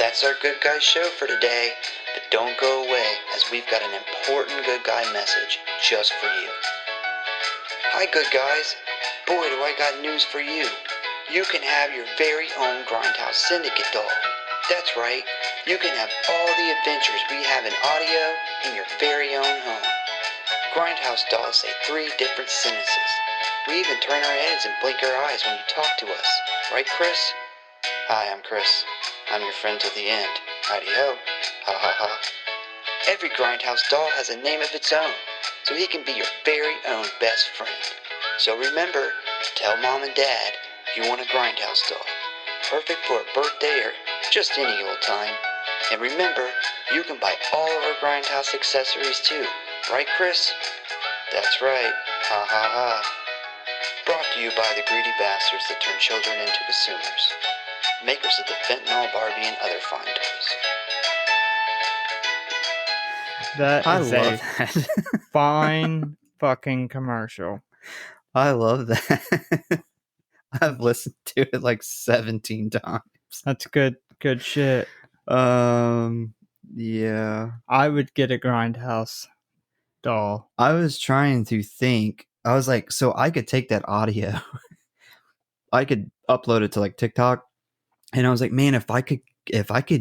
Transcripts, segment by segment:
That's our Good Guy show for today, but don't go away as we've got an important Good Guy message just for you. Hi Good Guys, boy do I got news for you. You can have your very own Grindhouse Syndicate doll. That's right, you can have all the adventures we have in audio in your very own home. Grindhouse dolls say 3 different sentences. We even turn our heads and blink our eyes when you talk to us. Right, Chris? Hi, I'm Chris. I'm your friend till the end. Howdy-ho. Ha ha ha. Every Grindhouse doll has a name of its own, so he can be your very own best friend. So remember, tell Mom and Dad you want a Grindhouse doll. Perfect for a birthday or just any old time. And remember, you can buy all of our Grindhouse accessories too. Right, Chris? That's right. Ha ha ha. Brought to you by the greedy bastards that turn children into consumers. Makers of the fentanyl, Barbie, and other fine toys. That I is love a that. fine fucking commercial. I love that. I've listened to it like 17 times. That's good shit. Yeah. I would get a Grindhouse doll. I was trying to think. I was like, so I could take that audio. I could upload it to like TikTok. And I was like, man, if I could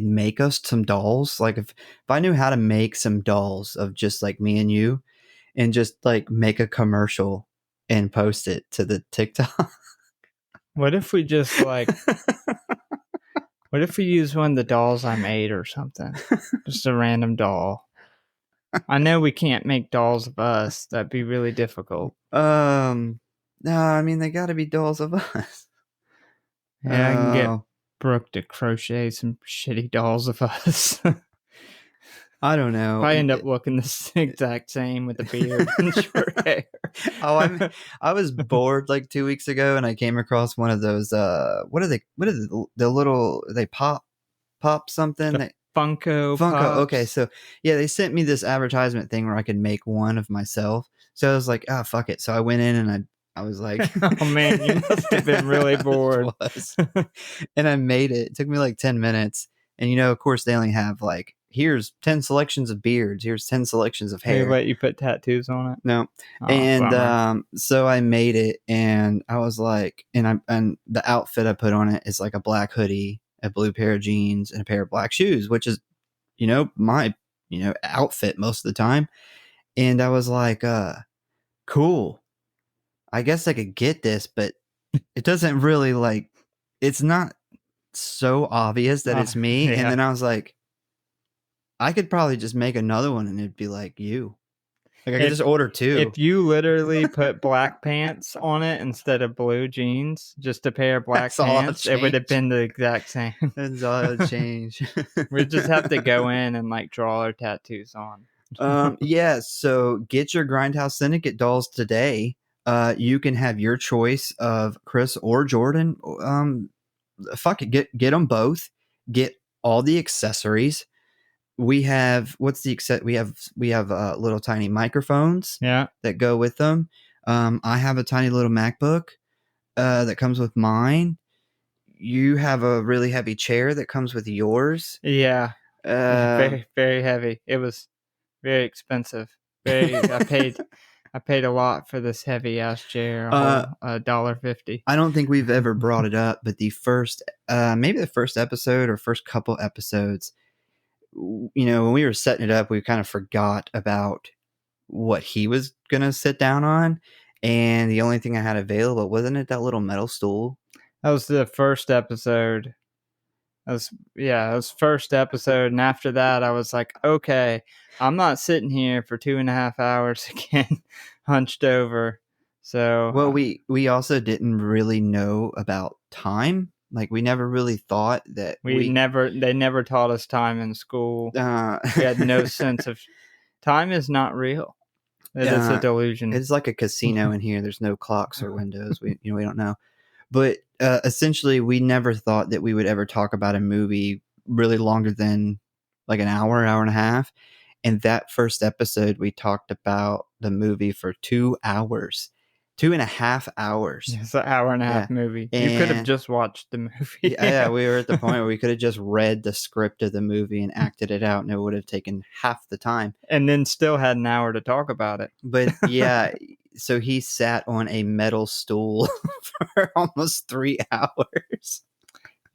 make us some dolls, like if I knew how to make some dolls of just like me and you and just like make a commercial and post it to the TikTok. What if we just like what if we use one of the dolls I made or something? Just a random doll. I know we can't make dolls of us. That'd be really difficult. No, I mean they gotta be dolls of us. Yeah, I can get Brooke to crochet some shitty dolls of us. I don't know. I end up looking the exact same with a beard and short hair. I was bored like 2 weeks ago, and I came across one of those. What are they? What are the little? They pop something. Funko. Funko. Pops. Okay, so yeah, they sent me this advertisement thing where I could make one of myself. So I was like, ah, fuck it. So I went in and I was like, oh man, you must have been really bored. And I made it. It took me like 10 minutes. And of course, they only have like, here's 10 selections of beards. Here's 10 selections of hair. They let you put tattoos on it? No. Oh, and so I made it, and I was like, and the outfit I put on it is like a black hoodie, a blue pair of jeans, and a pair of black shoes, which is, my, outfit most of the time. And I was like, cool. I guess I could get this, but it doesn't really like, it's not so obvious that it's me. Yeah. And then I was like, I could probably just make another one and it'd be like you. Like I could just order 2. If you literally put black pants on it instead of blue jeans, just a pair of black pants, it would have been the exact same. That's all it would change. We just have to go in and like draw our tattoos on. Yeah, so get your Grindhouse Syndicate dolls today. You can have your choice of Chris or Jordan. Fuck it, get them both. Get all the accessories. We have we have little tiny microphones that go with them. I have a tiny little MacBook that comes with mine. You have a really heavy chair that comes with yours. Yeah, very very heavy. It was very expensive. I paid a lot for this heavy ass chair. $1.50. I don't think we've ever brought it up, but maybe the first episode or first couple episodes, when we were setting it up, we kind of forgot about what he was going to sit down on. And the only thing I had available, wasn't it that little metal stool? That was the first episode. That was first episode. And after that, I was like, okay, I'm not sitting here for 2.5 hours again, hunched over. So, well, we also didn't really know about time. Like we never really thought that they never taught us time in school. We had no sense of time is not real. It is a delusion. It's like a casino in here. There's no clocks or windows. We don't know. But essentially, we never thought that we would ever talk about a movie really longer than like an hour and a half. And that first episode, we talked about the movie for 2 hours. 2.5 hours. It's an hour and a half Yeah. movie. You could have And- just watched the movie. Yeah, we were at the point where we could have just read the script of the movie and acted it out, and it would have taken half the time. And then still had an hour to talk about it. But yeah, so he sat on a metal stool for almost 3 hours.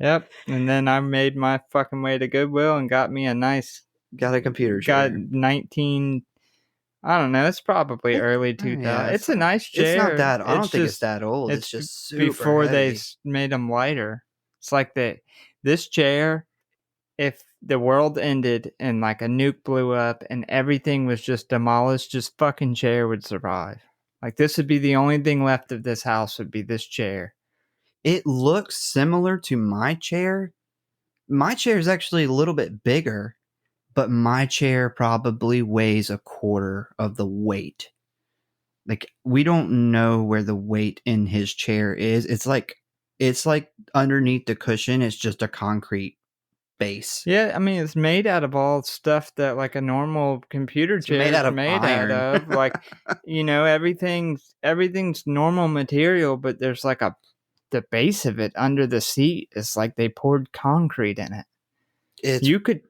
Yep. And then I made my fucking way to Goodwill and got me a nice. Got a computer Got chair. 19. I don't know. It's probably early 2000. Yeah, it's a nice chair. It's not that. I don't think it's just that old. It's just super before they heavy. made them lighter. It's like this chair. If the world ended and like a nuke blew up and everything was just demolished, just fucking chair would survive. Like this would be the only thing left of this house would be this chair. It looks similar to my chair. My chair is actually a little bit bigger, but my chair probably weighs a quarter of the weight. Like we don't know where the weight in his chair is. It's like underneath the cushion, it's just a concrete base. Yeah, I mean it's made out of all stuff that like a normal computer chair made out of iron. iron. Like everything's normal material, but there's like the base of it under the seat is like they poured concrete in it. You could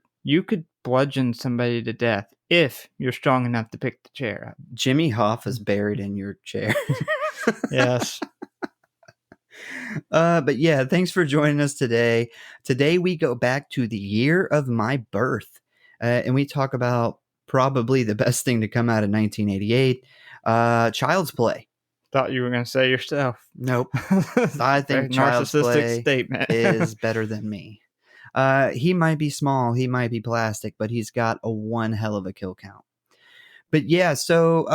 bludgeon somebody to death if you're strong enough to pick the chair up. Jimmy Hoff is buried in your chair. Yes. But yeah, thanks for joining us today. Today we go back to the year of my birth, and we talk about probably the best thing to come out of 1988, Child's Play. Thought you were going to say yourself. Nope. I think Child's Play statement. is better than me. He might be small, he might be plastic, but he's got a one hell of a kill count. But yeah, so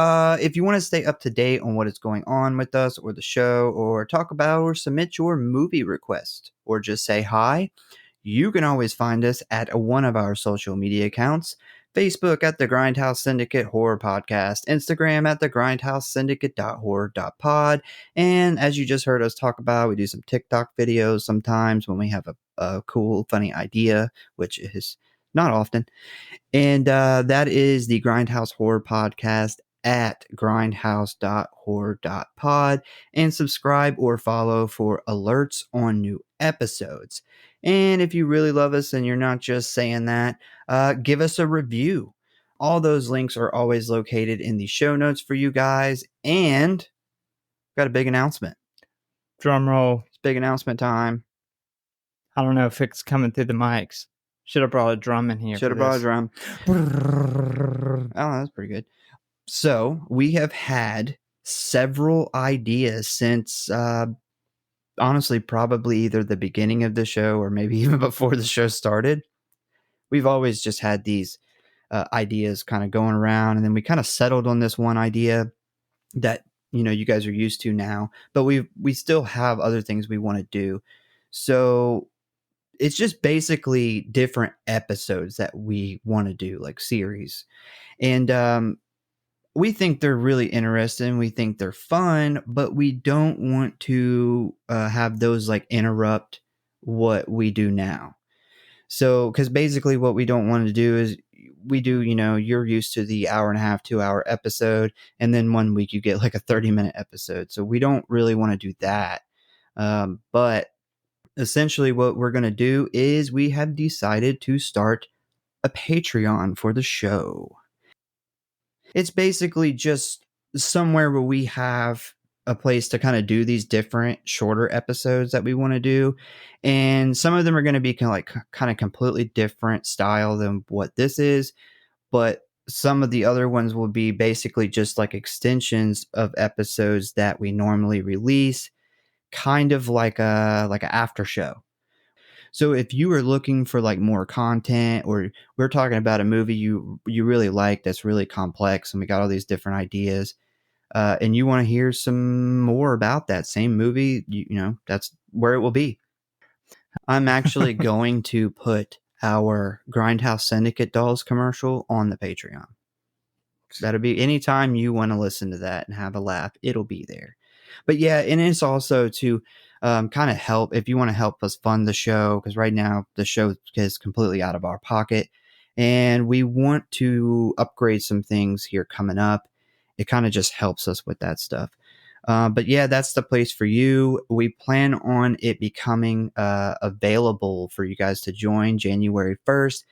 if you want to stay up to date on what is going on with us or the show or talk about or submit your movie request or just say hi, you can always find us at one of our social media accounts. Facebook at the Grindhouse Syndicate Horror Podcast, Instagram at the Grindhouse Syndicate.Horror.Pod. And as you just heard us talk about, we do some TikTok videos sometimes when we have a cool, funny idea, which is not often. And that is the Grindhouse Horror Podcast at Grindhouse.Horror.Pod. And subscribe or follow for alerts on new episodes. And if you really love us and you're not just saying that, give us a review. All those links are always located in the show notes for you guys. And got a big announcement. Drum roll. It's big announcement time. I don't know if it's coming through the mics. Should have brought a drum in here. Should have brought a drum. Oh, that's pretty good. So we have had several ideas since, honestly, probably either the beginning of the show or maybe even before the show started. We've always just had these ideas kind of going around, and then we kind of settled on this one idea that you guys are used to now. But we still have other things we want to do. So it's just basically different episodes that we want to do, like series. And we think they're really interesting. We think they're fun, but we don't want to have those like interrupt what we do now. So, because basically what we don't want to do is we do, you're used to the hour and a half, 2 hour episode. And then one week you get like a 30-minute episode. So we don't really want to do that. But essentially what we're going to do is we have decided to start a Patreon for the show. It's basically just somewhere where we have a place to kind of do these different shorter episodes that we want to do. And some of them are going to be kind of completely different style than what this is. But some of the other ones will be basically just like extensions of episodes that we normally release, kind of like an after show. So if you are looking for like more content, or we're talking about a movie you really like that's really complex and we got all these different ideas, and you want to hear some more about that same movie, that's where it will be. I'm actually going to put our Grindhouse Syndicate Dolls commercial on the Patreon. That'll be anytime you want to listen to that and have a laugh, it'll be there. But yeah, and it's also to kind of help if you want to help us fund the show, because right now the show is completely out of our pocket and we want to upgrade some things here coming up. It kind of just helps us with that stuff. But yeah, that's the place for you. We plan on it becoming available for you guys to join January 1st.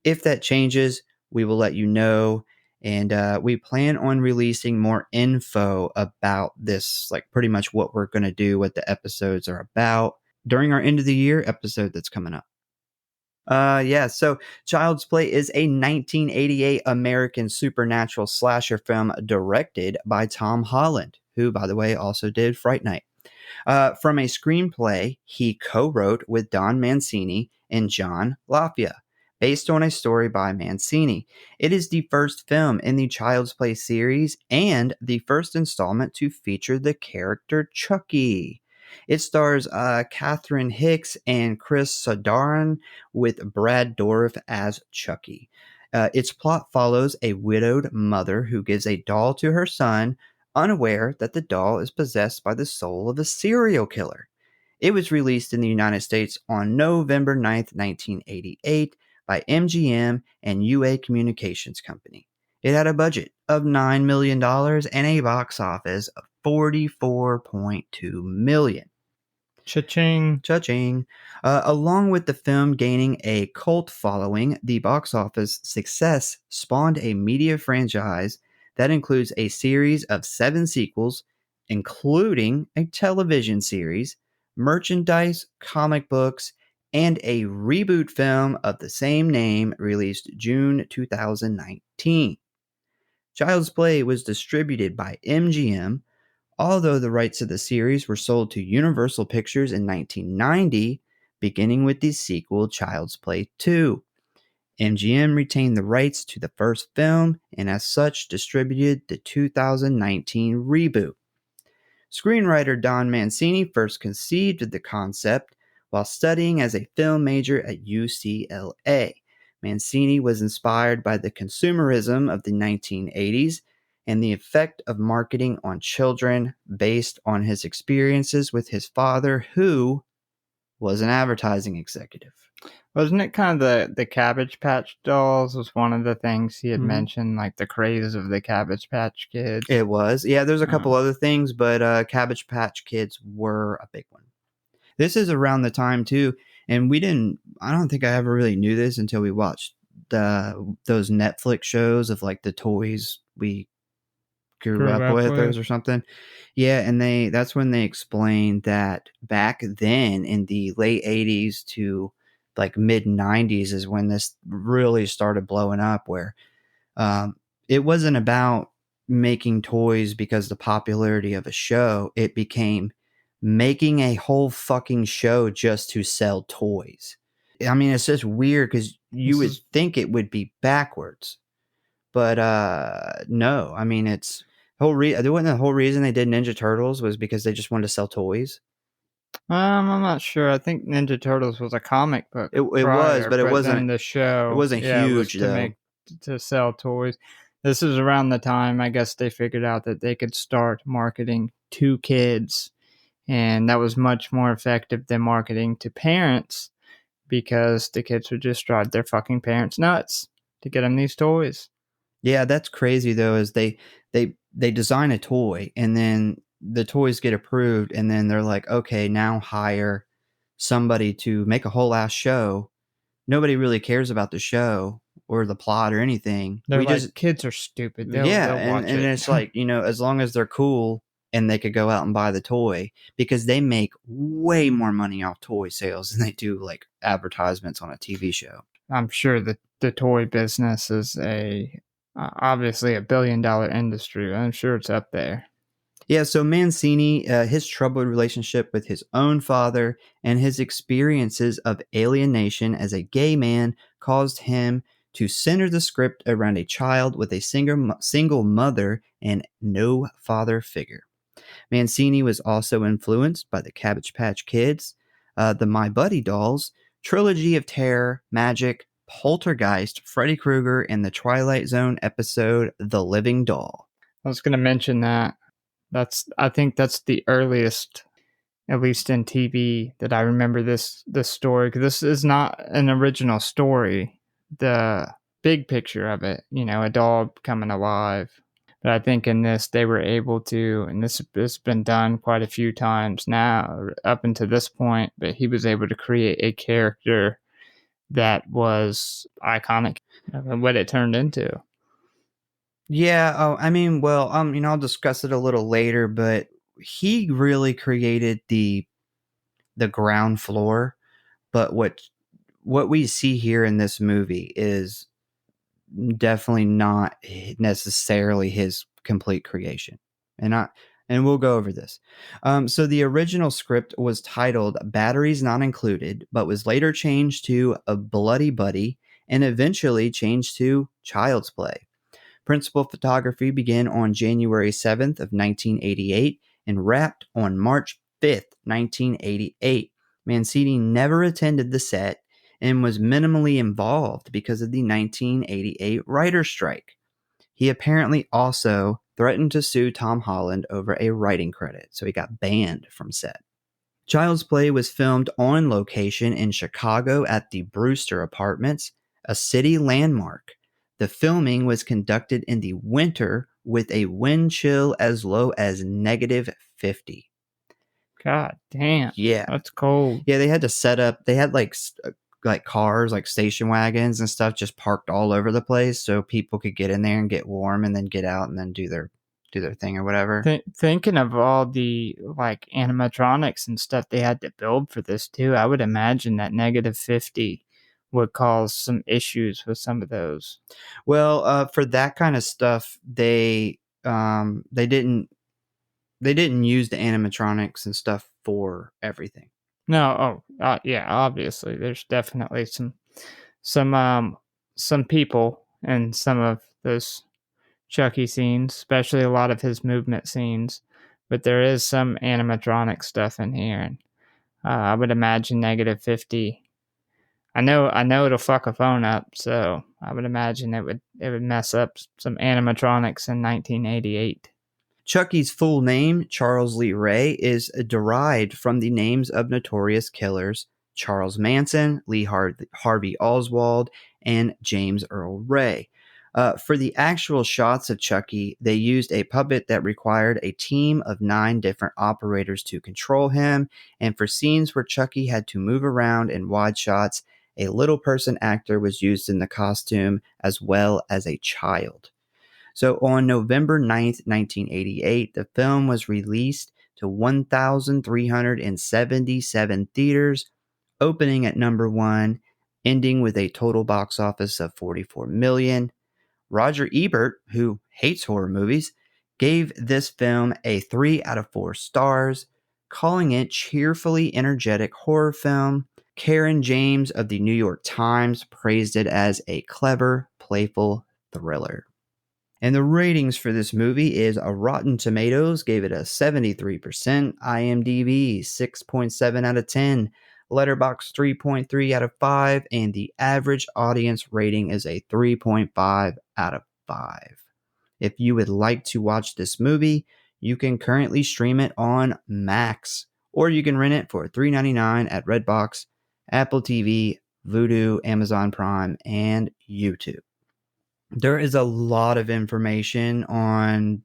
If that changes, we will let you know. And we plan on releasing more info about this, like pretty much what we're going to do, what the episodes are about during our end of the year episode that's coming up. So Child's Play is a 1988 American supernatural slasher film directed by Tom Holland, who, by the way, also did Fright Night. From a screenplay he co-wrote with Don Mancini and John Lafia, based on a story by Mancini. It is the first film in the Child's Play series and the first installment to feature the character Chucky. It stars Catherine Hicks and Chris Sarandon with Brad Dourif as Chucky. Its plot follows a widowed mother who gives a doll to her son, unaware that the doll is possessed by the soul of a serial killer. It was released in the United States on November 9th, 1988 by MGM and UA Communications Company. It had a budget of $9 million and a box office of $44.2 million. Cha-ching. Cha-ching. Along with the film gaining a cult following, the box office success spawned a media franchise that includes a series of 7 sequels, including a television series, merchandise, comic books, and a reboot film of the same name released June 2019. Child's Play was distributed by MGM, although the rights to the series were sold to Universal Pictures in 1990, beginning with the sequel Child's Play 2. MGM retained the rights to the first film and as such distributed the 2019 reboot. Screenwriter Don Mancini first conceived of the concept while studying as a film major at UCLA. Mancini was inspired by the consumerism of the 1980s and the effect of marketing on children based on his experiences with his father, who was an advertising executive. Wasn't it kind of the Cabbage Patch Dolls was one of the things he had Mhm. mentioned, like the craze of the Cabbage Patch Kids? It was. Yeah, there's a couple other things, but Cabbage Patch Kids were a big one. This is around the time, too, and I don't think I ever really knew this until we watched those Netflix shows of, like, the toys we grew up with or something. Yeah, and that's when they explained that back then in the late 80s to like mid 90s is when this really started blowing up, where it wasn't about making toys because the popularity of a show. It became making a whole fucking show just to sell toys. I mean, it's just weird because you would think it would be backwards. But no, I mean, it's the whole reason they did Ninja Turtles was because they just wanted to sell toys. I'm not sure. I think Ninja Turtles was a comic book. It was, but it wasn't. Then the show. It wasn't huge though. To sell toys. This is around the time I guess they figured out that they could start marketing to kids, and that was much more effective than marketing to parents because the kids would just drive their fucking parents nuts to get them these toys. Yeah, that's crazy though. Is they design a toy and then the toys get approved and then they're like, okay, now hire somebody to make a whole ass show. Nobody really cares about the show or the plot or anything. They're kids are stupid. They'll watch and it's like, as long as they're cool and they could go out and buy the toy, because they make way more money off toy sales than they do like advertisements on a TV show. I'm sure that the toy business is obviously a $1 billion industry. I'm sure it's up there. Yeah, so Mancini, his troubled relationship with his own father and his experiences of alienation as a gay man caused him to center the script around a child with a single mother and no father figure. Mancini was also influenced by the Cabbage Patch Kids, the My Buddy Dolls, Trilogy of Terror, Magic, Poltergeist, Freddy Krueger, and the Twilight Zone episode The Living Doll. I was going to mention that. I think that's the earliest, at least in TV, that I remember this story. Because this is not an original story. The big picture of it, a doll coming alive. But I think in this, they were able to, and this has been done quite a few times now, up until this point, but he was able to create a character that was iconic, what it turned into. Yeah. Oh, I mean, well, I'll discuss it a little later, but he really created the ground floor. But what we see here in this movie is definitely not necessarily his complete creation, and we'll go over this. So the original script was titled "Batteries Not Included," but was later changed to "A Bloody Buddy" and eventually changed to "Child's Play." Principal photography began on January 7th of 1988 and wrapped on March 5th, 1988. Mancini never attended the set and was minimally involved because of the 1988 writer's strike. He apparently also threatened to sue Tom Holland over a writing credit, so he got banned from set. Child's Play was filmed on location in Chicago at the Brewster Apartments, a city landmark. The filming was conducted in the winter with a wind chill as low as -50. God damn. Yeah. That's cold. Yeah, they had to set up, they had like cars, like station wagons and stuff just parked all over the place so people could get in there and get warm and then get out and then do their thing or whatever. Thinking of all the like animatronics and stuff they had to build for this too, I would imagine that -50 would cause some issues with some of those. Well, for that kind of stuff, they didn't use the animatronics and stuff for everything. No, yeah, obviously, there's definitely some people in some of those Chucky scenes, especially a lot of his movement scenes. But there is some animatronic stuff in here, and I would imagine -50. I know it'll fuck a phone up, so I would imagine it would mess up some animatronics in 1988. Chucky's full name, Charles Lee Ray, is derived from the names of notorious killers Charles Manson, Lee Harvey Oswald, and James Earl Ray. For the actual shots of Chucky, they used a puppet that required a team of 9 different operators to control him, and for scenes where Chucky had to move around in wide shots, a little person actor was used in the costume as well as a child. So on November 9th, 1988, the film was released to 1,377 theaters, opening at number 1, ending with a total box office of $44 million. Roger Ebert, who hates horror movies, gave this film a 3 out of 4 stars, calling it cheerfully energetic horror film. Karen James of the New York Times praised it as a clever, playful thriller. And the ratings for this movie is a Rotten Tomatoes gave it a 73%, IMDb 6.7 out of 10, Letterboxd 3.3 out of 5, and the average audience rating is a 3.5 out of 5. If you would like to watch this movie, you can currently stream it on Max, or you can rent it for $3.99 at Redbox, Apple TV, Vudu, Amazon Prime, and YouTube. There is a lot of information on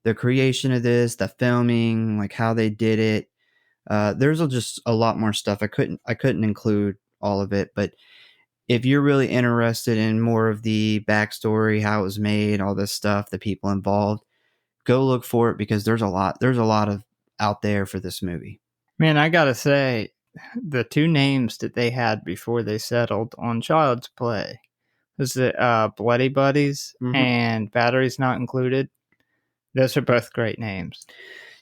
the creation of this, the filming, like how they did it. There's just a lot more stuff. I couldn't include all of it, but if you're really interested in more of the backstory, how it was made, all this stuff, the people involved, go look for it because there's a lot of out there for this movie. Man, I gotta say, the 2 names that they had before they settled on Child's Play was it Bloody Buddies and Batteries Not Included. Those are both great names.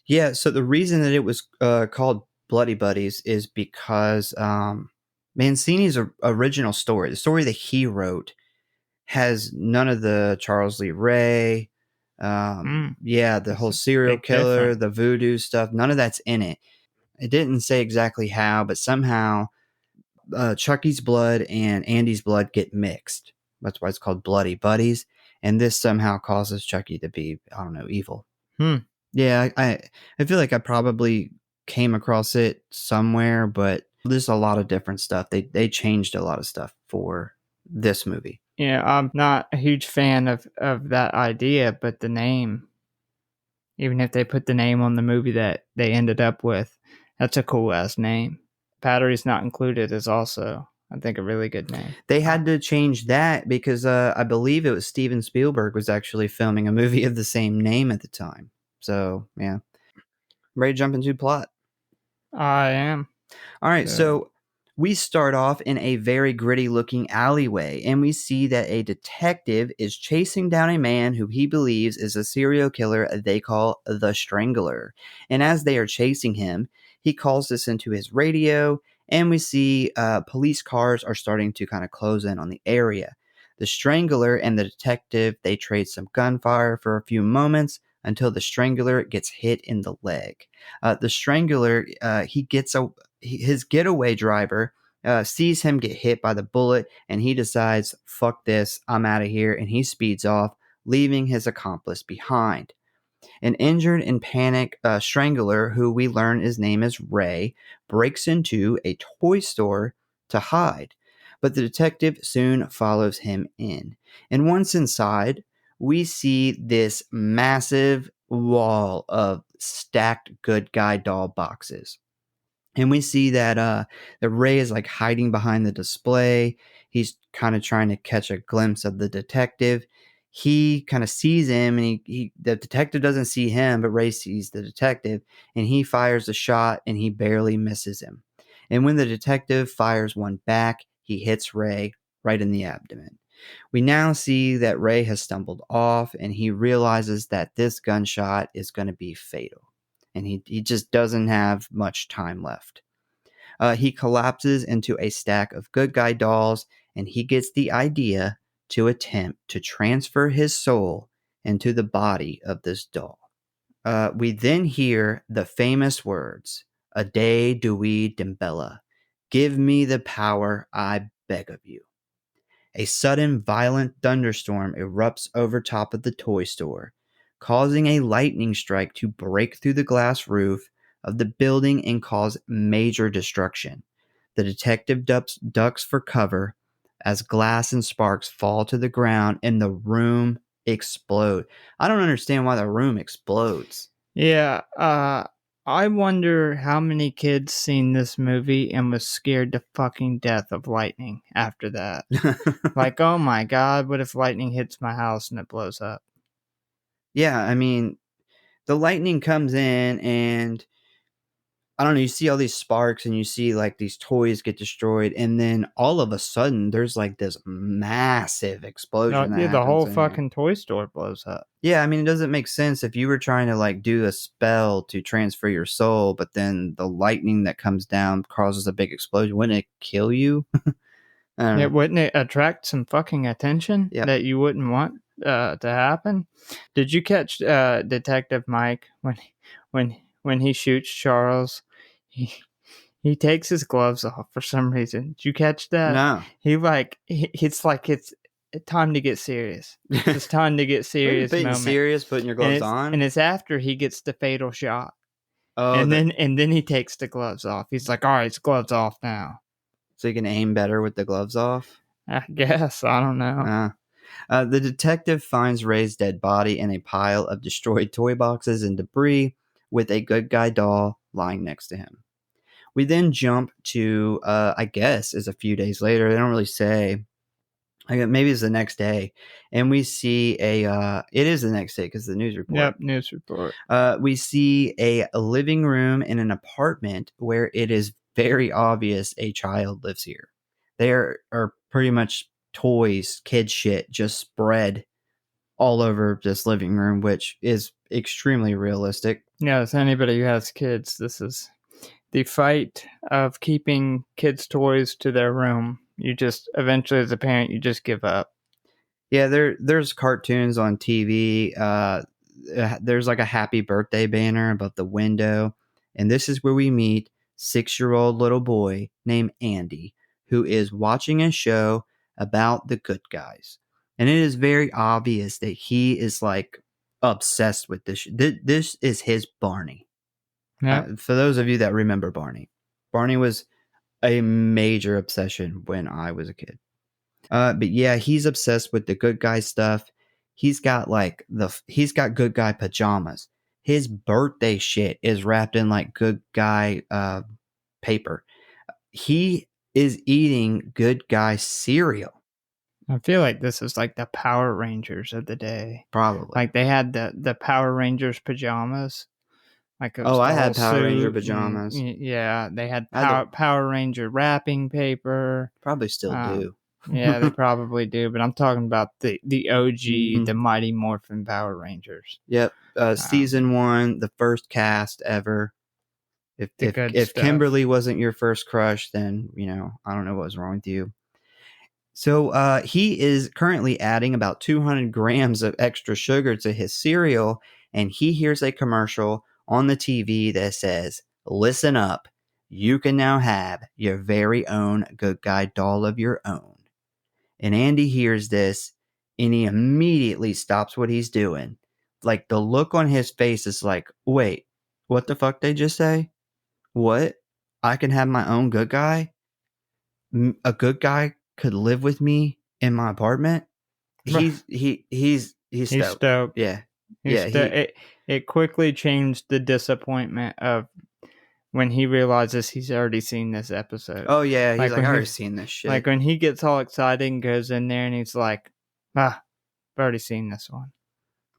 Yeah, so the reason that it was called Bloody Buddies is because Mancini's original story, the story that he wrote, has none of the Charles Lee Ray, the whole serial killer, the voodoo stuff, none of that's in it. It didn't say exactly how, but somehow Chucky's blood and Andy's blood get mixed. That's why it's called Bloody Buddies. And this somehow causes Chucky to be, I don't know, evil. Yeah, I feel like I probably came across it somewhere, but there's a lot of different stuff. They changed a lot of stuff for this movie. I'm not a huge fan of that idea, but the name, even if they put the name on the movie that they ended up with, that's a cool ass name. Batteries Not Included is also, I think, a really good name. They had to change that because I believe it was Steven Spielberg was actually filming a movie of the same name at the time. So, yeah. Ready to jump into plot? I am. All right, so we start off in a very gritty looking alleyway, and we see that a detective is chasing down a man who he believes is a serial killer they call the Strangler. And as they are chasing him, he calls this into his radio, and we see police cars are starting to kind of close in on the area. The Strangler and the detective, they trade some gunfire for a few moments until the Strangler gets hit in the leg. The Strangler, his getaway driver sees him get hit by the bullet, and he decides, fuck this, I'm out of here, and he speeds off, leaving his accomplice behind. An injured and panicked Strangler, who we learn his name is Ray, breaks into a toy store to hide, but the detective soon follows him in. And once inside, we see this massive wall of stacked good guy doll boxes. And we see that Ray is like hiding behind the display. He's kind of trying to catch a glimpse of the detective. He kind of sees him, and the detective doesn't see him, but Ray sees the detective, and he fires a shot, and he barely misses him. And when the detective fires one back, he hits Ray right in the abdomen. We now see that Ray has stumbled off, and he realizes that this gunshot is going to be fatal. And he just doesn't have much time left. He collapses into a stack of good guy dolls, and he gets the idea to attempt to transfer his soul into the body of this doll. We then hear the famous words, "Ade Dewey Dembella, give me the power, I beg of you." A sudden violent thunderstorm erupts over top of the toy store, causing a lightning strike to break through the glass roof of the building and cause major destruction. The detective ducks for cover as glass and sparks fall to the ground and the room explodes. I don't understand why the room explodes. Yeah, I wonder how many kids seen this movie and was scared to fucking death of lightning after that. Like, oh my god, what if lightning hits my house and it blows up? Yeah, I mean, the lightning comes in and I don't know, you see all these sparks and you see like these toys get destroyed, and then all of a sudden there's like this massive explosion that Yeah, the whole happens in here. fucking toy store blows up. Yeah, I mean, it doesn't make sense if you were trying to like do a spell to transfer your soul, but then the lightning that comes down causes a big explosion. Wouldn't it kill you? Yeah, wouldn't it attract some fucking attention that you wouldn't want to happen? Did you catch Detective Mike when he shoots Charles? He takes his gloves off for some reason. Did you catch that? No. It's like it's time to get serious. It's time to get serious. Being serious, putting your gloves on, and it's after he gets the fatal shot. Oh, and then he takes the gloves off. He's like, all right, it's gloves off now. So you can aim better with the gloves off? I guess. I don't know. The detective finds Ray's dead body in a pile of destroyed toy boxes and debris with a good guy doll lying next to him. We then jump to, I guess, is a few days later. They don't really say. Maybe it's the next day. And we see it is the next day because the news report. Yep, news report. We see a living room in an apartment where it is very obvious a child lives here. There are pretty much toys, kid shit, just spread all over this living room, which is extremely realistic. Yeah, as anybody who has kids, this is the fight of keeping kids' toys to their room. You just, eventually as a parent, you just give up. Yeah, there's cartoons on TV. There's like a happy birthday banner above the window. And this is where we meet 6-year-old little boy named Andy, who is watching a show about the good guys. And it is very obvious that he is like obsessed with this. This is his Barney. Yeah. For those of you that remember Barney was a major obsession when I was a kid. But yeah, he's obsessed with the good guy stuff. He's got good guy pajamas. His birthday shit is wrapped in like good guy paper. He is eating good guy cereal. I feel like this is like the Power Rangers of the day. Probably. Like they had the Power Rangers pajamas. Like it was Oh, the I had whole Power Ranger suit pajamas. yeah, they had I had Power Ranger wrapping paper. probably still do. Yeah, they probably do, but I'm talking about the OG, the Mhm. Mighty Morphin Power Rangers. Yep. Season 1, the first cast ever. The good If stuff. Kimberly wasn't your first crush, then I don't know what was wrong with you. So he is currently adding about 200 grams of extra sugar to his cereal, and he hears a commercial on the TV that says, "Listen up, you can now have your very own good guy doll of your own." And Andy hears this, and he immediately stops what he's doing. Like the look on his face is like, "Wait, what the fuck they just say? What? I can have my own good guy? A good guy could live with me in my apartment?" He's stoked. Stoked. Yeah. It quickly changed the disappointment of when he realizes he's already seen this episode. Oh yeah, he's like, I already he's- seen this shit. Like when he gets all excited and goes in there and he's like, I've already seen this one.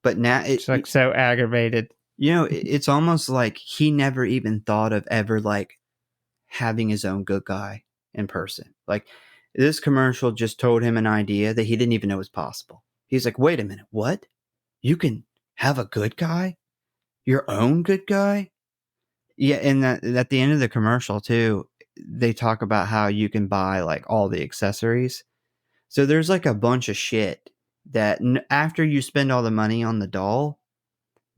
But now It's like so aggravated. It's almost like he never even thought of ever like having his own good guy in person. Like this commercial just told him an idea that he didn't even know was possible. He's like, wait a minute, what? You can have a good guy? Your own good guy? Yeah, and at the end of the commercial too, they talk about how you can buy like all the accessories. So there's like a bunch of shit that after you spend all the money on the doll,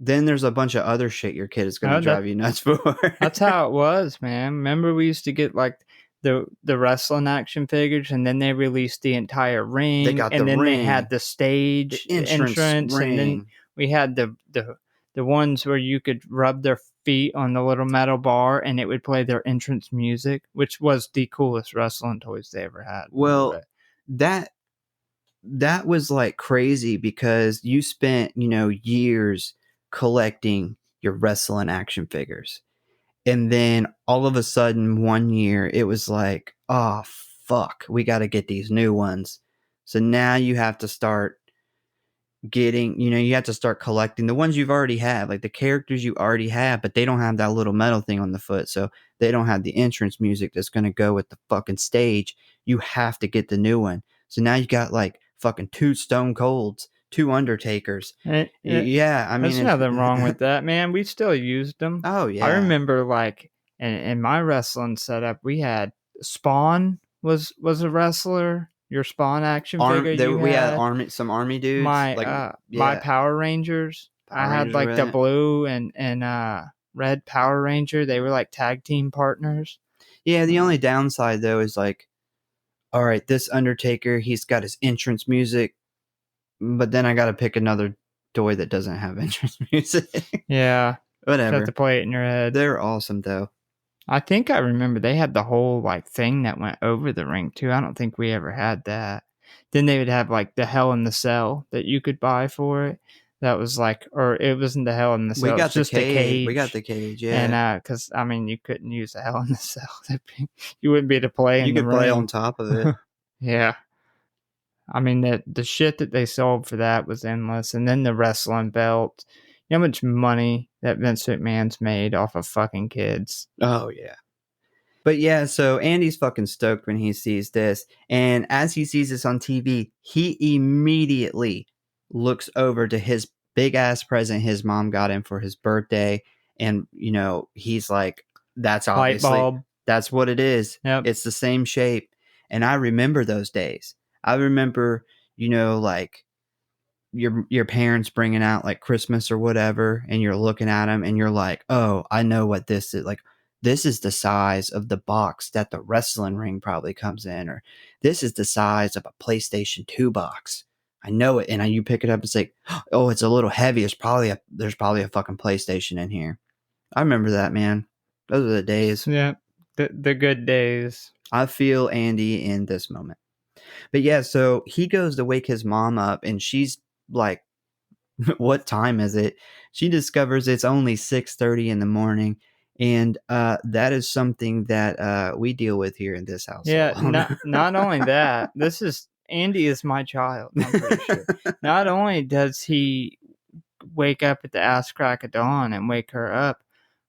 then there's a bunch of other shit your kid is going to drive you nuts for. That's how it was, man. Remember we used to get like the wrestling action figures, and then they released the entire ring. They got and the then ring, they had the stage the entrance ring. And then we had the ones where you could rub their feet on the little metal bar and it would play their entrance music, which was the coolest wrestling toys they ever had. Well, that was like crazy because you spent, years collecting your wrestling action figures. And then all of a sudden one year it was like, oh fuck, we got to get these new ones. So now you have to start getting, you have to start collecting the ones you've already had, like the characters you already have, but they don't have that little metal thing on the foot. So they don't have the entrance music that's going to go with the fucking stage. You have to get the new one. So now you got like fucking 2 Stone Colds, 2 Undertakers. Yeah, I mean, there's nothing wrong with that, man. We still used them. Oh yeah, I remember like in my wrestling setup, we had Spawn was a wrestler. Your Spawn action figure. We had some army dudes. My Power Rangers. I had like the blue and red Power Ranger. They were like tag team partners. Yeah, the only downside though is like, all right, this Undertaker, he's got his entrance music, but then I got to pick another toy that doesn't have entrance music. Yeah, whatever. You have to play it in your head. They're awesome though. I think I remember they had the whole like thing that went over the ring too. I don't think we ever had that. Then they would have like the Hell in the Cell that you could buy for it. That was like, or it wasn't the Hell in the Cell. We got just the cage. We got the cage, yeah. And because I mean, you couldn't use the Hell in the Cell. You wouldn't be able to play. You could play on top of it. Yeah. I mean, the shit that they sold for that was endless. And then the wrestling belt. You know how much money that Vince McMahon's made off of fucking kids? Oh, yeah. But yeah, so Andy's fucking stoked when he sees this. And as he sees this on TV, he immediately looks over to his big ass present his mom got him for his birthday. And, he's like, that's obviously, light bulb. That's what it is. Yep. It's the same shape. And I remember those days. I remember, like your parents bringing out like Christmas or whatever, and you're looking at them and you're like, oh, I know what this is. Like, this is the size of the box that the wrestling ring probably comes in, or this is the size of a PlayStation 2 box. I know it. And you pick it up and say, oh, it's a little heavy. There's probably a fucking PlayStation in here. I remember that, man. Those are the days. Yeah. The good days. I feel Andy in this moment. But yeah, so he goes to wake his mom up, and she's like, "What time is it?" She discovers it's only 6:30 in the morning, and that is something that we deal with here in this Yeah, household. not only that, Andy is my child, I'm pretty sure. Not only does he wake up at the ass crack of dawn and wake her up,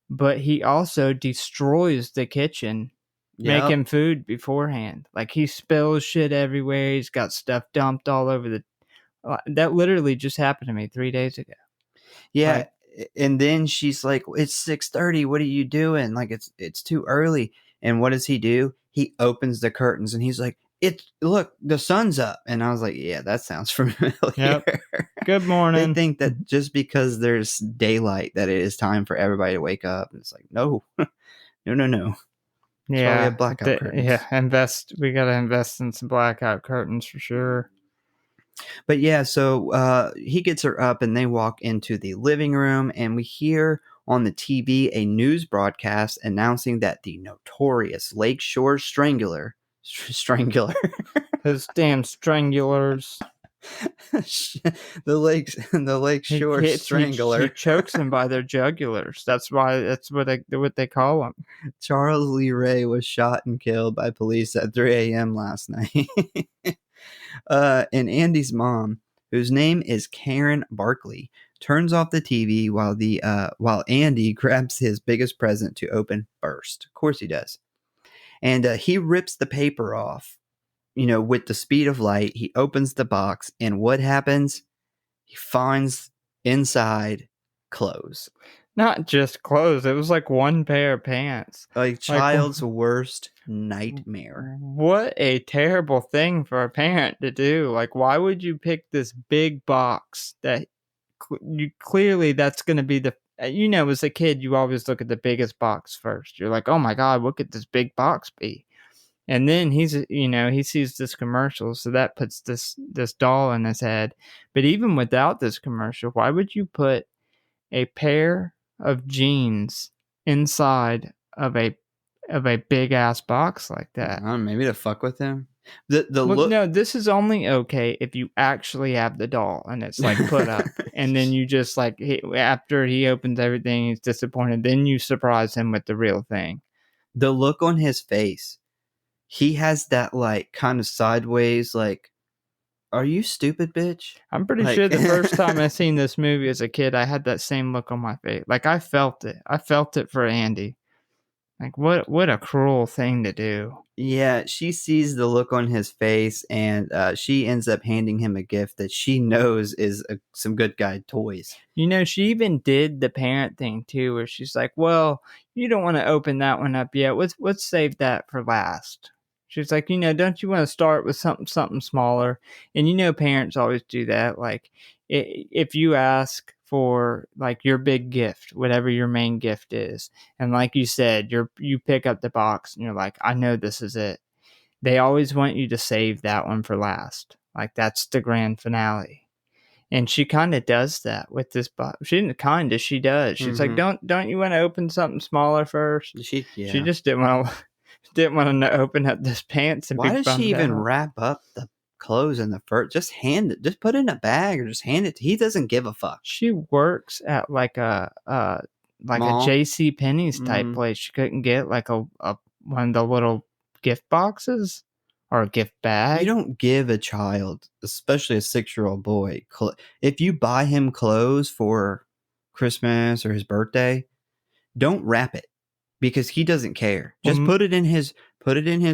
but he also destroys the kitchen Yep. making food beforehand. Like he spills shit everywhere. He's got stuff dumped all over the. That literally just happened to me 3 days ago. Yeah, Like, and then she's like, "It's 6:30. What are you doing? Like it's too early." And what does he do? He opens the curtains and he's like, Look, the sun's up." And I was like, "Yeah, that sounds familiar." Yep. Good morning. They think that just because there's daylight that it is time for everybody to wake up. And it's like, no, no. That's why we have blackout curtains. Yeah, we gotta invest in some blackout curtains for sure. But yeah, so he gets her up and they walk into the living room, and we hear on the TV a news broadcast announcing that the notorious Lakeshore Strangler, Those damn strangulars. the Lakeshore Strangler, He chokes them by their jugulars. That's what they call them. Charles Lee Ray was shot and killed by police at 3 a.m. last night. And Andy's mom, whose name is Karen Barkley, turns off the TV while Andy grabs his biggest present to open first. Of course he does. And he rips the paper off, with the speed of light. He opens the box, and what happens? He finds inside clothes. Not just clothes. It was like one pair of pants. Like child's worst nightmare. What a terrible thing for a parent to do. Like, why would you pick this big box that clearly that's going to be as a kid, you always look at the biggest box first. You're like, oh my God, what could this big box be? And then he sees this commercial. So that puts this doll in his head. But even without this commercial, why would you put a pair of jeans inside of a big ass box like that? Maybe to fuck with him. No, this is only okay if you actually have the doll and it's like put up, and then you just like after he opens everything, he's disappointed. Then you surprise him with the real thing. The look on his face, he has that like kind of sideways like, "Are you stupid, bitch?" I'm pretty sure the first time I seen this movie as a kid, I had that same look on my face. Like I felt it. I felt it for Andy. Like what a cruel thing to do. Yeah, she sees the look on his face, and she ends up handing him a gift that she knows is some good guy toys. She even did the parent thing too, where she's like, "Well, you don't want to open that one up yet. Let's save that for last." She's like, don't you want to start with something smaller? And parents always do that. Like, if you ask for like your big gift, whatever your main gift is, and like you said, you pick up the box and you're like, I know this is it. They always want you to save that one for last. Like that's the grand finale. And she kind of does that with this box. She does. She's like, don't you want to open something smaller first? She just didn't want to open up this pants. And why does she even wrap up the clothes in the first? Just hand it. Just put it in a bag or just hand it. He doesn't give a fuck. She works at like a J.C. Penney's type place. She couldn't get like a one of the little gift boxes or a gift bag. You don't give a child, especially a 6-year-old boy, if you buy him clothes for Christmas or his birthday, don't wrap it because he doesn't care. Just put it in his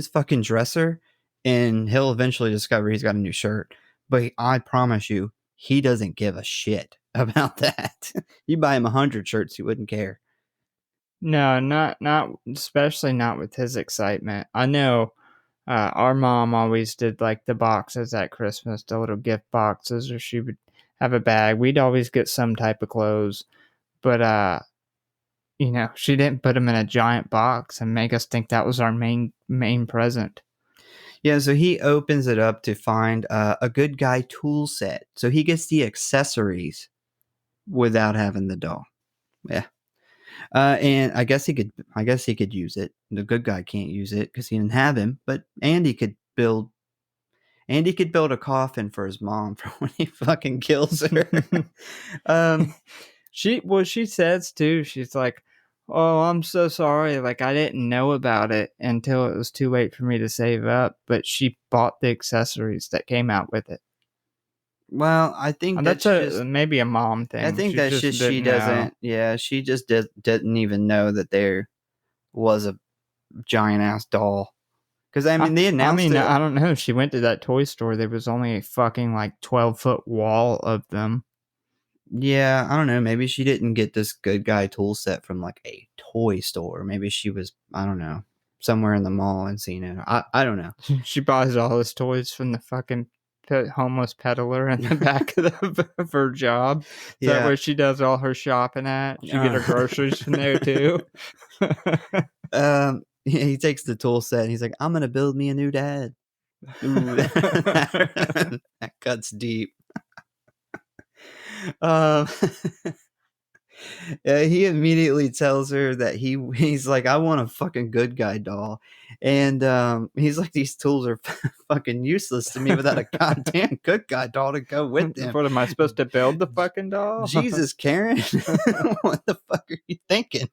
fucking dresser, and he'll eventually discover he's got a new shirt. But I promise you, he doesn't give a shit about that. You buy him 100 shirts, he wouldn't care. No, not especially not with his excitement. I know. Our mom always did like the boxes at Christmas, the little gift boxes, or she would have a bag. We'd always get some type of clothes, but she didn't put them in a giant box and make us think that was our main present. Yeah, so he opens it up to find a good guy tool set. So he gets the accessories without having the doll. Yeah. And I guess he could use it. The good guy can't use it because he didn't have him. But Andy could build. And he could build a coffin for his mom for when he fucking kills her. She says too, she's like, "Oh, I'm so sorry. Like, I didn't know about it until it was too late for me to save up." But she bought the accessories that came out with it. Well, I think And that's just maybe a mom thing. I think She that's just just she didn't know. doesn't. Yeah, she just didn't even know that there was a giant ass doll. Because I mean, they announced it. I don't know. She went to that toy store. There was only a fucking like 12-foot wall of them. Yeah, I don't know. Maybe she didn't get this good guy tool set from like a toy store. Maybe she was, I don't know, somewhere in the mall and seen it. I don't know. She buys all his toys from the fucking homeless peddler in the back of her job. Is that where she does all her shopping at? She get her groceries from there too. He takes the tool set and he's like, "I'm gonna build me a new dad." Ooh, that cuts deep. He immediately tells her that he's like, "I want a fucking good guy doll," and he's like, "These tools are fucking useless to me without a goddamn good guy doll to go with them." What am I supposed to build the fucking doll? Jesus, Karen, what the fuck are you thinking?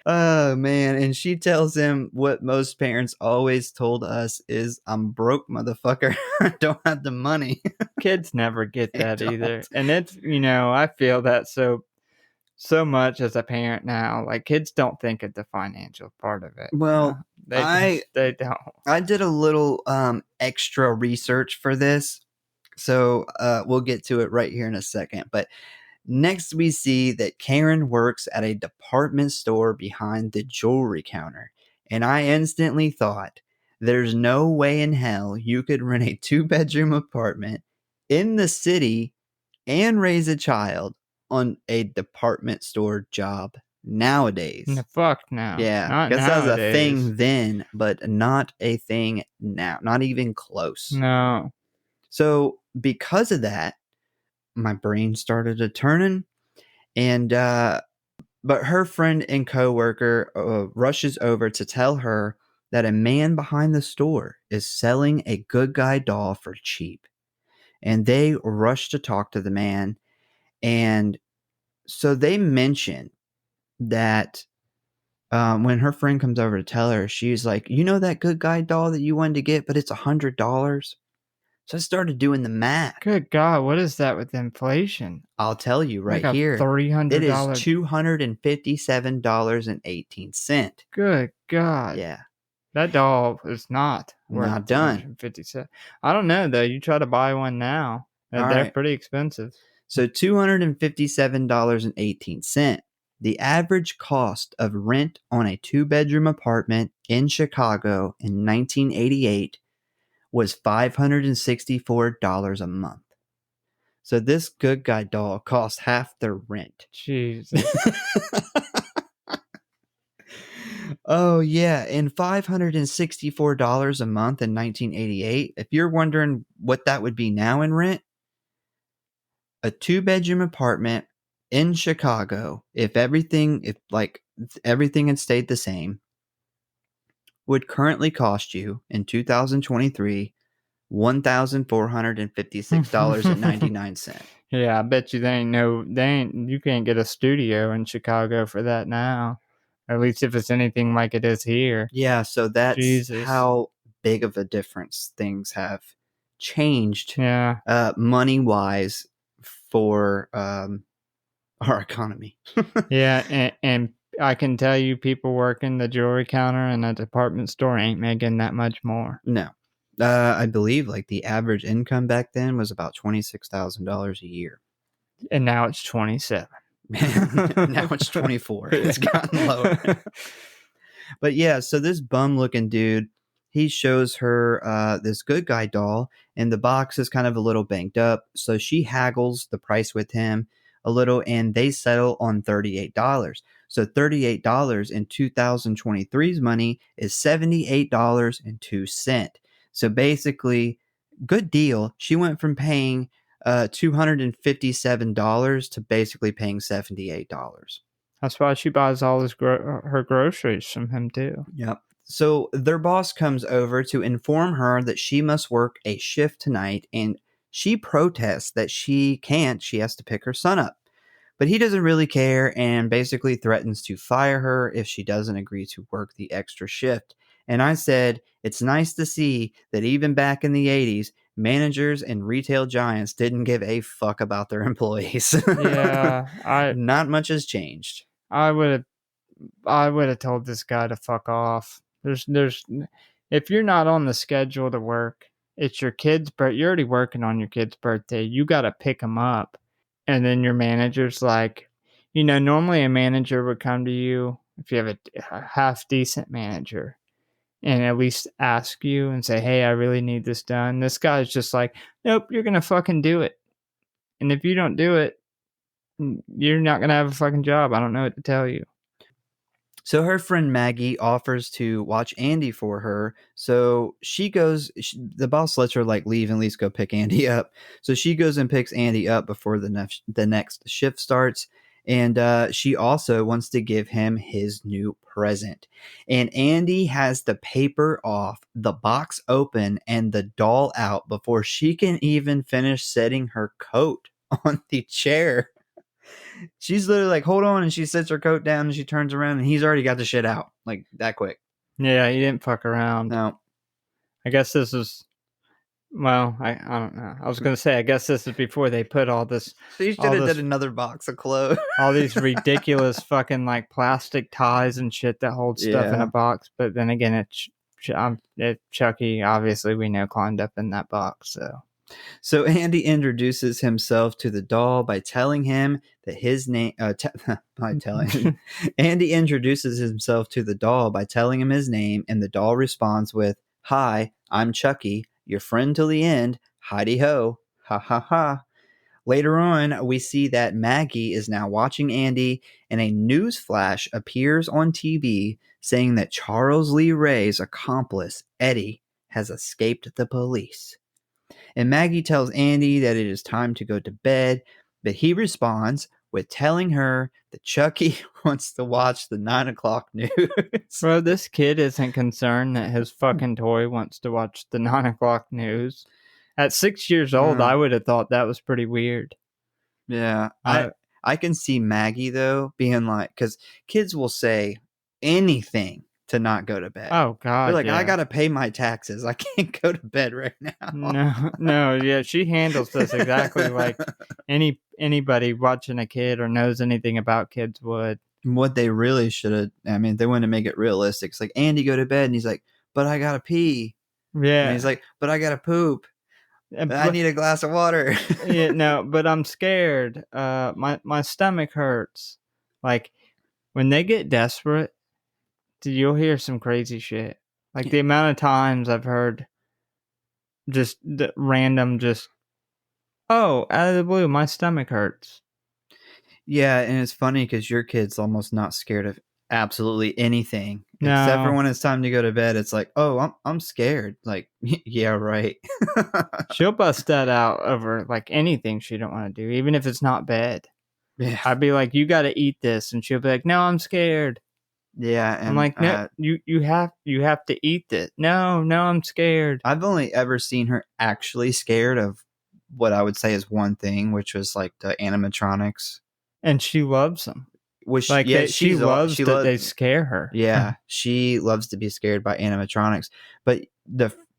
Oh man, and she tells him what most parents always told us is, "I'm broke, motherfucker. I don't have the money." Kids never get that don't. either. And it's, I feel that so much as a parent now. Like, kids don't think of the financial part of it. Well, they don't. I did a little extra research for this, so we'll get to it right here in a second. But next, we see that Karen works at a department store behind the jewelry counter. And I instantly thought, there's no way in hell you could rent a 2-bedroom apartment in the city and raise a child on a department store job nowadays. The fuck no. Yeah, because that was a thing then, but not a thing now. Not even close. No. So because of that, my brain started a turning, and but her friend and coworker rushes over to tell her that a man behind the store is selling a good guy doll for cheap, and they rush to talk to the man. And so they mention that when her friend comes over to tell her, she's like, "You know that good guy doll that you wanted to get, but it's $100." So I started doing the math. Good God, what is that with inflation? I'll tell you right like here. $300. It is $257.18. Good God. Yeah. That doll is not Not done. $257. I don't know though. You try to buy one now, and they're pretty expensive. So $257.18. The average cost of rent on a 2-bedroom apartment in Chicago in 1988 was $564 a month. So this good guy doll cost half the rent. Jesus. Oh yeah, and $564 a month in 1988. If you're wondering what that would be now in rent, a 2-bedroom apartment in Chicago, if everything had stayed the same, would currently cost you in 2023 $1,456.99. Yeah, I bet you you can't get a studio in Chicago for that now. At least if it's anything like it is here. Yeah, so that's how big of a difference things have changed. Yeah. Money-wise for our economy. Yeah, and I can tell you people working the jewelry counter in a department store ain't making that much more. No. I believe like the average income back then was about $26,000 a year. And now it's 27. Now it's 24. It's gotten lower. But yeah, so this bum looking dude, he shows her this good guy doll, and the box is kind of a little banged up. So she haggles the price with him a little, and they settle on $38. So $38 in 2023's money is $78.02. So basically, good deal. She went from paying $257 to basically paying $78. That's why she buys all her groceries from him too. Yep. So their boss comes over to inform her that she must work a shift tonight, and she protests that she can't. She has to pick her son up. But he doesn't really care and basically threatens to fire her if she doesn't agree to work the extra shift. And I said, it's nice to see that even back in the 80s, managers and retail giants didn't give a fuck about their employees. Yeah, Not much has changed. I would have told this guy to fuck off. There's if you're not on the schedule to work, it's your kid's birth. You're already working on your kid's birthday. You got to pick him up, and then your manager's like, normally a manager would come to you if you have a half decent manager, and at least ask you and say, "Hey, I really need this done." This guy's just like, "Nope, you're gonna fucking do it." And if you don't do it, you're not gonna have a fucking job. I don't know what to tell you. So her friend Maggie offers to watch Andy for her. So she goes, the boss lets her like leave and at least go pick Andy up. So she goes and picks Andy up before the next shift starts. And she also wants to give him his new present. And Andy has the paper off, the box open, and the doll out before she can even finish setting her coat on the chair. She's literally like, hold on, and she sets her coat down and she turns around and he's already got the shit out. Like that quick. Yeah, he didn't fuck around. No. I guess this is I don't know. I was gonna say I guess this is before they put all this She should have did another box of clothes. all these ridiculous fucking like plastic ties and shit that hold stuff in a box. But then again, it's Chucky. Obviously, we know climbed up in that box. So Andy introduces himself to the doll by telling him that his name. Andy introduces himself to the doll by telling him his name, and the doll responds with, "Hi, I'm Chucky, your friend till the end. Heidi ho, ha ha ha." Later on, we see that Maggie is now watching Andy, and a news flash appears on TV saying that Charles Lee Ray's accomplice, Eddie, has escaped the police. And Maggie tells Andy that it is time to go to bed, but he responds with telling her that Chucky wants to watch the 9 o'clock news. Bro, this kid isn't concerned that his fucking toy wants to watch the 9 o'clock news. At 6 years old, I would have thought that was pretty weird. Yeah. I can see Maggie, though, being like, because kids will say anything to not go to bed. Oh, God. They're like, yeah. I got to pay my taxes. I can't go to bed right now. No, yeah, she handles this exactly like anybody watching a kid or knows anything about kids would. What they really should have, I mean, they want to make it realistic. It's like, Andy, go to bed. And he's like, but I got to pee. Yeah. And he's like, but I got to poop. I need a glass of water. Yeah, no, but I'm scared. My stomach hurts. Like, when they get desperate, you'll hear some crazy shit. Like, the amount of times I've heard just random, out of the blue, my stomach hurts. Yeah, and it's funny because your kid's almost not scared of absolutely anything. No. Except for when it's time to go to bed. It's like, oh, I'm scared. Like, yeah, right. She'll bust that out over, like, anything she don't want to do, even if it's not bed. Yeah. I'd be like, you got to eat this. And she'll be like, no, I'm scared. Yeah, and I'm like, no, you have to eat this. No, I'm scared. I've only ever seen her actually scared of what I would say is one thing, which was like the animatronics. And she loves them. Which, like, yeah, she loves that they scare her. Yeah, she loves to be scared by animatronics. But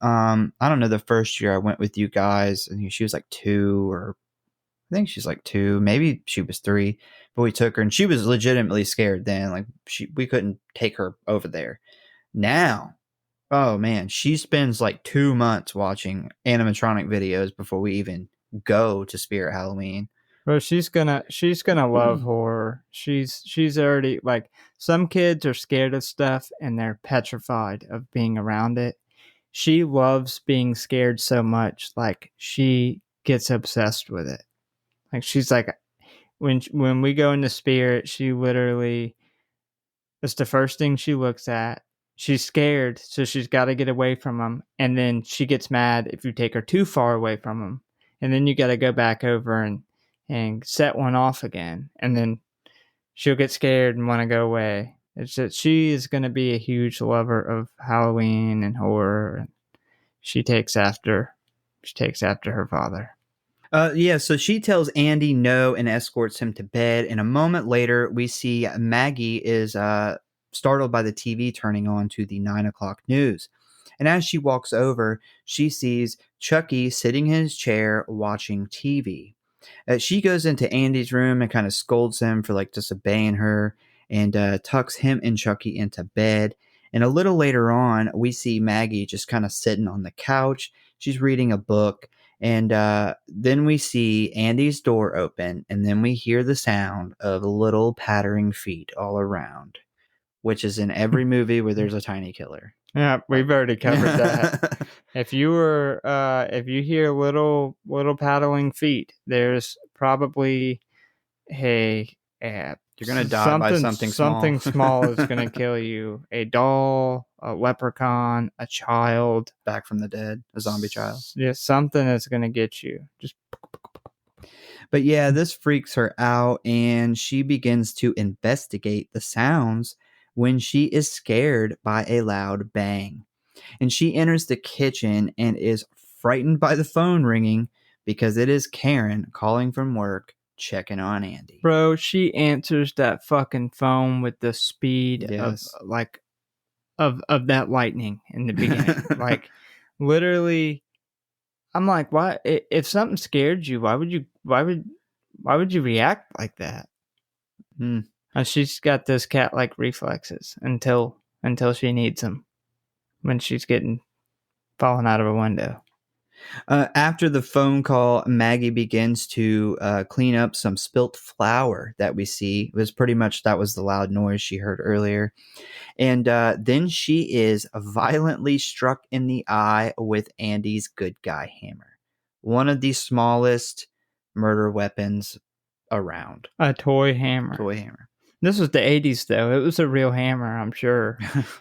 I don't know, the first year I went with you guys, and she was like 2, or I think she's like 2, maybe she was 3. But we took her, and she was legitimately scared then. Like, we couldn't take her over there. Now, oh man, she spends like 2 months watching animatronic videos before we even go to Spirit Halloween. Well, she's gonna love horror. She's already, like, some kids are scared of stuff and they're petrified of being around it. She loves being scared so much, like, she gets obsessed with it. Like, she's like, when we go into Spirit, she literally, it's the first thing she looks at. She's scared, so she's got to get away from them, and then she gets mad if you take her too far away from them, and then you got to go back over and set one off again, and then she'll get scared and want to go away. It's that she is going to be a huge lover of Halloween and horror, and she takes after her father. Yeah, so she tells Andy no and escorts him to bed. And a moment later, we see Maggie is startled by the TV turning on to the 9 o'clock news. And as she walks over, she sees Chucky sitting in his chair watching TV. She goes into Andy's room and kind of scolds him for like disobeying her and tucks him and Chucky into bed. And a little later on, we see Maggie just kind of sitting on the couch. She's reading a book. And then we see Andy's door open, and then we hear the sound of little pattering feet all around, which is in every movie where there's a tiny killer. Yeah, we've already covered that. If you hear little paddling feet, there's probably you're gonna die by something small. Something small is gonna kill you. A doll, a leprechaun, a child, Back from the dead, a zombie child. Yeah, something is gonna get you. But yeah, this freaks her out, and she begins to investigate the sounds when she is scared by a loud bang. And she enters the kitchen and is frightened by the phone ringing because it is Karen calling from work, checking on Andy. Bro, she answers that fucking phone with the speed of that lightning in the beginning. Like, literally, I'm like, why? If something scared you, why would you react like that? And she's got those cat-like reflexes until she needs them when she's getting falling out of a window. After the phone call, Maggie begins to clean up some spilt flour that we see. It was pretty much that was the loud noise she heard earlier. And then she is violently struck in the eye with Andy's good guy hammer, one of the smallest murder weapons around. A toy hammer. This was the 80s, though. It was a real hammer, I'm sure.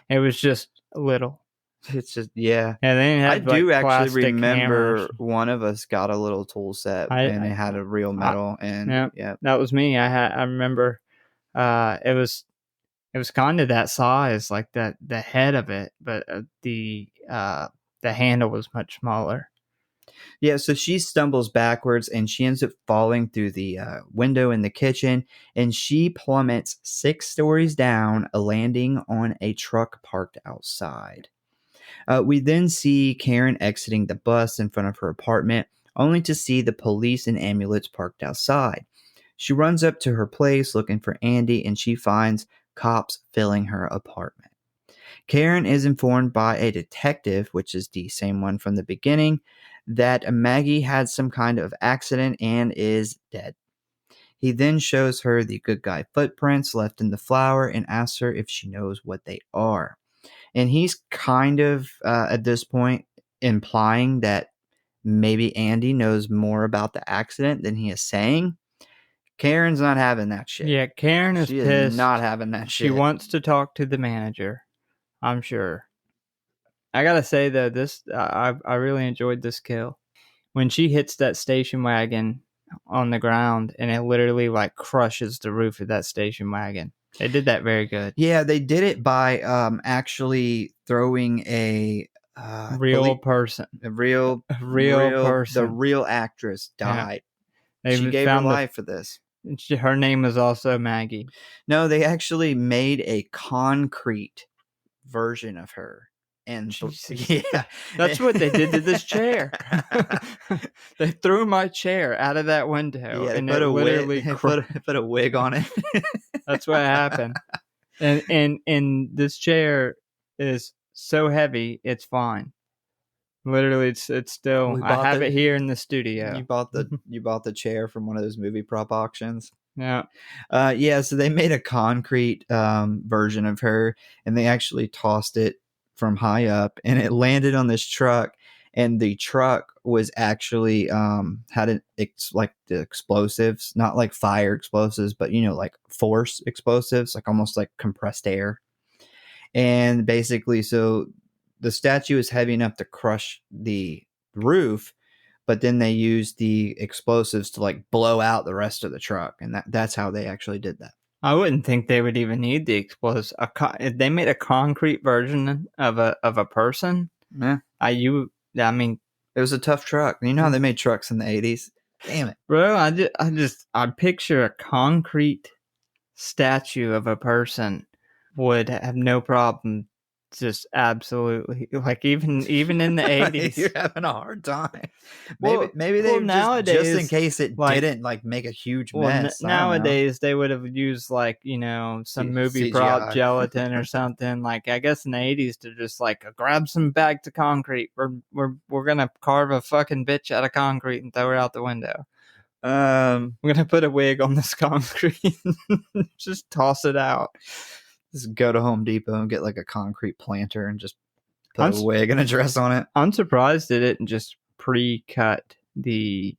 It was just little. It's just, yeah. And they had, I do actually remember hammers. one of us got a little tool set and it had a real metal. Yeah, that was me. I remember it was kind of that size, like that the head of it, but the handle was much smaller. Yeah, so she stumbles backwards and she ends up falling through the window in the kitchen, and she plummets 6 stories down, landing on a truck parked outside. We then see Karen exiting the bus in front of her apartment, only to see the police and ambulance parked outside. She runs up to her place looking for Andy, and she finds cops filling her apartment. Karen is informed by a detective, which is the same one from the beginning, that Maggie had some kind of accident and is dead. He then shows her the good guy footprints left in the flour and asks her if she knows what they are. And he's kind of, at this point, implying that maybe Andy knows more about the accident than he is saying. Karen's not having that shit. Yeah, Karen is pissed. Is not having that shit. She wants to talk to the manager, I'm sure. I gotta say, though, I really enjoyed this kill. When she hits that station wagon on the ground and it literally like crushes the roof of that station wagon. They did that very good. Yeah, they did it by actually throwing a real person. A real person. The real actress died. Yeah. She gave her life for this. Her name was also Maggie. No, they actually made a concrete version of her. And yeah, that's what they did to this chair. They threw my chair out of that window, and put it literally put a wig on it. That's what happened. And this chair is so heavy, it's fine. Literally, it's still. I have it here in the studio. You bought the chair from one of those movie prop auctions. Yeah. Yeah. So they made a concrete version of her, and they actually tossed it from high up, and it landed on this truck, and the truck was actually had like the explosives, not like fire explosives, but like force explosives, like almost like compressed air. And basically, so the statue is heavy enough to crush the roof, but then they used the explosives to like blow out the rest of the truck, and that's how they actually did that. I wouldn't think they would even need the explosives. If they made a concrete version of a person, Yeah. I mean, It was a tough truck. You know how they made trucks in the 80s? Damn it. bro, I picture a concrete statue of a person would have no problem. Just absolutely, like even in the 80s. You're having a hard time. Well, Maybe they just in nowadays, case it like- didn't like make a huge Well, mess. I don't know. nowadays they would have used like some movie prop CGI. gelatin or something. Like I guess in the 80s they're just like grab some bags of concrete. We're gonna carve a fucking bitch out of concrete and throw her out the window. We're gonna put a wig on this concrete, just toss it out. Just go to Home Depot and get like a concrete planter and just put a wig and a dress on it. I'm surprised they didn't just pre-cut the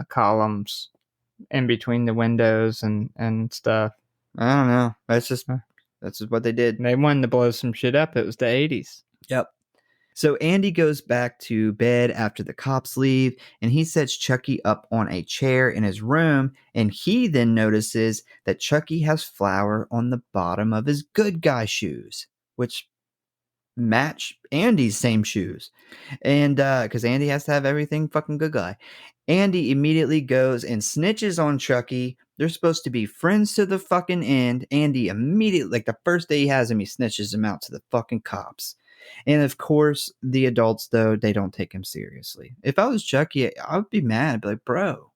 columns in between the windows and stuff. I don't know. That's just what they did. They wanted to blow some shit up. It was the 80s. Yep. So Andy goes back to bed after the cops leave, and he sets Chucky up on a chair in his room, and he then notices that Chucky has flour on the bottom of his good guy shoes, which match Andy's same shoes. And because Andy has to have everything fucking good guy. Andy immediately goes and snitches on Chucky. They're supposed to be friends to the fucking end. Andy immediately, like the first day he has him, he snitches him out to the fucking cops. And of course, the adults, though, they don't take him seriously. If I was Chucky, I would be mad. I'd be like, bro,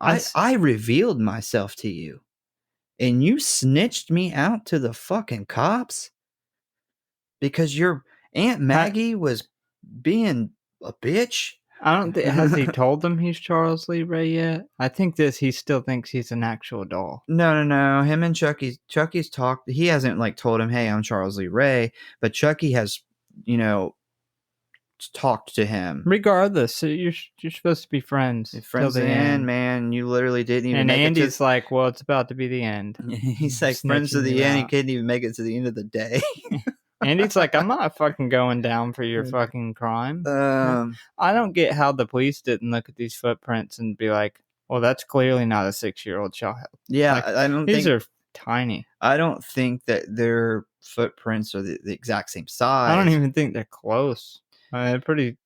I revealed myself to you. And you snitched me out to the fucking cops? Because your Aunt Maggie was being a bitch? I don't think has he told them he's Charles Lee Ray yet? I think he still thinks he's an actual doll. No. Him and Chucky's talked. He hasn't like told him, "Hey, I'm Charles Lee Ray," but Chucky has, talked to him. Regardless, you're supposed to be friends. Friends to the end, man. You literally didn't even. And make Andy's it to... like, "Well, it's about to be the end." He's like, "Friends to the end." He couldn't even make it to the end of the day. Andy's like, I'm not fucking going down for your fucking crime. I don't get how the police didn't look at these footprints and be like, well, that's clearly not a 6-year-old child. Yeah, like, I don't these are tiny. I don't think that their footprints are the exact same size. I don't even think they're close. They're pretty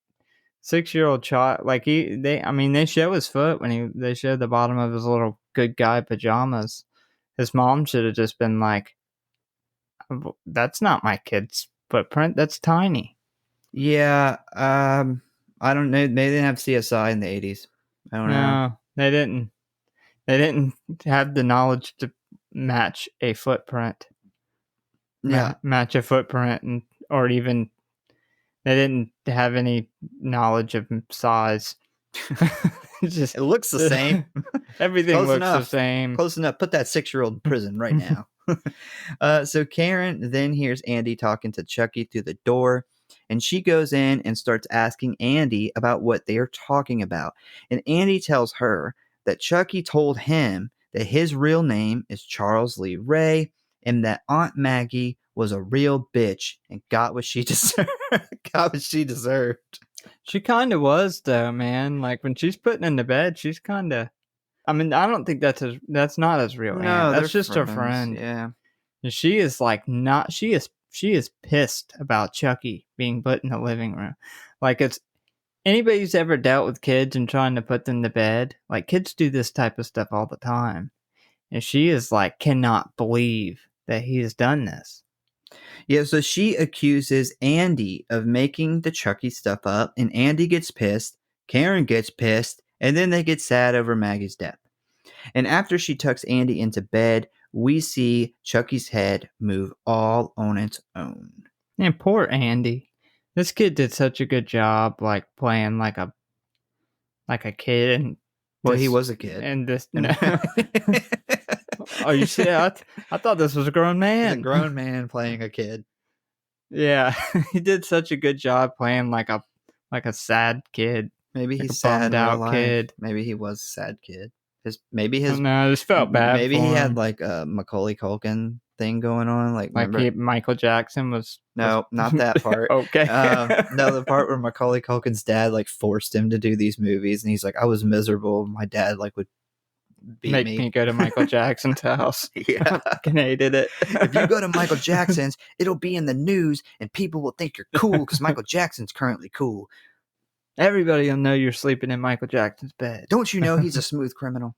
6-year-old child. Like they show his foot when they show the bottom of his little good guy pajamas. His mom should have just been like, that's not my kid's footprint. That's tiny. Yeah. I don't know. They didn't have CSI in the 80s. I don't know. No, they didn't. They didn't have the knowledge to match a footprint. Yeah. Match a footprint or even they didn't have any knowledge of size. It looks the same. Everything looks the same. Close enough. Put that 6-year-old in prison right now. So Karen then hears Andy talking to Chucky through the door, and she goes in and starts asking Andy about what they are talking about. And Andy tells her that Chucky told him that his real name is Charles Lee Ray and that Aunt Maggie was a real bitch and got what she deserved. She kind of was, though, man. Like when she's putting in the bed, she's kind of. I mean, I don't think that's not his real aunt. That's just her friend. Yeah. And she is like not. She is pissed about Chucky being put in the living room. Like it's anybody who's ever dealt with kids and trying to put them to bed. Like kids do this type of stuff all the time, and she is like cannot believe that he has done this. Yeah, so she accuses Andy of making the Chucky stuff up, and Andy gets pissed. Karen gets pissed. And then they get sad over Maggie's death. And after she tucks Andy into bed, we see Chucky's head move all on its own. And poor Andy. This kid did such a good job, like playing like a kid. And well, he was a kid. And this. No. Oh, you see? I thought this was a grown man. He's a grown man playing a kid. Yeah, he did such a good job playing like a sad kid. Maybe he's sad out kid. Maybe he was a sad kid. No, this felt bad. Maybe he had like a Macaulay Culkin thing going on. Like Michael Jackson was. No, not that part. Okay. No, the part where Macaulay Culkin's dad like forced him to do these movies, and he's like, "I was miserable. My dad like would beat me go to Michael Jackson's house. Yeah. Fucking hated it. If you go to Michael Jackson's, it'll be in the news and people will think you're cool because Michael Jackson's currently cool. Everybody will know you're sleeping in Michael Jackson's bed. Don't you know he's a smooth criminal?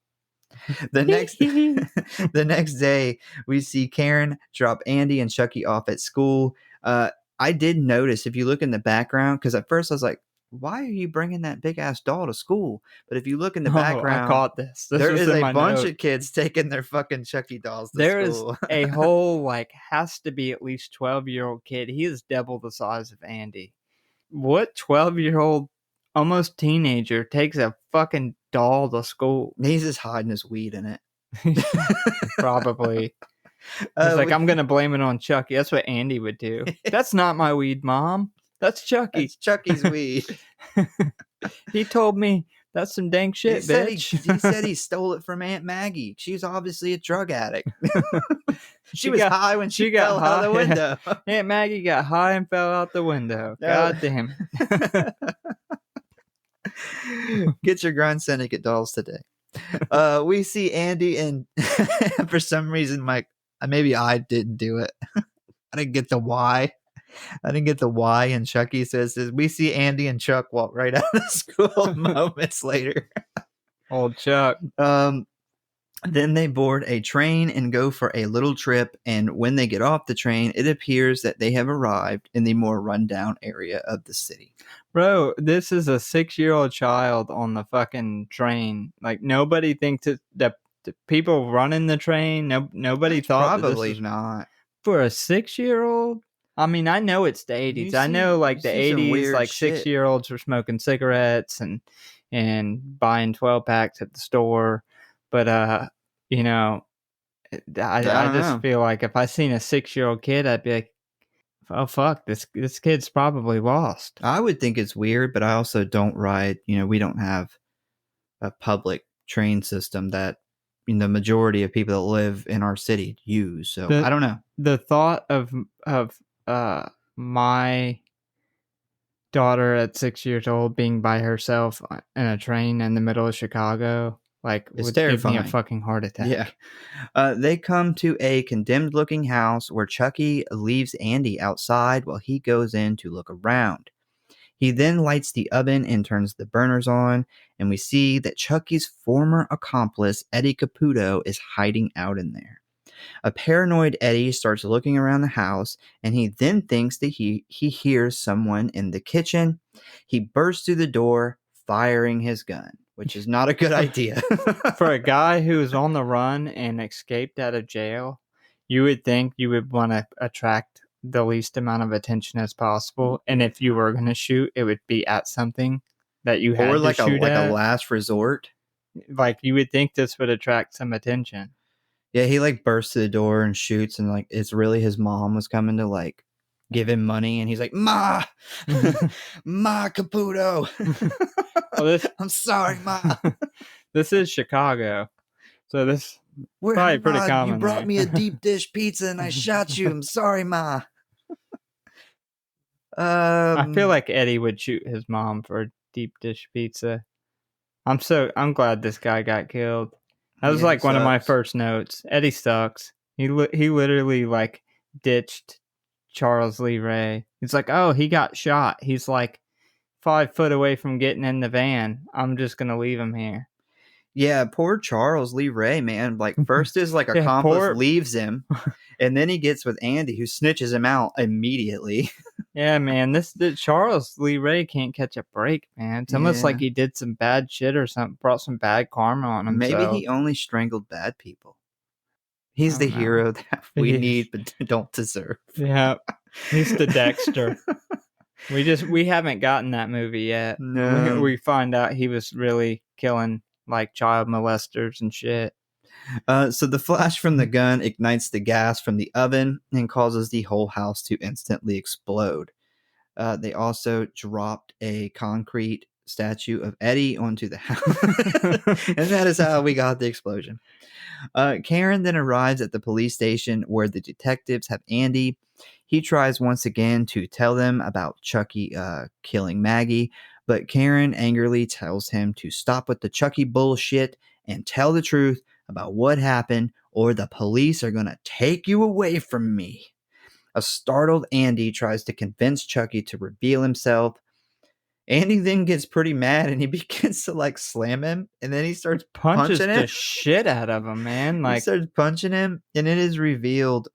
The next day, we see Karen drop Andy and Chucky off at school. I did notice, if you look in the background, because at first I was like, why are you bringing that big ass doll to school? But if you look in the background, I caught this. There was is in a my bunch note. of kids taking their fucking Chucky dolls to There is school. a whole, like, has to be at least 12-year-old kid. He is double the size of Andy. What 12-year-old, almost teenager, takes a fucking doll to school? He's just hiding his weed in it. Probably. He's like, I'm going to blame it on Chucky. That's what Andy would do. That's not my weed, Mom. That's Chucky. It's Chucky's weed. He told me that's some dang shit, bitch. He said he stole it from Aunt Maggie. She's obviously a drug addict. she was high when she fell out of the window. Aunt Maggie got high and fell out the window. God damn. Get your Grind Syndicate dolls today. We see Andy, and for some reason, Mike, maybe I didn't do it. I didn't get the why. And Chucky says, we see Andy and Chuck walk right out of school moments later. Old Chuck. Then they board a train and go for a little trip. And when they get off the train, it appears that they have arrived in the more rundown area of the city. Bro, this is a 6-year-old child on the fucking train. Like, nobody thinks that the people running the train, nobody thought probably that this was, not. For a 6-year-old? I mean, I know it's the 80s. I know, like, the 80s, like, 6-year-olds were smoking cigarettes and buying 12-packs at the store. But, you know, I just feel like if I seen a 6-year-old kid, I'd be like, oh, fuck, this kid's probably lost. I would think it's weird, but I also don't ride, we don't have a public train system that the majority of people that live in our city use. So I don't know. The thought of my daughter at 6 years old being by herself in a train in the middle of Chicago, like, it's would terrifying. give me a fucking heart attack. Yeah. They come to a condemned looking house where Chucky leaves Andy outside while he goes in to look around. He then lights the oven and turns the burners on, and we see that Chucky's former accomplice, Eddie Caputo, is hiding out in there. A paranoid Eddie starts looking around the house, and he then thinks that he hears someone in the kitchen. He bursts through the door, firing his gun, which is not a good idea. For a guy who's on the run and escaped out of jail, you would think you would want to attract the least amount of attention as possible. And if you were going to shoot, it would be at something that you had to shoot at. A last resort. Like, you would think this would attract some attention. Yeah, he like bursts through the door and shoots, and like it's really his mom was coming to like give him money, and he's like, Ma Caputo. I'm sorry, Ma. This is Chicago, so this probably pretty common. You brought me a deep dish pizza and I shot you. I'm sorry, Ma. I feel like Eddie would shoot his mom for a deep dish pizza. I'm glad this guy got killed. That was like one of my first notes. Eddie sucks. He literally like ditched Charles Lee Ray. He's like, oh, he got shot. He's like 5 foot away from getting in the van. I'm just gonna leave him here. Yeah, poor Charles Lee Ray, man. Like, first his like accomplice leaves him, and then he gets with Andy, who snitches him out immediately. Yeah, man. The Charles Lee Ray can't catch a break, man. It's almost like he did some bad shit or something, brought some bad karma on himself. Maybe he only strangled bad people. He's the hero that we need but don't deserve. Yeah, he's the Dexter. We haven't gotten that movie yet. No, we find out he was really killing like child molesters and shit. So the flash from the gun ignites the gas from the oven and causes the whole house to instantly explode. They also dropped a concrete statue of Eddie onto the house. And that is how we got the explosion. Karen then arrives at the police station where the detectives have Andy. He tries once again to tell them about Chucky killing Maggie, but Karen angrily tells him to stop with the Chucky bullshit and tell the truth about what happened, or the police are going to take you away from me. A startled Andy tries to convince Chucky to reveal himself. Andy then gets pretty mad and he begins to like slam him, and then he starts Punches punching him. the shit out of him, man. He Like, starts punching him, and it is revealed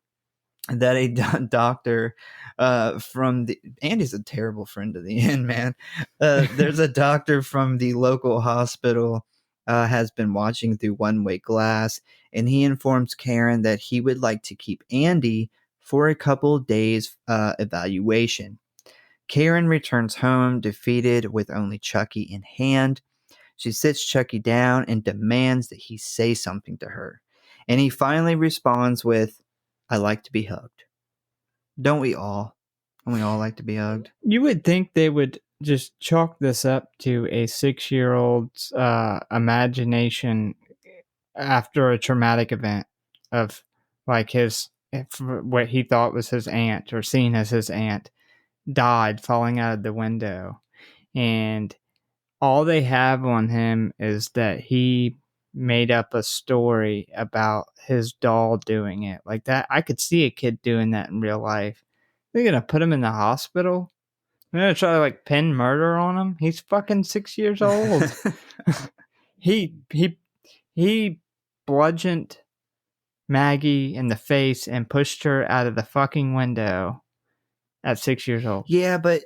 that a doctor from the Andy's a terrible friend to the end, man. There's a doctor from the local hospital has been watching through one-way glass, and he informs Karen that he would like to keep Andy for a couple days evaluation. Karen returns home defeated with only Chucky in hand. She sits Chucky down and demands that he say something to her. And he finally responds with, "I like to be hugged." Don't we all? Don't we all like to be hugged? you would think they would just chalk this up to a 6-year-old's imagination after a traumatic event of like what he thought was his aunt or seen as his aunt died falling out of the window. And all they have on him is that he made up a story about his doll doing it. Like that, I could see a kid doing that in real life. They're gonna put him in the hospital. They're gonna try to like pin murder on him. He's fucking 6 years old. he bludgeoned Maggie in the face and pushed her out of the fucking window at 6 years old. Yeah, but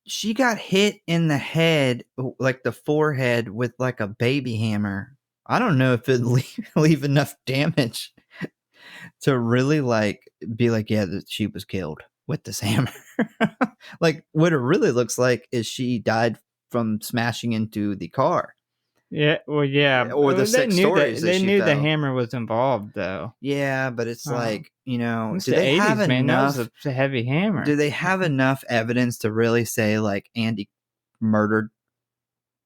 she got hit in the head, like the forehead, with like a baby hammer. I don't know if it'd leave enough damage to really like be like, yeah, that she was killed with this hammer. Like what it really looks like is she died from smashing into the car. Yeah, well, yeah. Or the they 6 knew stories that that they she knew the fell. hammer was involved, though. Yeah, but it's like, you know, It's do the they 80s, have man. enough? That was a heavy hammer. Do they have enough evidence to really say like Andy murdered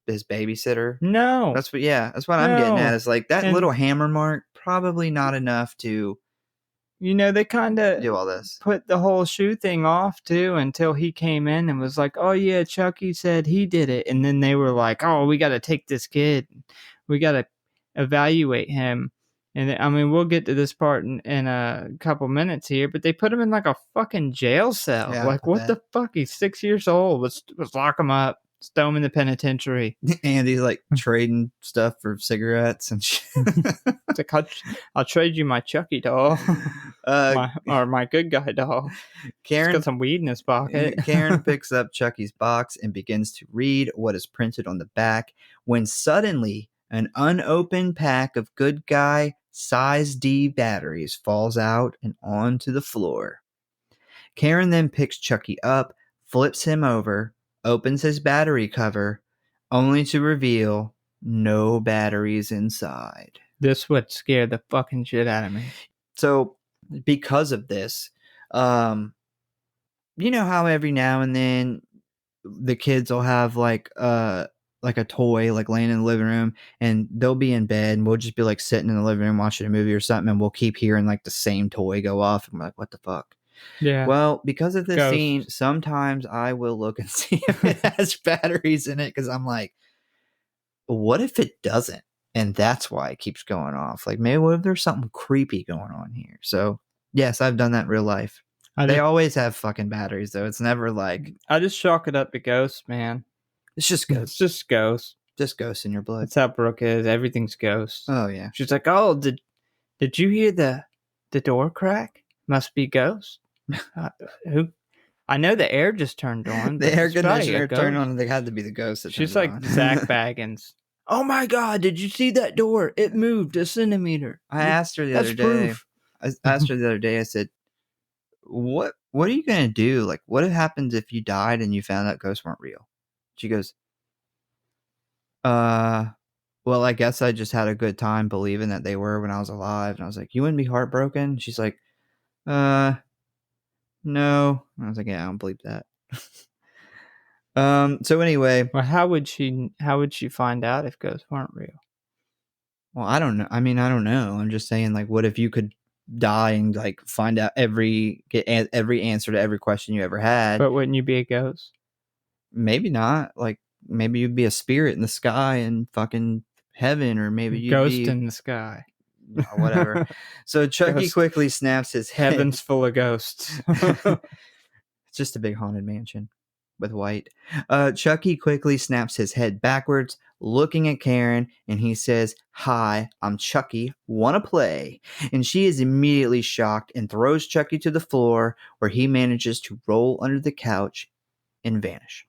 his babysitter? No. That's what I'm getting at. No. Is like that And- little hammer mark probably not enough to You know, they kind of do all this. put the whole shoe thing off, too, until he came in and was like, oh, yeah, Chucky said he did it. And then they were like, oh, we got to take this kid. We got to evaluate him. And I mean, we'll get to this part in a couple minutes here, but they put him in like a fucking jail cell. Yeah, like, what the fuck? He's 6 years old. Let's lock him up. Throw him in the penitentiary. Andy's like trading stuff for cigarettes and shit. It's like, I'll trade you my Chucky doll. My good guy doll. Karen He's got some weed in his pocket. Karen picks up Chucky's box and begins to read what is printed on the back when suddenly an unopened pack of good guy size D batteries falls out and onto the floor. Karen then picks Chucky up, flips him over, opens his battery cover, only to reveal no batteries inside. This would scare the fucking shit out of me. So, because of this, you know how every now and then the kids will have like a toy like laying in the living room, and they'll be in bed and we'll just be like sitting in the living room watching a movie or something, and we'll keep hearing like the same toy go off, and we're like, what the fuck? Yeah. Well, because of this Ghosts. scene, sometimes I will look and see if it has batteries in it, because I'm like, what if it doesn't? And that's why it keeps going off. Like, maybe what if there's something creepy going on here? So, yes, I've done that in real life. They always have fucking batteries, though. It's never like... I just chalk it up to ghosts, man. It's just It's ghosts. just ghosts. Just ghosts in your blood. That's how Brooke is. Everything's ghosts. Oh, yeah. She's like, oh, did you hear the door crack? Must be ghosts. Who? I know the air just turned on. The air conditioner turned on, and they had to be the ghost that She's turned like it on. Zach Baggins. Oh my God! Did you see that door? It moved a centimeter. I asked her the That's other day. proof. I asked her the other day. I said, "What are you gonna do? Like, what happens if you died and you found out ghosts weren't real?" She goes, well, I guess I just had a good time believing that they were when I was alive." And I was like, "You wouldn't be heartbroken?" She's like, no." And I was like, "Yeah, I don't believe that." So anyway, Well, how would she find out if ghosts weren't real? well, I don't know. I mean, I don't know. I'm just saying, like, what if you could die and like find out get every answer to every question you ever had? But wouldn't you be a ghost? Maybe not. Like, maybe you'd be a spirit in the sky and fucking heaven, or maybe you'd Ghost be in the sky. whatever. So Chucky Ghost. quickly snaps his head. Heaven's full of ghosts. It's just a big haunted mansion with white. Chucky quickly snaps his head backwards, looking at Karen, and he says, "Hi, I'm Chucky. Wanna play?" And she is immediately shocked and throws Chucky to the floor, where he manages to roll under the couch and vanish.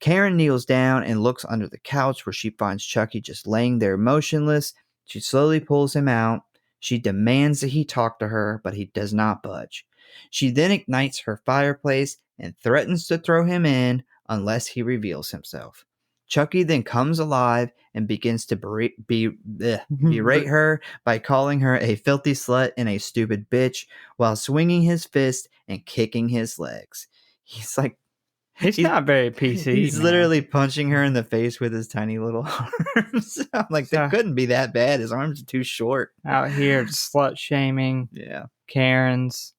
Karen kneels down and looks under the couch, where she finds Chucky just laying there motionless. She slowly pulls him out. She demands that he talk to her, but he does not budge. She then ignites her fireplace and threatens to throw him in unless he reveals himself. Chucky then comes alive and begins to berate her by calling her a filthy slut and a stupid bitch while swinging his fist and kicking his legs. He's like, He's not very PC. He's man. literally punching her in the face with his tiny little arms. I'm like, that couldn't be that bad. His arms are too short. Out here slut shaming. Yeah. Karens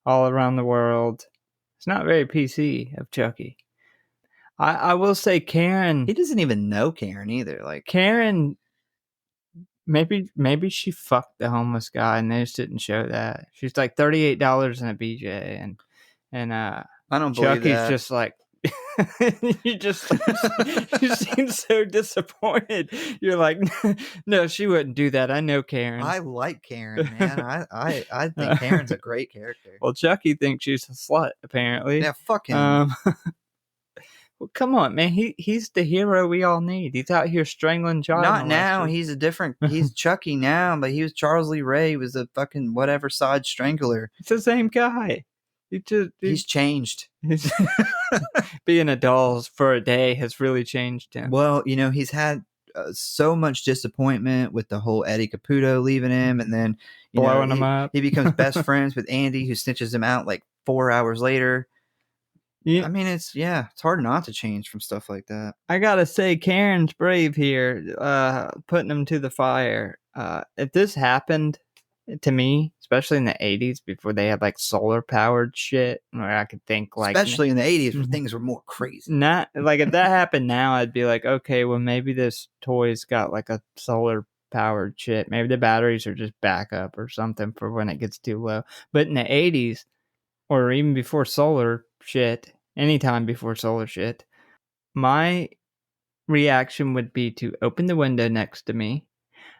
all around the world. It's not very PC of Chucky. I will say Karen. He doesn't even know Karen either. Like, Karen, maybe she fucked the homeless guy and they just didn't show that. She's like $38 in a BJ, and I don't Chucky's believe that. just like you seem so disappointed. You're like, no, she wouldn't do that. I know Karen. I like Karen, man. I think Karen's a great character. Well, Chucky thinks she's a slut, apparently. Yeah, fuck him. Well, come on, man. He's the hero we all need. He's out here strangling child Not now. molesters. He's Chucky now, but he was Charles Lee Ray, was a fucking whatever side strangler. It's the same guy. He's changed. Being a doll for a day has really changed him. Well, he's had so much disappointment with the whole Eddie Caputo leaving him, and then blowing him up. He becomes best friends with Andy, who snitches him out like 4 hours later. Yeah. I mean, it's hard not to change from stuff like that. I gotta say, Karen's brave here, putting him to the fire. If this happened to me, especially in the 80s, before they had like solar powered shit, where I could think like, especially in the 80s where things were more crazy. Not like if that happened now, I'd be like, okay, well maybe this toy's got like a solar powered shit. Maybe the batteries are just backup or something for when it gets too low. But in the 80s, or even before solar shit, anytime before solar shit, my reaction would be to open the window next to me.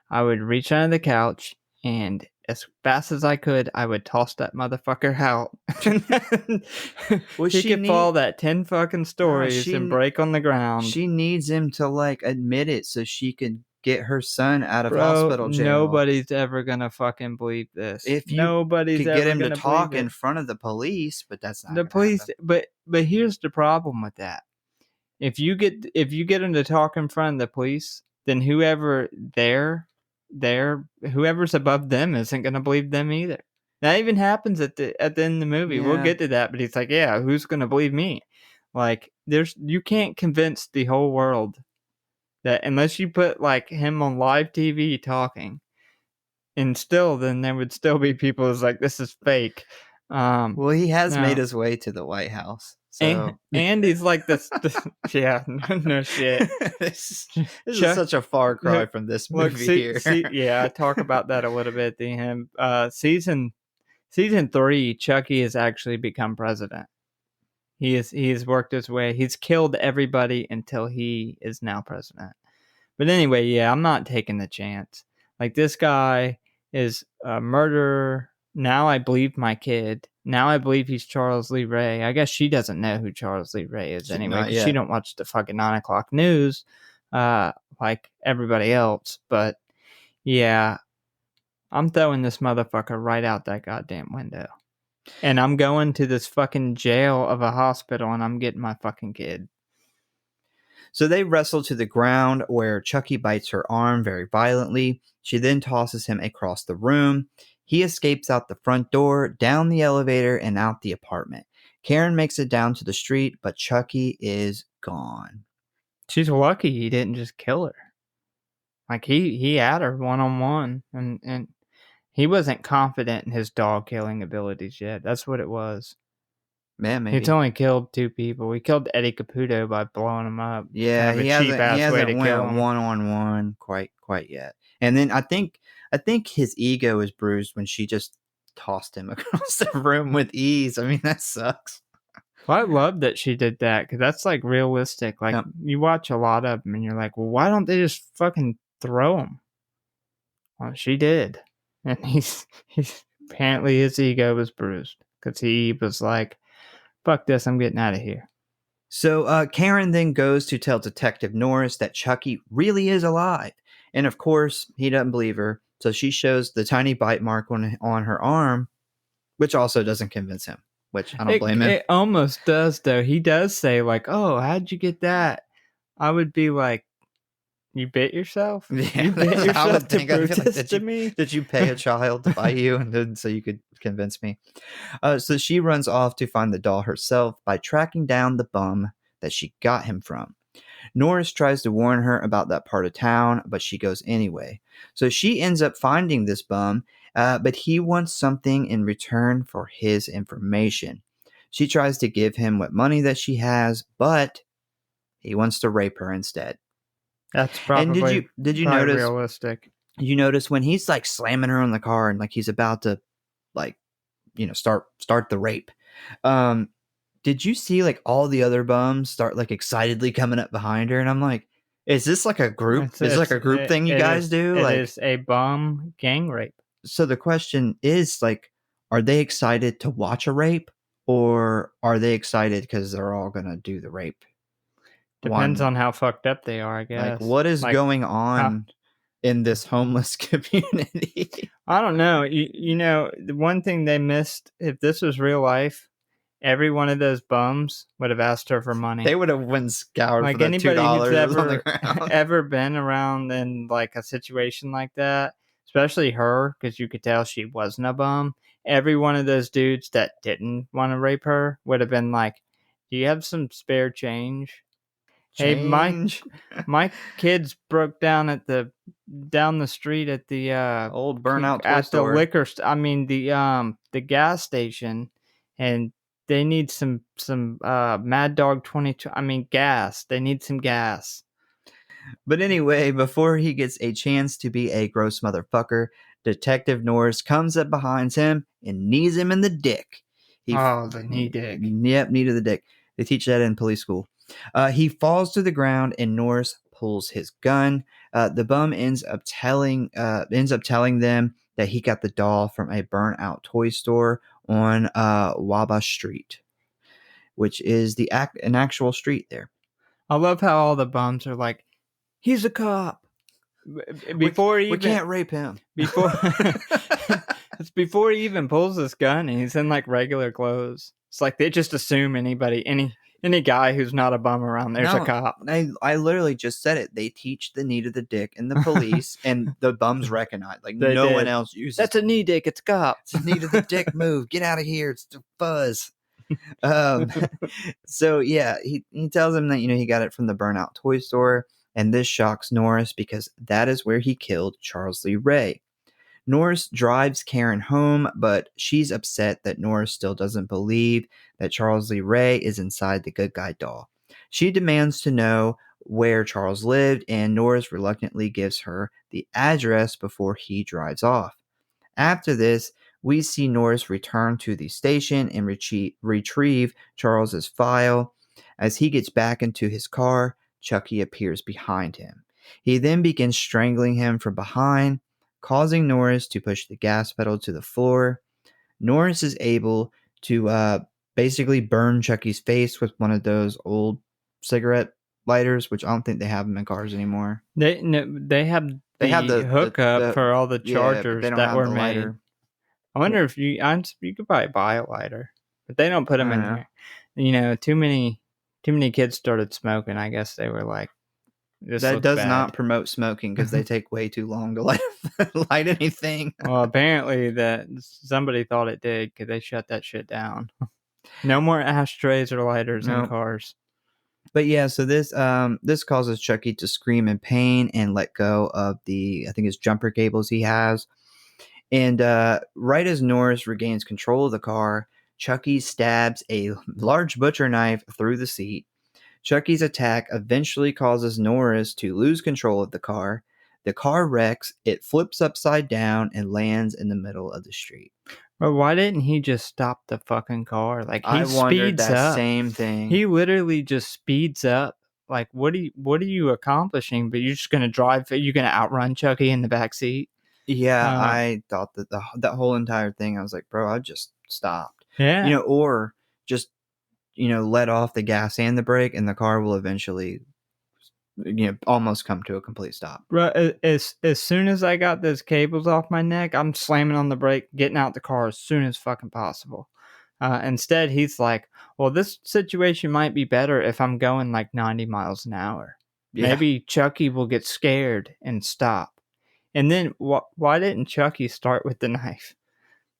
I would reach under the couch, and as fast as I could, I would toss that motherfucker out. Well, she could fall that 10 fucking stories and break on the ground. She needs him to like admit it so she could get her son out of hospital jail. Nobody's ever gonna fucking believe this. If you nobody's could ever get him to gonna talk in front of the police, but that's not the police. Happen. But here's the problem with that. If you get him to talk in front of the police, then whoever's above them isn't gonna believe them either. That even happens at the end of the movie. Yeah. We'll get to that, but he's like, yeah, who's gonna believe me? Like, you can't convince the whole world that unless you put like him on live TV talking, and still, then there would still be people who's like, this is fake. Well, he has made his way to the White House. So. And he's like this yeah, no shit. This is such a far cry from this movie here. Yeah, I talk about that a little bit at the end. Season 3, Chucky has actually become president. He has worked his way. He's killed everybody until he is now president. But anyway, yeah, I'm not taking the chance. Like, this guy is a murderer. Now I believe my kid. Now I believe he's Charles Lee Ray. I guess she doesn't know who Charles Lee Ray is anyway. She don't watch the fucking 9 o'clock news like everybody else. But yeah, I'm throwing this motherfucker right out that goddamn window. And I'm going to this fucking jail of a hospital, and I'm getting my fucking kid. So they wrestle to the ground, where Chucky bites her arm very violently. She then tosses him across the room. He escapes out the front door, down the elevator, and out the apartment. Karen makes it down to the street, but Chucky is gone. She's lucky he didn't just kill her. Like, he had her one-on-one, and he wasn't confident in his dog killing abilities yet. That's what it was. Yeah, maybe. It's only killed 2 people. He killed Eddie Caputo by blowing him up. Yeah, Kind of he a cheap ass way hasn't to went kill him. 1-on-1 quite yet. And then I think his ego is bruised when she just tossed him across the room with ease. I mean, that sucks. Well, I love that she did that because that's like realistic. Like you watch a lot of them and you're like, well, why don't they just fucking throw him? Well, she did, and he's apparently his ego was bruised because he was like, fuck this, I'm getting out of here. So Karen then goes to tell Detective Norris that Chucky really is alive. And of course, he doesn't believe her. So she shows the tiny bite mark on her arm, which also doesn't convince him, which I don't blame him. It almost does, though. He does say, like, oh, how'd you get that? I would be like, you bit yourself? Yeah, you bit yourself I would to think. I prove feel like, this to me? Did you pay a child to bite you, and then so you could convince me? So she runs off to find the doll herself by tracking down the bum that she got him from. Norris tries to warn her about that part of town, but she goes anyway. So she ends up finding this bum, but he wants something in return for his information. She tries to give him what money that she has, but he wants to rape her instead. That's probably And did you notice realistic? You notice when he's like slamming her on the car and like he's about to like start the rape. Did you see like all the other bums start like excitedly coming up behind her? And I'm like, is this like a group? Is this like a group thing you guys do? It Like, is a bum gang rape. so the question is like, are they excited to watch a rape, or are they excited because they're all gonna do the rape? Depends on how fucked up they are, I guess. Like, what is going on in this homeless community? I don't know. You know, the one thing they missed, if this was real life, every one of those bums would have asked her for money. They would have went scoured like for anybody $2 who's ever been around in like a situation like that, especially her, because you could tell she wasn't a bum. Every one of those dudes that didn't want to rape her would have been like, do you have some spare change? Hey, my kids broke down down the street at the old burnout toy store. The liquor the gas station, and they need some Mad Dog 22. I mean gas. They need some gas. But anyway, before he gets a chance to be a gross motherfucker, Detective Norris comes up behind him and knees him in the dick. The knee dick. Yep, knee to the dick. They teach that in police school. He falls to the ground and Norris pulls his gun. The bum ends up telling them that he got the doll from a burnt out toy store on Waba Street, which is an actual street there. I love how all the bums are like, he's a cop. Before we can't rape him. It's before he even pulls his gun and he's in like regular clothes. It's like they just assume any guy who's not a bum around there's a cop. I literally just said it. They teach the knee to the dick in the police, and the bums recognize. Like no one else uses. That's a knee dick. It's a cop. It's a knee to the dick move. Get out of here. It's the fuzz. So yeah, he tells him that he got it from the burnout toy store, and this shocks Norris because that is where he killed Charles Lee Ray. Norris drives Karen home, but she's upset that Norris still doesn't believe that Charles Lee Ray is inside the good guy doll. She demands to know where Charles lived, and Norris reluctantly gives her the address before he drives off. After this, we see Norris return to the station and retrieve Charles's file. As he gets back into his car, Chucky appears behind him. He then begins strangling him from behind, causing Norris to push the gas pedal to the floor. Norris is able to basically burn Chucky's face with one of those old cigarette lighters, which I don't think they have them in cars anymore. They have the hookup for all the chargers that were made. Lighter. I wonder if you could probably buy a lighter, but they don't put them in here. Too many kids started smoking. I guess they were like, that does not promote smoking because they take way too long to light anything. Well, apparently that somebody thought it did because they shut that shit down. No more ashtrays or lighters in cars. But yeah, so this causes Chucky to scream in pain and let go of I think it's jumper cables he has. And right as Norris regains control of the car, Chucky stabs a large butcher knife through the seat. Chucky's attack eventually causes Norris to lose control of the car. The car wrecks, it flips upside down, and lands in the middle of the street. But why didn't he just stop the fucking car? Like, he I wondered speeds that up. same thing. He literally just speeds up. Like, what are you accomplishing? But you're just gonna drive? You're gonna outrun Chucky in the back seat? Yeah, I thought that that whole entire thing. I was like, bro, I just stopped. Yeah. Or just let off the gas and the brake, and the car will eventually almost come to a complete stop. Right, as soon as I got those cables off my neck, I'm slamming on the brake, getting out the car as soon as fucking possible. Instead, he's like, well, this situation might be better if I'm going like 90 miles an hour. Yeah. Maybe Chucky will get scared and stop. And then why didn't Chucky start with the knife?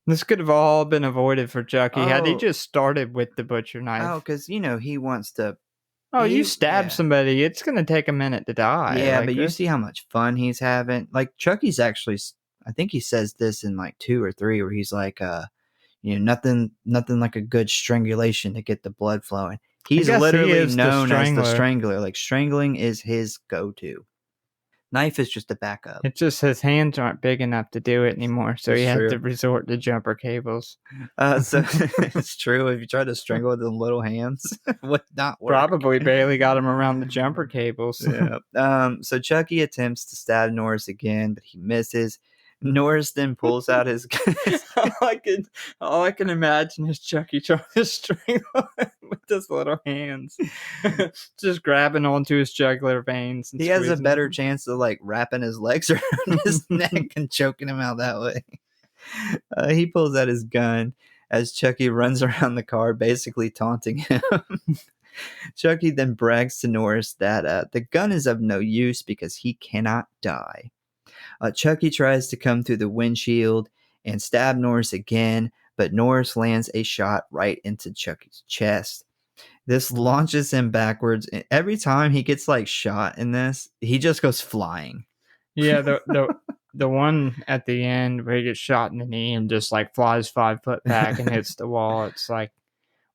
This could have all been avoided for Chucky had he just started with the butcher knife. Oh, because he wants to. Oh, you stab somebody, it's going to take a minute to die. Yeah, but you see how much fun he's having. Like, Chucky's actually, I think he says this in like 2 or 3, where he's like, nothing like a good strangulation to get the blood flowing. He's literally known as the strangler. Like, strangling is his go-to. Knife is just a backup. It's just his hands aren't big enough to do it anymore, so he had to resort to jumper cables. So it's true. If you try to strangle with the little hands, would not work. Probably barely got him around the jumper cables. Yeah. So Chucky attempts to stab Norris again, but he misses. Norris then pulls out his gun. all I can imagine is Chucky trying to strangle him with his little hands, just grabbing onto his jugular veins. He has a better chance of like wrapping his legs around his neck and choking him out that way. He pulls out his gun as Chucky runs around the car, basically taunting him. Chucky then brags to Norris that the gun is of no use because he cannot die. Chucky tries to come through the windshield and stab Norris again, but Norris lands a shot right into Chucky's chest. This launches him backwards. And every time he gets like shot in this, he just goes flying. Yeah, the one at the end where he gets shot in the knee and just like flies 5 foot back and hits the wall. It's like,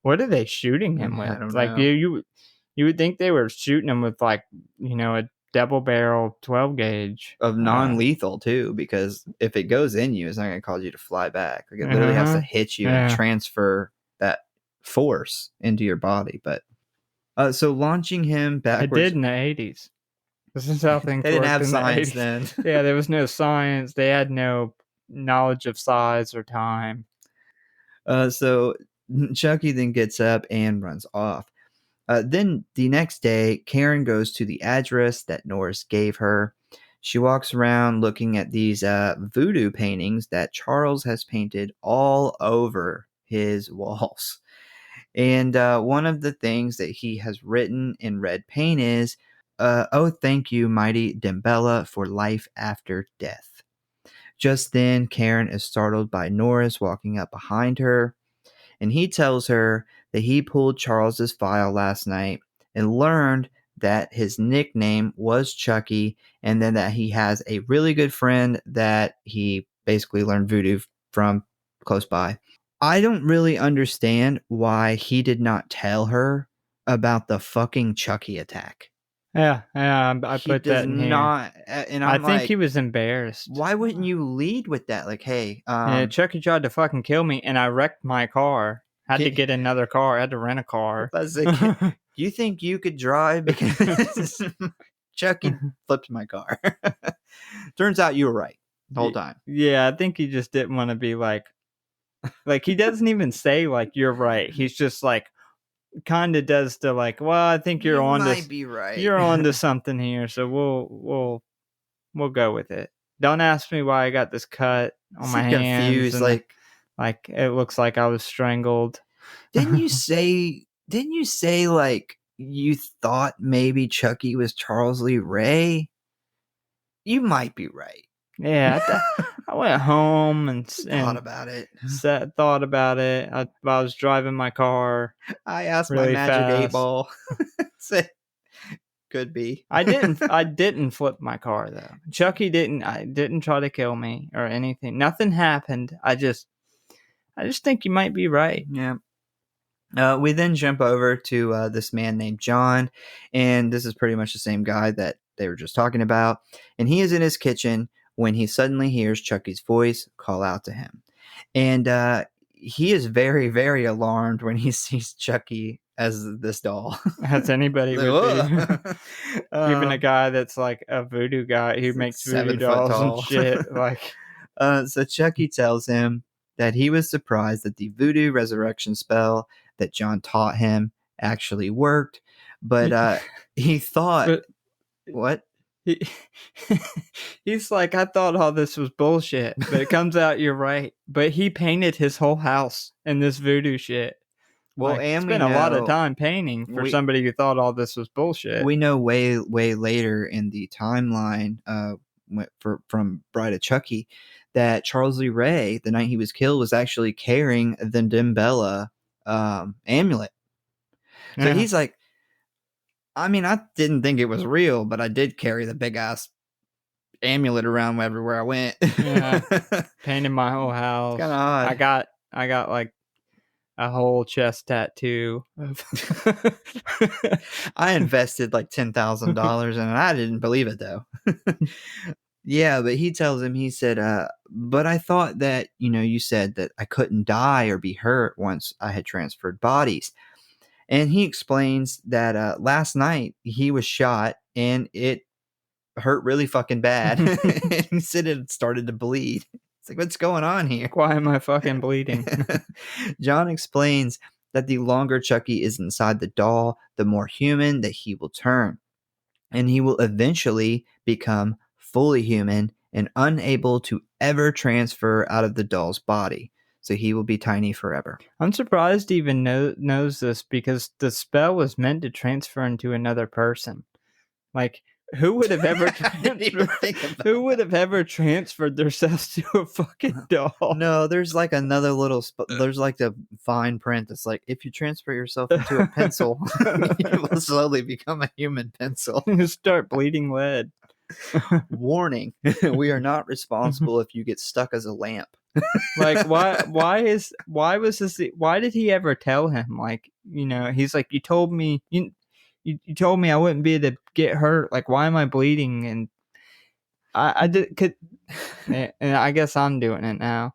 what are they shooting him with? I don't know. You would think they were shooting him with like, a double barrel 12 gauge of non-lethal too, because if it goes in you, it's not going to cause you to fly back. Like, it literally has to hit you and transfer that force into your body. But so launching him backwards, it did in the 80s. This is how things they didn't have in science the then. Yeah, there was no science. They had no knowledge of size or time. So Chucky then gets up and runs off. Then the next day, Karen goes to the address that Norris gave her. She walks around looking at these voodoo paintings that Charles has painted all over his walls. And one of the things that he has written in red paint is, "Oh, thank you, mighty Dembella, for life after death." Just then, Karen is startled by Norris walking up behind her. And he tells her that he pulled Charles's file last night and learned that his nickname was Chucky, and then that he has a really good friend that he basically learned voodoo from close by. I don't really understand why he did not tell her about the fucking Chucky attack. Yeah, I put that in here. And I think he was embarrassed. Why wouldn't you lead with that? Like, hey, Chucky tried to fucking kill me, and I wrecked my car. Had to get another car. I had to rent a car. You think you could drive? Because Chucky flipped my car. Turns out you were right the whole time. Yeah, I think he just didn't want to be like he doesn't even say like you're right. He's just like, kind of does the like, well, I think you're on might be right. You're on to something here, so we'll go with it. Don't ask me why I got this cut on my hands. Confused, like it looks like I was strangled. Didn't you say like you thought maybe Chucky was Charles Lee Ray? You might be right. Yeah, I went home and thought about it. Thought about it. I was driving my car. I asked really my magic 8-ball. Said could be. I didn't flip my car though. Chucky didn't. I didn't try to kill me or anything. Nothing happened. I I just think you might be right. Yeah. We then jump over to this man named John, and this is pretty much the same guy that they were just talking about. And he is in his kitchen when he suddenly hears Chucky's voice call out to him. And he is very, very alarmed when he sees Chucky as this doll. As anybody would be. Even a guy that's like a voodoo guy who makes voodoo 7 foot dolls tall. and shit. Like, so Chucky tells him that he was surprised that the voodoo resurrection spell that John taught him actually worked, but he thought, but what? He's like, I thought all this was bullshit, but it comes out you're right. But he painted his whole house in this voodoo shit. Well, like, and spent a lot of time painting for somebody who thought all this was bullshit. We know way later in the timeline, from Bride of Chucky, that Charles Lee Ray, the night he was killed, was actually carrying the Dimbella amulet. So he's like, I mean, I didn't think it was real, but I did carry the big ass amulet around everywhere I went. Yeah, painted my whole house. Kind of odd. I got like a whole chest tattoo. I invested like $10,000 in it. I didn't believe it though. Yeah, but he tells him, he said, but I thought that, you said that I couldn't die or be hurt once I had transferred bodies. And he explains that last night he was shot and it hurt really fucking bad. And he said it started to bleed. It's like, what's going on here? Why am I fucking bleeding? John explains that the longer Chucky is inside the doll, the more human that he will turn. And he will eventually become fully human and unable to ever transfer out of the doll's body. So he will be tiny forever. I'm surprised he even knows this, because the spell was meant to transfer into another person. Like, who would have ever transferred themselves to a fucking doll? No, there's like another little there's like the fine print that's like, if you transfer yourself into a pencil, you will slowly become a human pencil. You start bleeding lead. Warning, we are not responsible if you get stuck as a lamp. Like, why did he ever tell him? Like, he's like, you told me you told me I wouldn't be able to get hurt. Like, why am I bleeding? And and I guess I'm doing it now.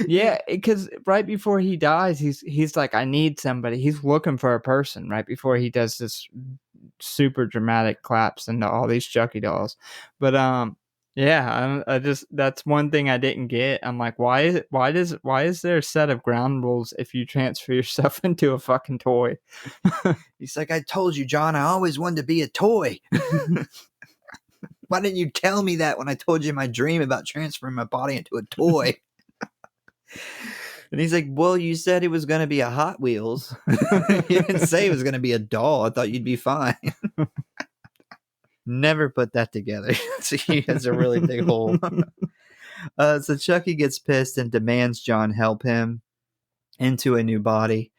Yeah, because right before he dies, he's like, I need somebody. He's looking for a person right before he does this super dramatic collapse into all these Chucky dolls. But yeah, I just, that's one thing I didn't get. I'm like, why is there a set of ground rules if you transfer yourself into a fucking toy? He's like, I told you, John, I always wanted to be a toy. Why didn't you tell me that when I told you my dream about transferring my body into a toy? And he's like, well, you said it was going to be a Hot Wheels. You didn't say it was going to be a doll. I thought you'd be fine. Never put that together. So he has a really big hole. So Chucky gets pissed and demands John help him into a new body.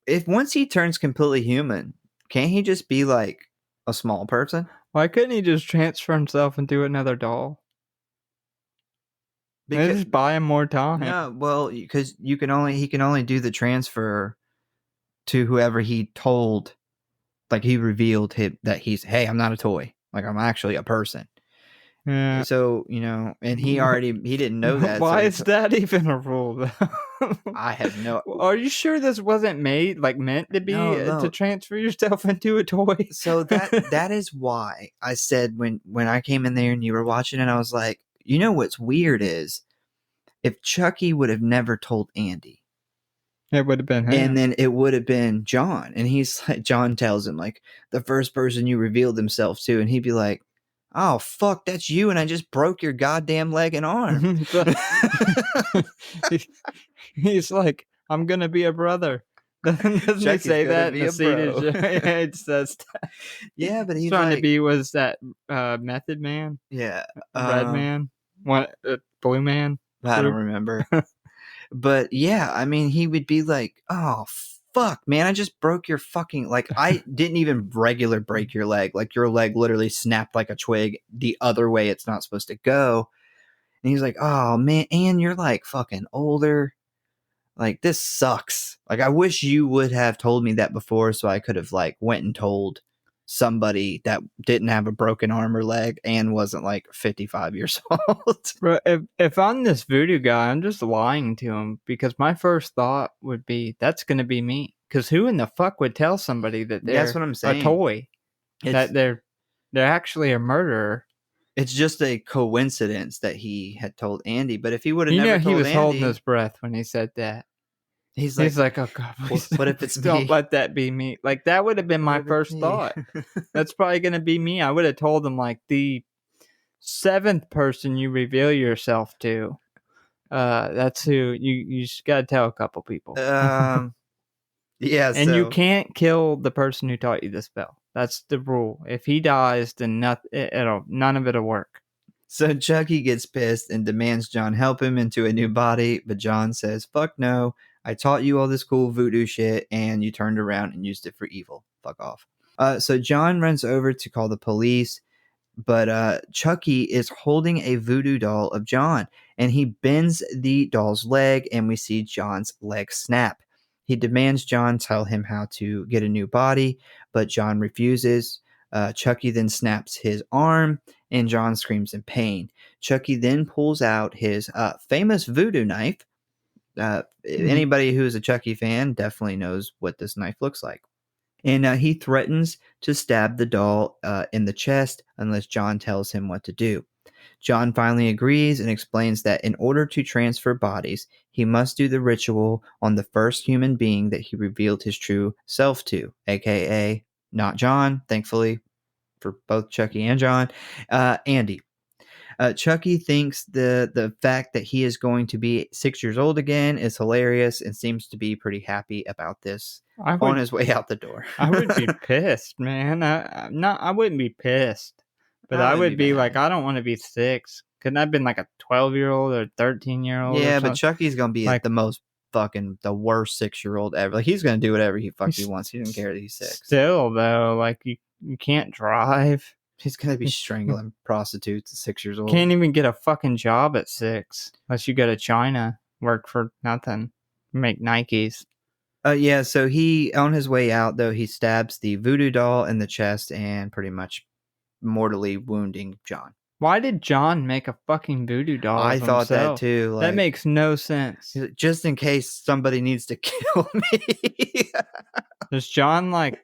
If once he turns completely human, can't he just be like a small person? Why couldn't he just transfer himself into another doll? Because just buy him more time. Yeah, well, because he can only do the transfer to whoever he told. Like, he revealed that hey, I'm not a toy. Like, I'm actually a person. Yeah. So, and he didn't know that. Why is that even a rule, though? I have no. Are you sure this wasn't meant to be to transfer yourself into a toy? So that is why I said when I came in there and you were watching it, I was like, what's weird is if Chucky would have never told Andy. It would have been him. And then it would have been John. And he's like, John tells him, like, the first person you revealed himself to. And he'd be like, oh, fuck, that's you. And I just broke your goddamn leg and arm. He's like, I'm going to be a brother. Doesn't he say that in the scene? It says that. Yeah, but he's trying to be, was that Method Man? Yeah. Red Man? Blue Man? I don't remember. But yeah, I mean, he would be like, oh, fuck, man, I just broke your fucking, like, I didn't even break your leg. Like, your leg literally snapped like a twig the other way it's not supposed to go. And he's like, oh man, and you're like fucking older. Like, this sucks. Like, I wish you would have told me that before so I could have like went and told somebody that didn't have a broken arm or leg and wasn't like 55 years old. Bro, if I'm this voodoo guy, I'm just lying to him, because my first thought would be that's gonna be me. Because who in the fuck would tell somebody that they're That's what I'm saying. a toy, that they're actually a murderer? It's just a coincidence that he had told Andy, but if he would have never told he was Andy, holding his breath when he said that. he's like, oh god, please, what if it's don't me? let that be me. Like, that would have been my first thought. That's probably gonna be me. I would have told him, like, the 7th person you reveal yourself to, that's who you just gotta tell a couple people. Yeah, and you can't kill the person who taught you the spell. That's the rule. If he dies, then none of it'll work. So Chucky gets pissed and demands John help him into a new body, but John says, fuck no, I taught you all this cool voodoo shit and you turned around and used it for evil. Fuck off. So John runs over to call the police, but Chucky is holding a voodoo doll of John, and he bends the doll's leg, and we see John's leg snap. He demands John tell him how to get a new body, but John refuses. Chucky then snaps his arm, and John screams in pain. Chucky then pulls out his famous voodoo knife. Anybody who's a Chucky fan definitely knows what this knife looks like. And he threatens to stab the doll in the chest unless John tells him what to do. John finally agrees and explains that in order to transfer bodies, he must do the ritual on the first human being that he revealed his true self to, aka not John, thankfully for both Chucky and John, Andy. Chucky thinks the fact that he is going to be 6 years old again is hilarious and seems to be pretty happy about this on his way out the door. I would be pissed, man. I wouldn't be pissed, but I would be like, I don't want to be 6. Couldn't I have been like a 12-year-old or 13-year-old? Yeah, but Chucky's gonna be like the worst 6-year-old ever. Like, he's gonna do whatever he wants. He doesn't care that he's 6. Still though, like, you can't drive. He's gonna be strangling prostitutes at 6 years old. Can't even get a fucking job at 6 unless you go to China, work for nothing, make Nikes. Yeah, so he, on his way out though, he stabs the voodoo doll in the chest and pretty much mortally wounding John. Why did John make a fucking voodoo doll? I thought that too. Like, that makes no sense. Just in case somebody needs to kill me. Does John like?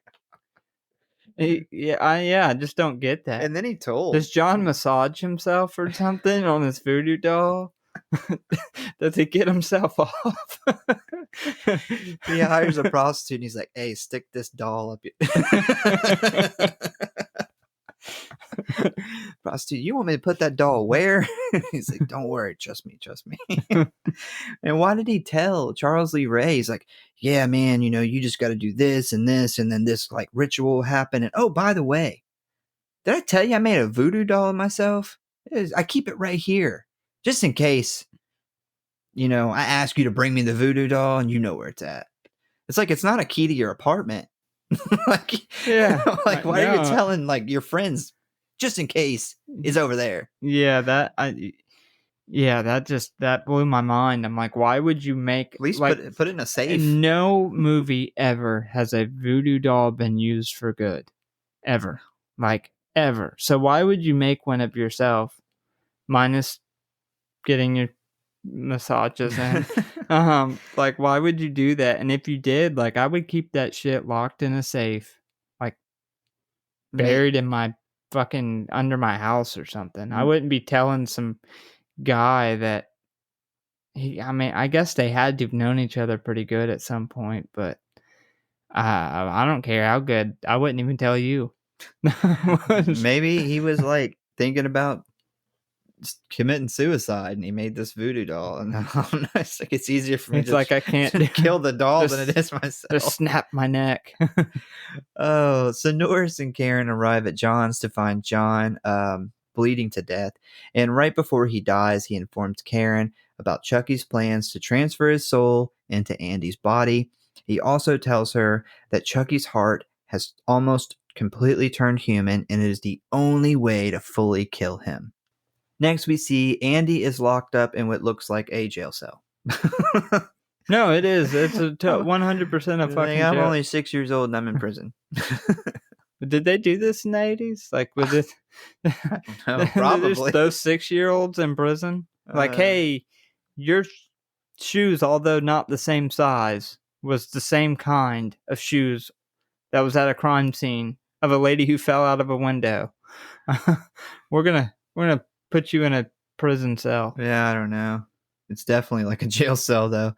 I just don't get that. And then he told. Does John massage himself or something on this voodoo doll? Does he get himself off? He hires a prostitute and he's like, hey, stick this doll up. Prostitute, you want me to put that doll where? He's like, don't worry, trust me. And why did he tell Charles Lee Ray? He's like, yeah, man, you just got to do this, and then this like ritual will happen. And oh, by the way, did I tell you I made a voodoo doll of myself? I keep it right here, just in case, I ask you to bring me the voodoo doll and you know where it's at. It's like, it's not a key to your apartment. Like, yeah, like, why are you telling like your friends just in case is over there? Yeah, that blew my mind. I'm like, why would you make, at least like, put it in a safe? No movie ever has a voodoo doll been used for good, ever, like ever. So why would you make one of yourself, minus getting your massages in? Like, why would you do that? And if you did, like, I would keep that shit locked in a safe, like buried in my fucking under my house or something. I wouldn't be telling some guy that I guess they had to have known each other pretty good at some point, but I don't care how good. I wouldn't even tell you. Maybe he was like thinking about committing suicide and he made this voodoo doll, and it's like, it's easier for me I can't to kill the doll than it is myself. Just snap my neck. Oh, so Norris and Karen arrive at John's to find John bleeding to death, and right before he dies, he informs Karen about Chucky's plans to transfer his soul into Andy's body. He also tells her that Chucky's heart has almost completely turned human, and it is the only way to fully kill him. Next, we see Andy is locked up in what looks like a jail cell. No, it is. It's a 100% a fucking I'm jail. only 6 years old and I'm in prison. Did they do this in the 80s? Like, with this? I don't know. There's Probably. those 6-year-olds in prison? Like, hey, your shoes, although not the same size, was the same kind of shoes that was at a crime scene of a lady who fell out of a window. We're gonna put you in a prison cell. Yeah, I don't know. It's definitely like a jail cell, though.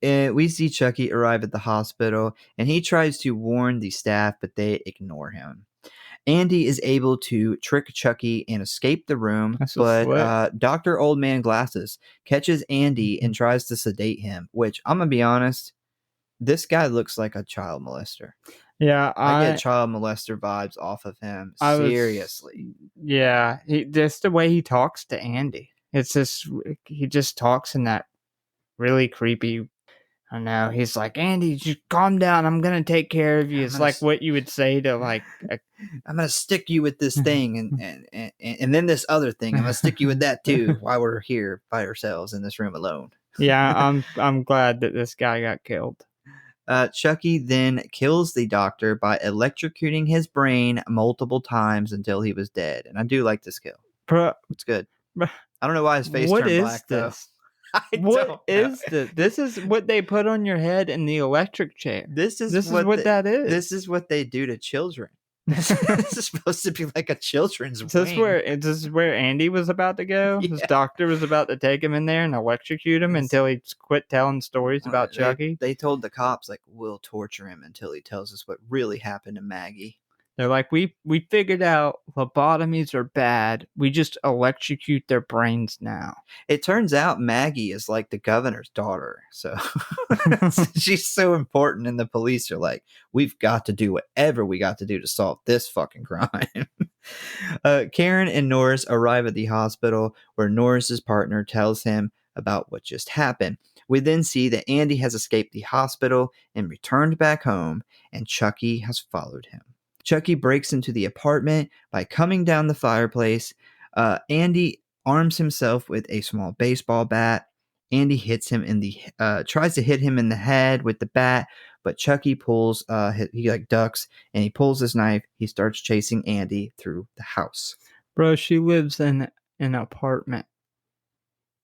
And we see Chucky arrive at the hospital, and he tries to warn the staff, but they ignore him. Andy is able to trick Chucky and escape the room, That's so slick. but Dr. Old Man Glasses catches Andy and tries to sedate him, which I'm going to be honest, this guy looks like a child molester. Yeah, I get child molester vibes off of him. Seriously. Yeah, just the way he talks to Andy. It's just, he just talks in that really creepy. I don't know. He's like, Andy, just calm down. I'm gonna take care of you. It's like what you would say to like, I'm gonna stick you with this thing, and then this other thing. I'm gonna stick you with that too. While we're here by ourselves in this room alone. Yeah, I'm glad that this guy got killed. Chucky then kills the doctor by electrocuting his brain multiple times until he was dead. And I do like this kill. It's good. I don't know why his face turned black, though. What is this? This is what they put on your head in the electric chair. This is that is. This is what they do to children. This is supposed to be like a children's wing. This is where Andy was about to go. Yeah. His doctor was about to take him in there and electrocute him until he quit telling stories about Chucky. They told the cops, like, we'll torture him until he tells us what really happened to Maggie. They're like, we figured out lobotomies are bad. We just electrocute their brains now. It turns out Maggie is like the governor's daughter. So she's so important. And the police are like, we've got to do whatever we got to do to solve this fucking crime. Karen and Norris arrive at the hospital where Norris's partner tells him about what just happened. We then see that Andy has escaped the hospital and returned back home, and Chucky has followed him. Chucky breaks into the apartment by coming down the fireplace. Andy arms himself with a small baseball bat. Andy hits him tries to hit him in the head with the bat, but Chucky pulls, he like ducks, and he pulls his knife. He starts chasing Andy through the house. Bro, she lives in an apartment,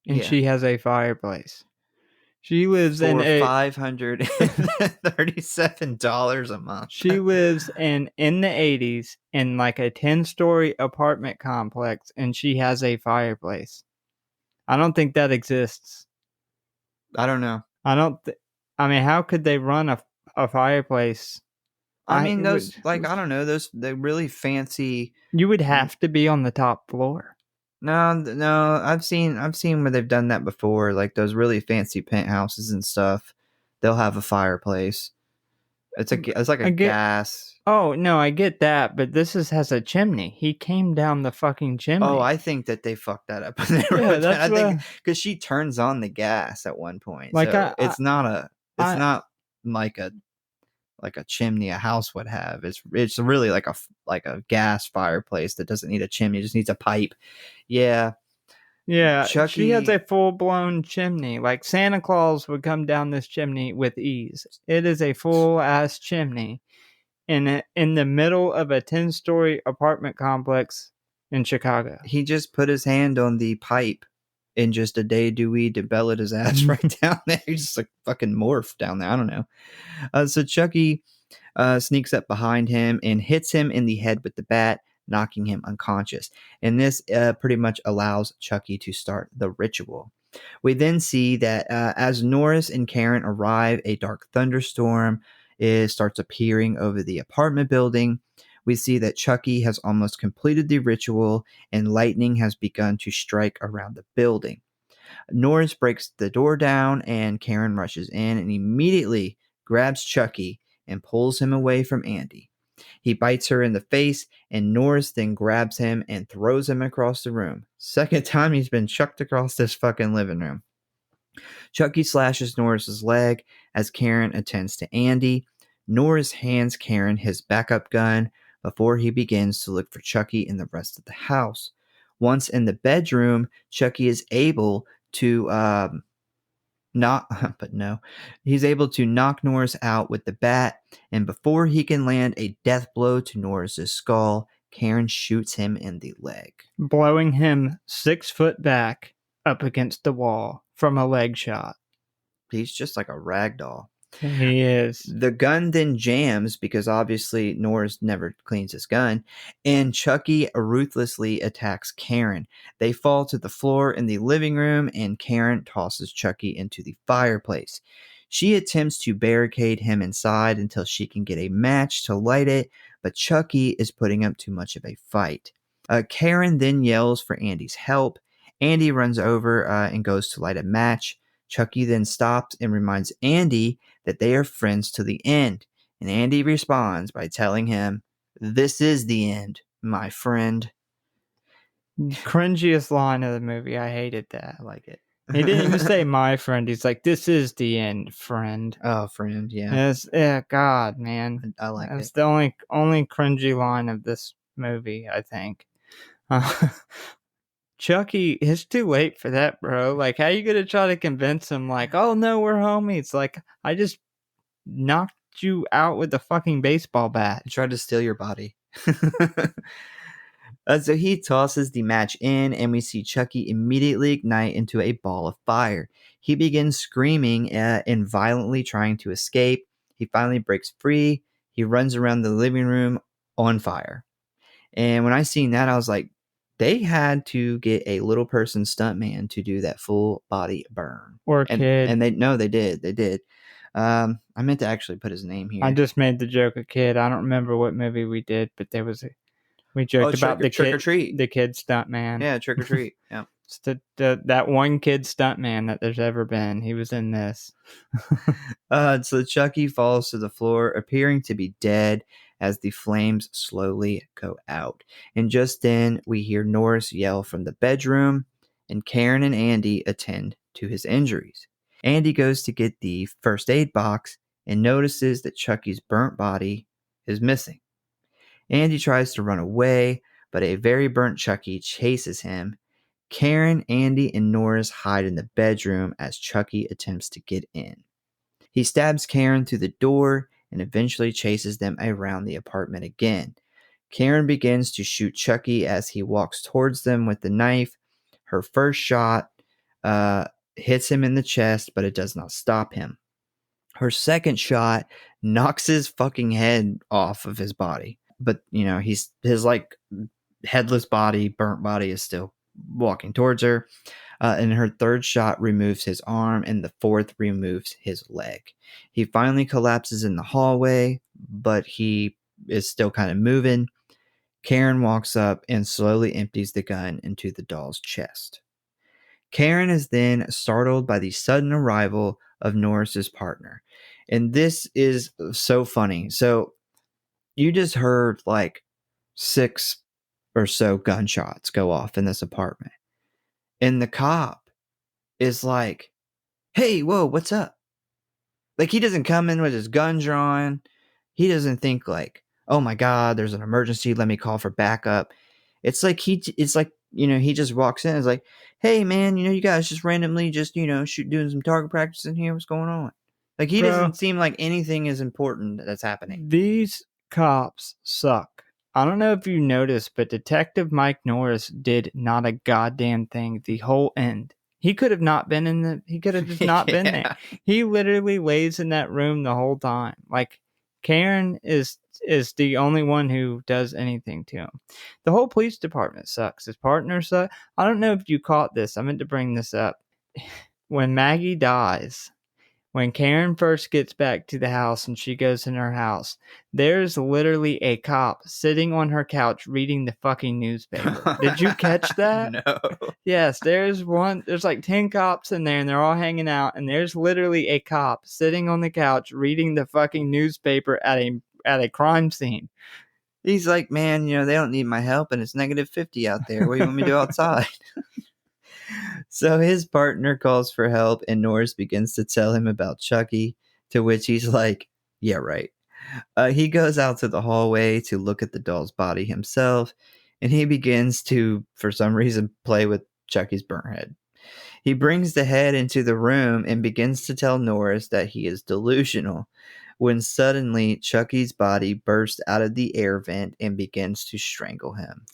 and she has a fireplace. She lives in $537 a month. She lives in the 80s in like a 10-story apartment complex, and she has a fireplace. I don't think that exists. I don't know. I mean, how could they run a fireplace? I mean, I don't know, they're really fancy. You would have to be on the top floor. No, I've seen where they've done that before, like those really fancy penthouses and stuff. They'll have a fireplace. It's like a gas. Oh no, I get that, but this has a chimney. He came down the fucking chimney. Oh, I think that they fucked that up. I think because she turns on the gas at one point. Like so it's not like a chimney a house would have. It's really like a gas fireplace that doesn't need a chimney, it just needs a pipe. Yeah, Chucky, she has a full-blown chimney. Like Santa Claus would come down this chimney with ease. It is a full-ass chimney in the middle of a 10-story apartment complex in Chicago. He just put his hand on the pipe in just a day Dewey to bellet his ass right down there. He's just like fucking morph down there. I don't know. So Chucky sneaks up behind him and hits him in the head with the bat, knocking him unconscious. And this pretty much allows Chucky to start the ritual. We then see that as Norris and Karen arrive, a dark thunderstorm starts appearing over the apartment building. We see that Chucky has almost completed the ritual and lightning has begun to strike around the building. Norris breaks the door down and Karen rushes in and immediately grabs Chucky and pulls him away from Andy. He bites her in the face and Norris then grabs him and throws him across the room. Second time he's been chucked across this fucking living room. Chucky slashes Norris's leg as Karen attends to Andy. Norris hands Karen his backup gun before he begins to look for Chucky in the rest of the house. Once in the bedroom, Chucky is able to he's able to knock Norris out with the bat, and before he can land a death blow to Norris's skull, Karen shoots him in the leg, blowing him 6 foot back up against the wall from a leg shot. He's just like a rag doll. He is. The gun then jams because obviously Norris never cleans his gun, and Chucky ruthlessly attacks Karen. They fall to the floor in the living room, and Karen tosses Chucky into the fireplace. She attempts to barricade him inside until she can get a match to light it, but Chucky is putting up too much of a fight. Karen then yells for Andy's help. Andy runs over and goes to light a match. Chucky then stops and reminds Andy that they are friends to the end. And Andy responds by telling him, "This is the end, my friend." Cringiest line of the movie. I hated that. I like it. He didn't even say my friend. He's like, "This is the end, friend." Oh, friend, yeah. Yeah, God, man. I like That's it. the only cringy line of this movie, I think. Chucky, it's too late for that, bro. Like, how you gonna try to convince him, like, oh no, we're homies? Like, I just knocked you out with a fucking baseball bat. I tried to steal your body. So he tosses the match in, and we see Chucky immediately ignite into a ball of fire. He begins screaming and violently trying to escape. He finally breaks free. He runs around the living room on fire. And when I seen that, I was like, they had to get a little person stuntman to do that full body burn. Or a kid. And they did. They did. I meant to actually put his name here. I just made the joke a kid. I don't remember what movie we did, but there was we joked about the Trick kid, or Treat. the kid stuntman. Yeah, Trick or Treat. Yeah. It's that one kid stuntman that there's ever been. He was in this. So Chucky falls to the floor, appearing to be dead as the flames slowly go out. And just then, we hear Norris yell from the bedroom, and Karen and Andy attend to his injuries. Andy goes to get the first aid box and notices that Chucky's burnt body is missing. Andy tries to run away, but a very burnt Chucky chases him. Karen, Andy, and Norris hide in the bedroom as Chucky attempts to get in. He stabs Karen through the door and eventually chases them around the apartment again. Karen begins to shoot Chucky as he walks towards them with the knife. Her first shot hits him in the chest, but it does not stop him. Her second shot knocks his fucking head off of his body. But, you know, his like headless body, burnt body is still walking towards her. And her third shot removes his arm, and the fourth removes his leg. He finally collapses in the hallway, but he is still kind of moving. Karen walks up and slowly empties the gun into the doll's chest. Karen is then startled by the sudden arrival of Norris's partner. And this is so funny. So you just heard like 6 or so gunshots go off in this apartment. And the cop is like, "Hey, whoa, what's up?" Like, he doesn't come in with his gun drawn. He doesn't think like, "Oh my God, there's an emergency. Let me call for backup." It's like he just walks in and is like, "Hey man, you guys just randomly just, doing some target practice in here. What's going on?" Like, he doesn't seem like anything is important that's happening. These cops suck. I don't know if you noticed, but Detective Mike Norris did not a goddamn thing the whole end. He could have not been he could have just not been there. He literally lays in that room the whole time. Like, Karen is the only one who does anything to him. The whole police department sucks. His partner sucks. I don't know if you caught this. I meant to bring this up. When Maggie dies, when Karen first gets back to the house and she goes in her house, there's literally a cop sitting on her couch reading the fucking newspaper. Did you catch that? No. Yes, there's like 10 cops in there and they're all hanging out, and there's literally a cop sitting on the couch reading the fucking newspaper at a crime scene. He's like, "Man, they don't need my help and it's -50 out there. What do you want me to do outside?" So his partner calls for help, and Norris begins to tell him about Chucky, to which he's like, "Yeah, right." He goes out to the hallway to look at the doll's body himself, and he begins to, for some reason, play with Chucky's burnt head. He brings the head into the room and begins to tell Norris that he is delusional, when suddenly Chucky's body bursts out of the air vent and begins to strangle him.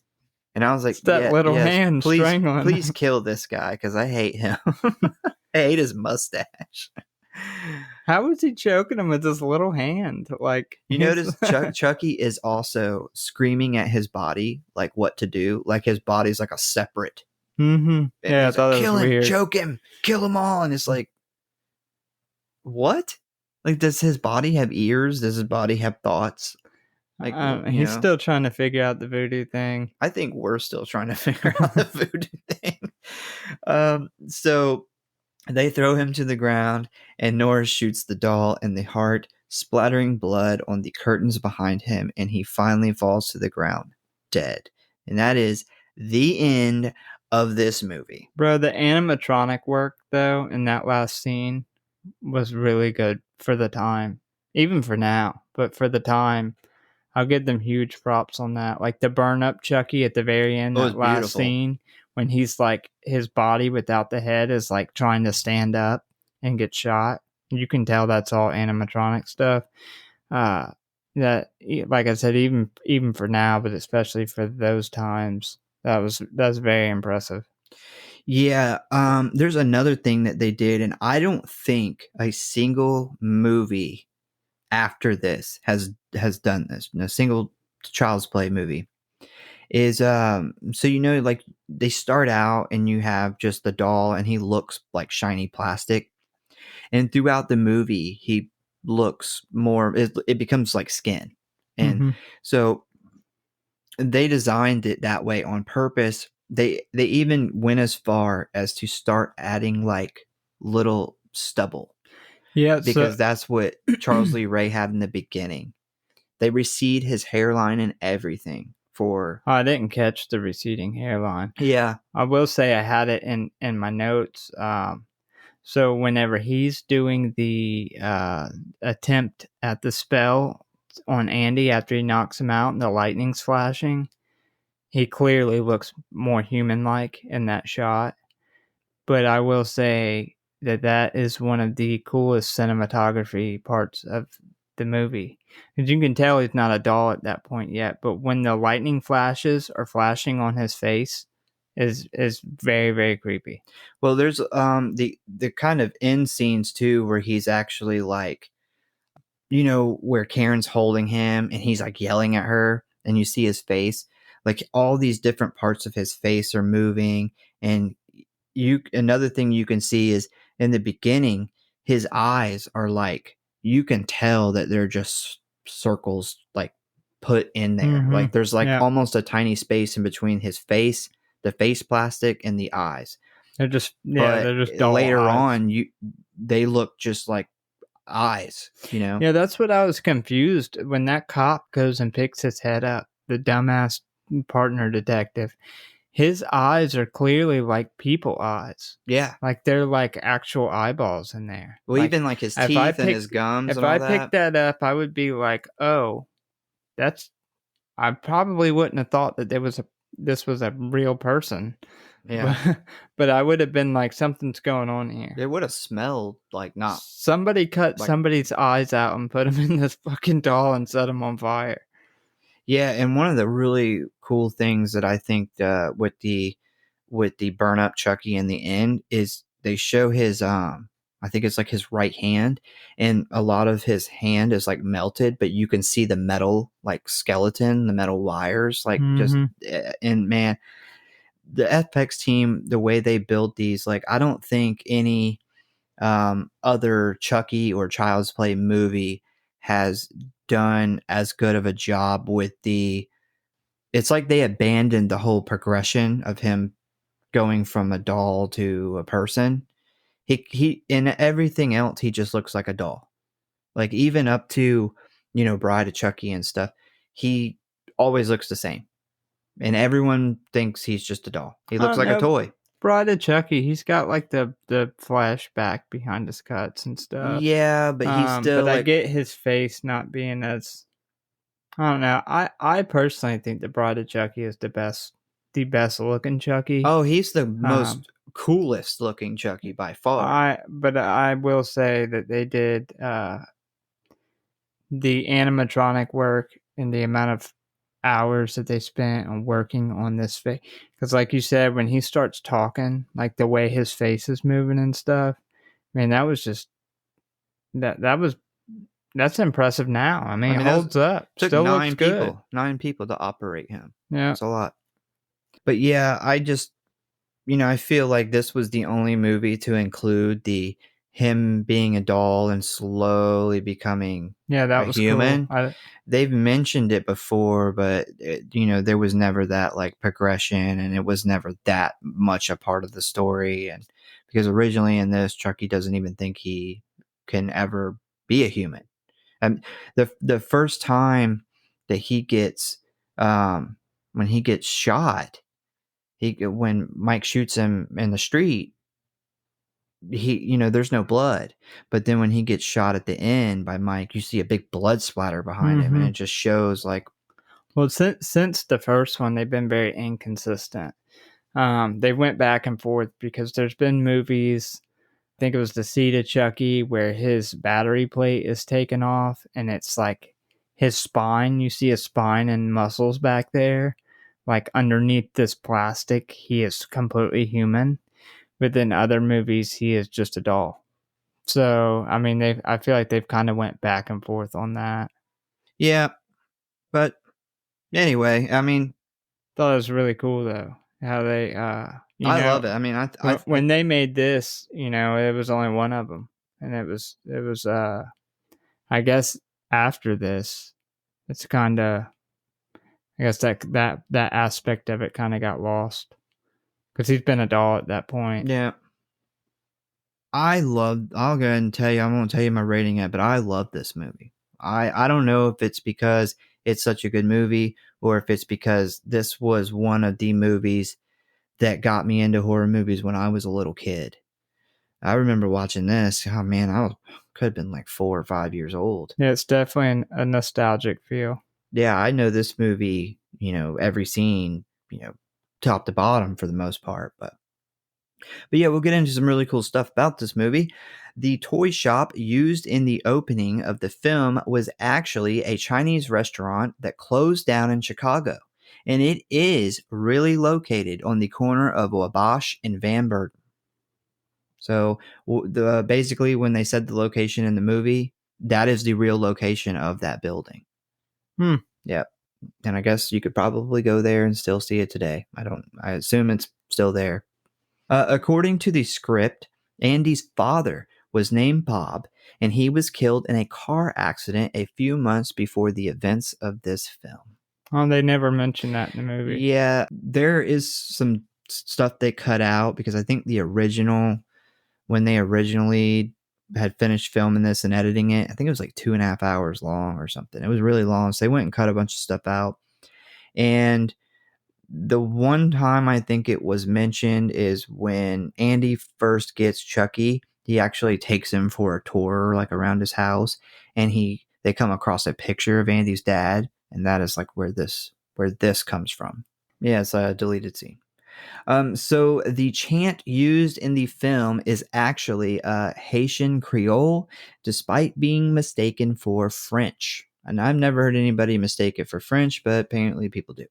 And I was like, It's that little hand strangling please him. kill this guy, because I hate him. I hate his mustache. How is he choking him with his little hand? Like, You notice Chucky is also screaming at his body, like what to do. Like his body's like a separate. Mm-hmm. Yeah, I thought like, that was weird. Choke him, kill them all. And it's like, what? Like, does his body have ears? Does his body have thoughts? Like, he's still trying to figure out the voodoo thing. I think we're still trying to figure out the voodoo thing. So they throw him to the ground, and Norris shoots the doll in the heart, splattering blood on the curtains behind him, and he finally falls to the ground, dead. And that is the end of this movie. Bro, the animatronic work, though, in that last scene was really good for the time. Even for now, but for the time, I'll give them huge props on that. Like the burn up Chucky at the very end, that last scene, when he's like, his body without the head is like trying to stand up and get shot. You can tell that's all animatronic stuff. That, like I said, even for now, but especially for those times, that's very impressive. Yeah, there's another thing that they did, and I don't think a single movie after this has done this. No single Child's Play movie is so like they start out and you have just the doll and he looks like shiny plastic, and throughout the movie he looks more, it becomes like skin, and so they designed it that way on purpose. They even went as far as to start adding like little stubble. Yeah, because that's what Charles Lee Ray had in the beginning. They recede his hairline and everything for. I didn't catch the receding hairline. Yeah, I will say I had it in my notes. So whenever he's doing the attempt at the spell on Andy after he knocks him out and the lightning's flashing, he clearly looks more human-like in that shot. But I will say that is one of the coolest cinematography parts of the movie. Because you can tell he's not a doll at that point yet, but when the lightning flashes are flashing on his face is very, very creepy. Well, there's the kind of end scenes too where he's actually like, where Karen's holding him and he's like yelling at her and you see his face. Like all these different parts of his face are moving, and another thing you can see is in the beginning his eyes are like, you can tell that they're just circles like put in there. Like there's like almost a tiny space in between his face, the face plastic, and the eyes. They're just later on they look just like eyes. Yeah, that's what I was confused when that cop goes and picks his head up, the dumbass partner detective. His eyes are clearly like people eyes. Yeah. Like they're like actual eyeballs in there. Well, even like his teeth and his gums. If I picked that up, I would be like, oh, I probably wouldn't have thought that this was a real person. Yeah. But I would have been like, something's going on here. It would have smelled like not. Somebody cut somebody's eyes out and put them in this fucking doll and set them on fire. Yeah, and one of the really cool things that I think with the burn up Chucky in the end is they show his I think it's like his right hand, and a lot of his hand is like melted, but you can see the metal like skeleton, the metal wires, like just, and man, the FX team, the way they build these, like I don't think any other Chucky or Child's Play movie has done as good of a job with it's like they abandoned the whole progression of him going from a doll to a person. He in everything else he just looks like a doll. Like even up to, Bride of Chucky and stuff, he always looks the same. And everyone thinks he's just a doll. He looks like a toy. Bride of Chucky, he's got like the flashback behind his cuts and stuff. Yeah, but he's still. But I get his face not being as I don't know. I personally think the Bride of Chucky is the best looking Chucky. Oh, he's the Um, most coolest looking Chucky by far. but I will say that they did the animatronic work and the amount of hours that they spent on working on this face. Because, like you said, when he starts talking, like the way his face is moving and stuff, man, that was just that's impressive. Now, I mean, it holds up. Took Still looks good. 9 people to operate him. Yeah, That's a lot. But yeah, I feel like this was the only movie to include him being a doll and slowly becoming yeah, that a was human. cool. They've mentioned it before, but there was never that like progression, and it was never that much a part of the story. And because originally in this, Chucky doesn't even think he can ever be a human. And the first time that he gets when he gets shot, when Mike shoots him in the street, there's no blood, but then when he gets shot at the end by Mike, you see a big blood splatter behind him, and it just shows like, well, since the first one, they've been very inconsistent. They went back and forth because there's been movies. I think it was the Seed of Chucky where his battery plate is taken off, and it's like his spine. You see his spine and muscles back there, like underneath this plastic. He is completely human. But in other movies, he is just a doll. So I mean, I feel like they've kind of went back and forth on that. yeah. But anyway, I mean, Thought it was really cool though how they love it. I mean, when they made this, it was only one of them, and it was I guess after this, it's kind of, I guess that aspect of it kind of got lost because he's been a doll at that point. yeah. I'll go ahead and tell you, I won't tell you my rating yet, but I love this movie. I don't know if it's because it's such a good movie or if it's because this was one of the movies that got me into horror movies when I was a little kid. I remember watching this. Oh man, could have been like 4 or 5 years old. Yeah, it's definitely a nostalgic feel. Yeah, I know this movie, every scene, top to bottom for the most part, but yeah, we'll get into some really cool stuff about this movie. The toy shop used in the opening of the film was actually a Chinese restaurant that closed down in Chicago. And it is really located on the corner of Wabash and Van Burden. So basically, when they said the location in the movie, that is the real location of that building. Yep. And I guess you could probably go there and still see it today. I assume it's still there. According to the script, Andy's father was named Bob, and he was killed in a car accident a few months before the events of this film. Oh, they never mentioned that in the movie. Yeah, there is some stuff they cut out because I think when they originally had finished filming this and editing it, I think it was like 2.5 hours long or something. It was really long, so they went and cut a bunch of stuff out. And the one time I think it was mentioned is when Andy first gets Chucky. He actually takes him for a tour, like around his house, and they come across a picture of Andy's dad, and that is like where this comes from. Yeah, it's a deleted scene. So the chant used in the film is actually Haitian Creole, despite being mistaken for French. And I've never heard anybody mistake it for French, but apparently people do.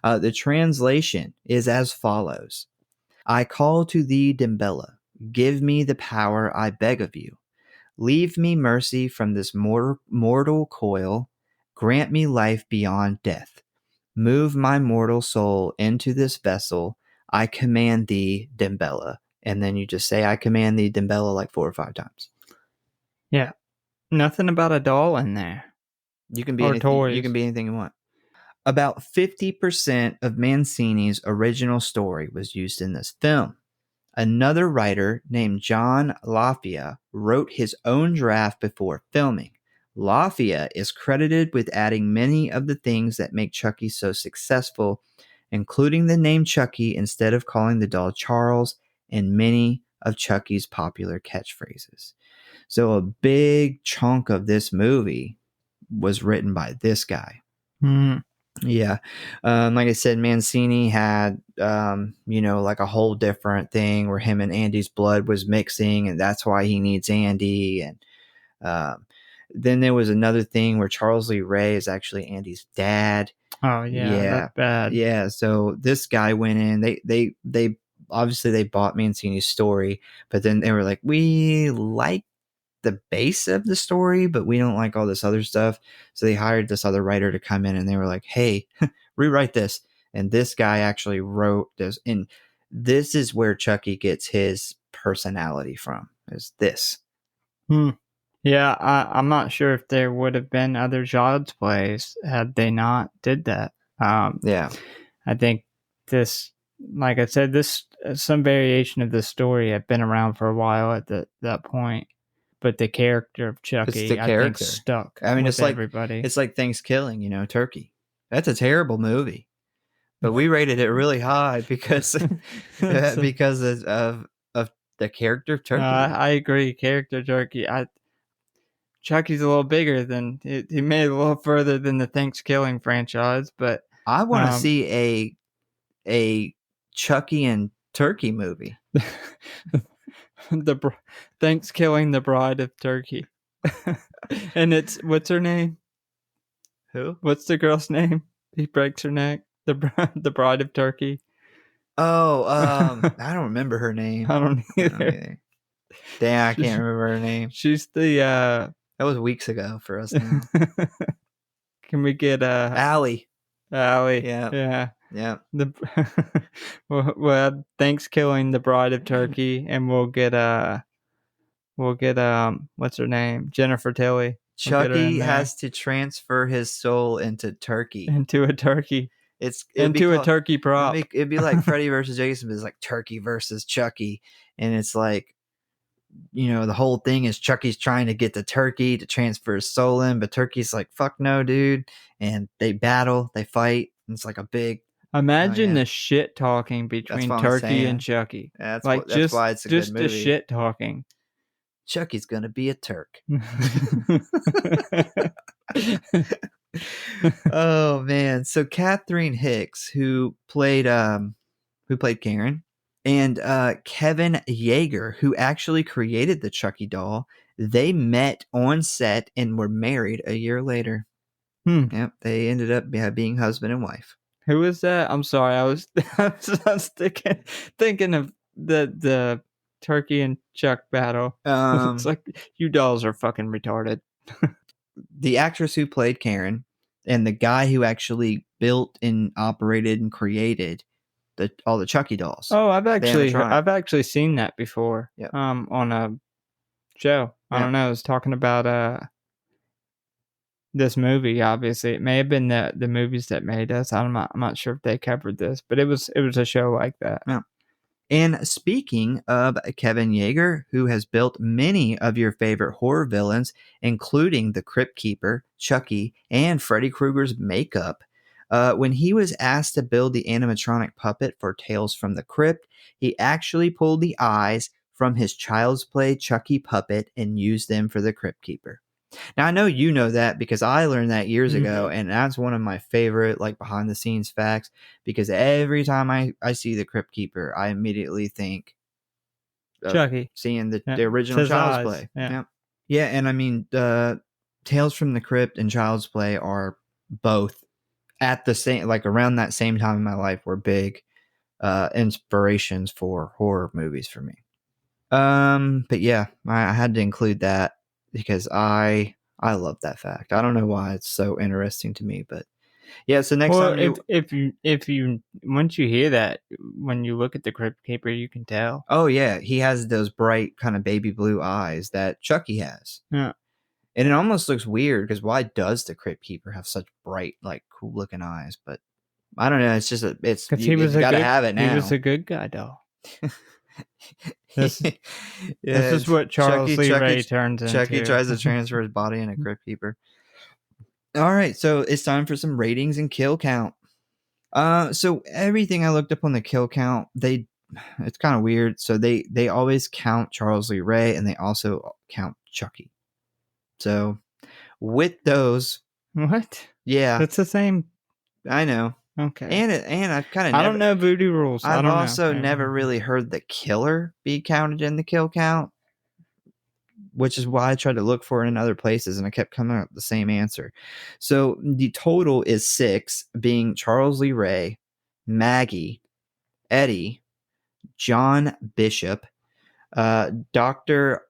The translation is as follows: I call to thee, Dembella. Give me the power, I beg of you. Leave me mercy from this mortal coil. Grant me life beyond death. Move my mortal soul into this vessel. I command thee, Dembella. And then you just say, I command thee, Dembella, like 4 or 5 times. Yeah. Nothing about a doll in there. You can be or anything. toys. You can be anything you want. About 50% of Mancini's original story was used in this film. Another writer named John Lafia wrote his own draft before filming. Lafia is credited with adding many of the things that make Chucky so successful, including the name Chucky instead of calling the doll Charles, and many of Chucky's popular catchphrases. So a big chunk of this movie was written by this guy. Hmm. Yeah. Like I said, Mancini had, like a whole different thing where him and Andy's blood was mixing, and that's why he needs Andy. And um, then there was another thing where Charles Lee Ray is actually Andy's dad. Oh yeah, Yeah. that's bad. Yeah. So this guy went in, they obviously they bought Mancini's story, but then they were like, we like the base of the story, but we don't like all this other stuff. So they hired this other writer to come in, and they were like, hey, rewrite this. And this guy actually wrote this. And this is where Chucky gets his personality from, is this. Yeah, I'm not sure if there would have been other Child's Plays had they not did that. Yeah. I think this, like I said, this some variation of the story had been around for a while at that point, but the character of Chucky, the I think, character. stuck. I mean, with it's like everybody. it's like Thanksgiving, turkey. That's a terrible movie, but we rated it really high because because of the character of Turkey. I agree. Character Turkey. Chucky's a little bigger than he made it a little further than the Thanksgiving franchise, but I want to see a Chucky and Turkey movie. Thanksgiving, the Bride of Turkey. And it's, what's her name? Who? What's the girl's name? He breaks her neck. The Bride of Turkey. Oh, I don't remember her name. I don't either. Damn, I can't remember her name. She's the that was weeks ago for us now. Can we get Allie? Yeah. Well, Thanksgiving, the Bride of Turkey, and we'll get what's her name? Jennifer Tilly. Chucky has to transfer his soul into Turkey. Into a turkey. Into a turkey prop. It'd be like Freddy versus Jason, but it's like Turkey versus Chucky. And it's like, the whole thing is Chucky's trying to get the turkey to transfer his soul in, but Turkey's like, fuck no, dude. And they battle, they fight. And it's like a big. Imagine the shit talking between Turkey and Chucky. Yeah, that's why it's a good movie. Just the shit talking. Chucky's gonna be a Turk. Oh man! So Catherine Hicks, who played Karen, and Kevin Yeager, who actually created the Chucky doll, they met on set and were married a year later. Yep, they ended up being husband and wife. Who is that? I'm sorry, I was thinking of the Turkey and Chuck battle. It's like, you dolls are fucking retarded. The actress who played Karen and the guy who actually built and operated and created all the Chucky dolls. Oh, I've actually seen that before. Yep. On a show. I don't know. I was talking about this movie. Obviously, it may have been the movies that made us. I'm not sure if they covered this, but it was a show like that. Yeah. And speaking of Kevin Yeager, who has built many of your favorite horror villains, including the Crypt Keeper, Chucky, and Freddy Krueger's makeup, when he was asked to build the animatronic puppet for Tales from the Crypt, he actually pulled the eyes from his Child's Play Chucky puppet and used them for the Crypt Keeper. Now, I know you know that because I learned that years ago, and that's one of my favorite behind the scenes facts, because every time I see the Crypt Keeper, I immediately think Chucky, seeing the original Child's Play. Yeah, and I mean, Tales from the Crypt and Child's Play are both at the same, around that same time in my life, were big inspirations for horror movies for me. But yeah, I had to include that because I love that fact. I don't know why it's so interesting to me, but yeah. So next time, if you once you hear that, when you look at the Crypt Keeper, you can tell. Oh yeah, he has those bright kind of baby blue eyes that Chucky has. Yeah, and it almost looks weird because why does the Crypt Keeper have such bright, cool looking eyes? But I don't know. It's just you gotta have it now. He was a good guy, though. This is what Charles Lee Ray turns into. Chucky tries to transfer his body in a Crypt Keeper. All right, so it's time for some ratings and kill count. So everything I looked up on the kill count, it's kind of weird. So they always count Charles Lee Ray and they also count Chucky. So with those, what? Yeah, It's the same. I know. Okay. And I've kind of I never. don't know voodoo rules. I I've don't also know. never really heard the killer be counted in the kill count, which is why I tried to look for it in other places, and I kept coming up with the same answer. So the total is 6, being Charles Lee Ray, Maggie, Eddie, John Bishop, Dr.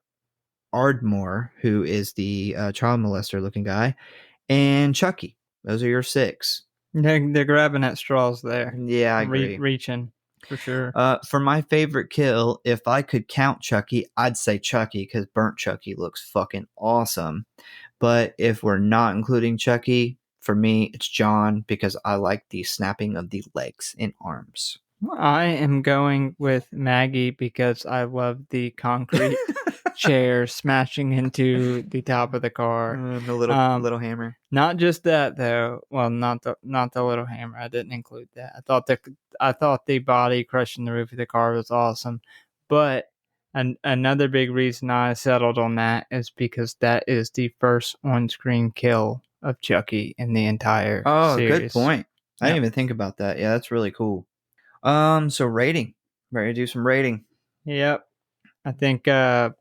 Ardmore, who is the child molester looking guy, and Chucky. Those are your 6. They're grabbing at straws there. Yeah, I agree. Reaching for sure. For my favorite kill, if I could count Chucky, I'd say Chucky because burnt Chucky looks fucking awesome. But if we're not including Chucky, for me, it's John because I like the snapping of the legs and arms. I am going with Maggie because I love the concrete chair smashing into the top of the car. The little hammer. Not just that though. Well, not the little hammer. I didn't include that. I thought the body crushing the roof of the car was awesome, but another big reason I settled on that is because that is the first on-screen kill of Chucky in the entire series. Good point. I didn't even think about that. Yeah, that's really cool. So rating. Ready to do some rating? Yep. I think I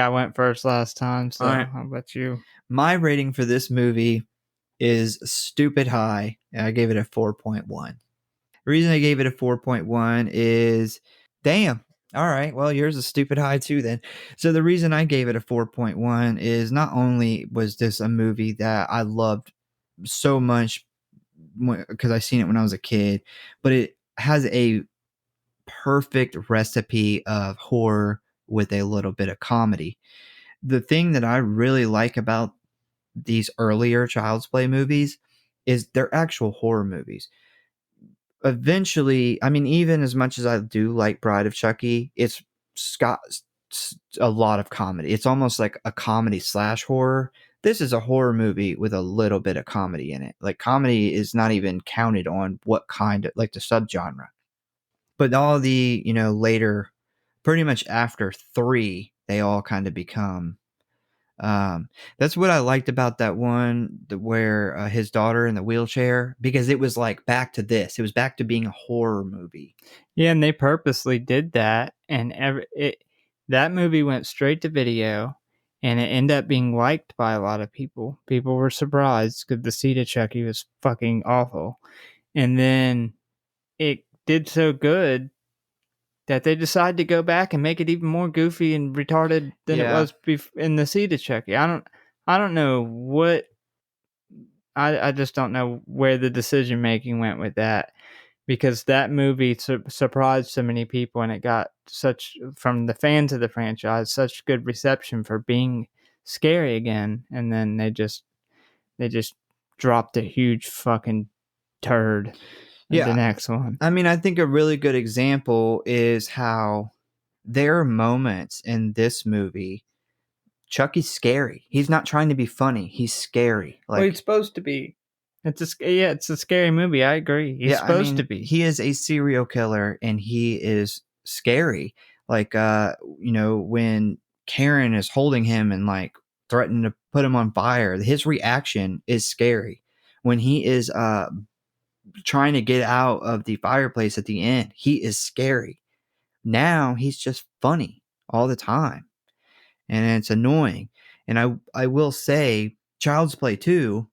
went first last time, so All right. I'll let you. My rating for this movie is stupid high, and I gave it a 4.1. The reason I gave it a 4.1 is, damn, all right, well, yours is stupid high too then. So the reason I gave it a 4.1 is not only was this a movie that I loved so much because I seen it when I was a kid, but it has a perfect recipe of horror with a little bit of comedy. The thing that I really like about these earlier Child's Play movies is they're actual horror movies. Eventually, I mean, even as much as I do like Bride of Chucky, it's got a lot of comedy. It's almost like a comedy / horror. This is a horror movie with a little bit of comedy in it. Like, comedy is not even counted on what kind of, like, the subgenre. But all the, later, pretty much after 3, they all kind of become. That's what I liked about that one where his daughter in the wheelchair, because it was like back to this. It was back to being a horror movie. Yeah, and they purposely did that, and that movie went straight to video, and it ended up being liked by a lot of people. People were surprised because the seed of Chucky was fucking awful, and then it did so good that they decided to go back and make it even more goofy and retarded than it was in the seed of Chucky. I don't know what. I just don't know where the decision making went with that. Because that movie surprised so many people, and it got from the fans of the franchise, such good reception for being scary again. And then they just dropped a huge fucking turd in the next one. I mean, I think a really good example is how there are moments in this movie. Chucky's scary. He's not trying to be funny. He's scary. Well, he's supposed to be. It's a scary movie. I agree. He's supposed to be. He is a serial killer, and he is scary. Like, when Karen is holding him and like threatening to put him on fire, his reaction is scary. When he is trying to get out of the fireplace at the end, he is scary. Now he's just funny all the time, and it's annoying. And I will say, Child's Play 2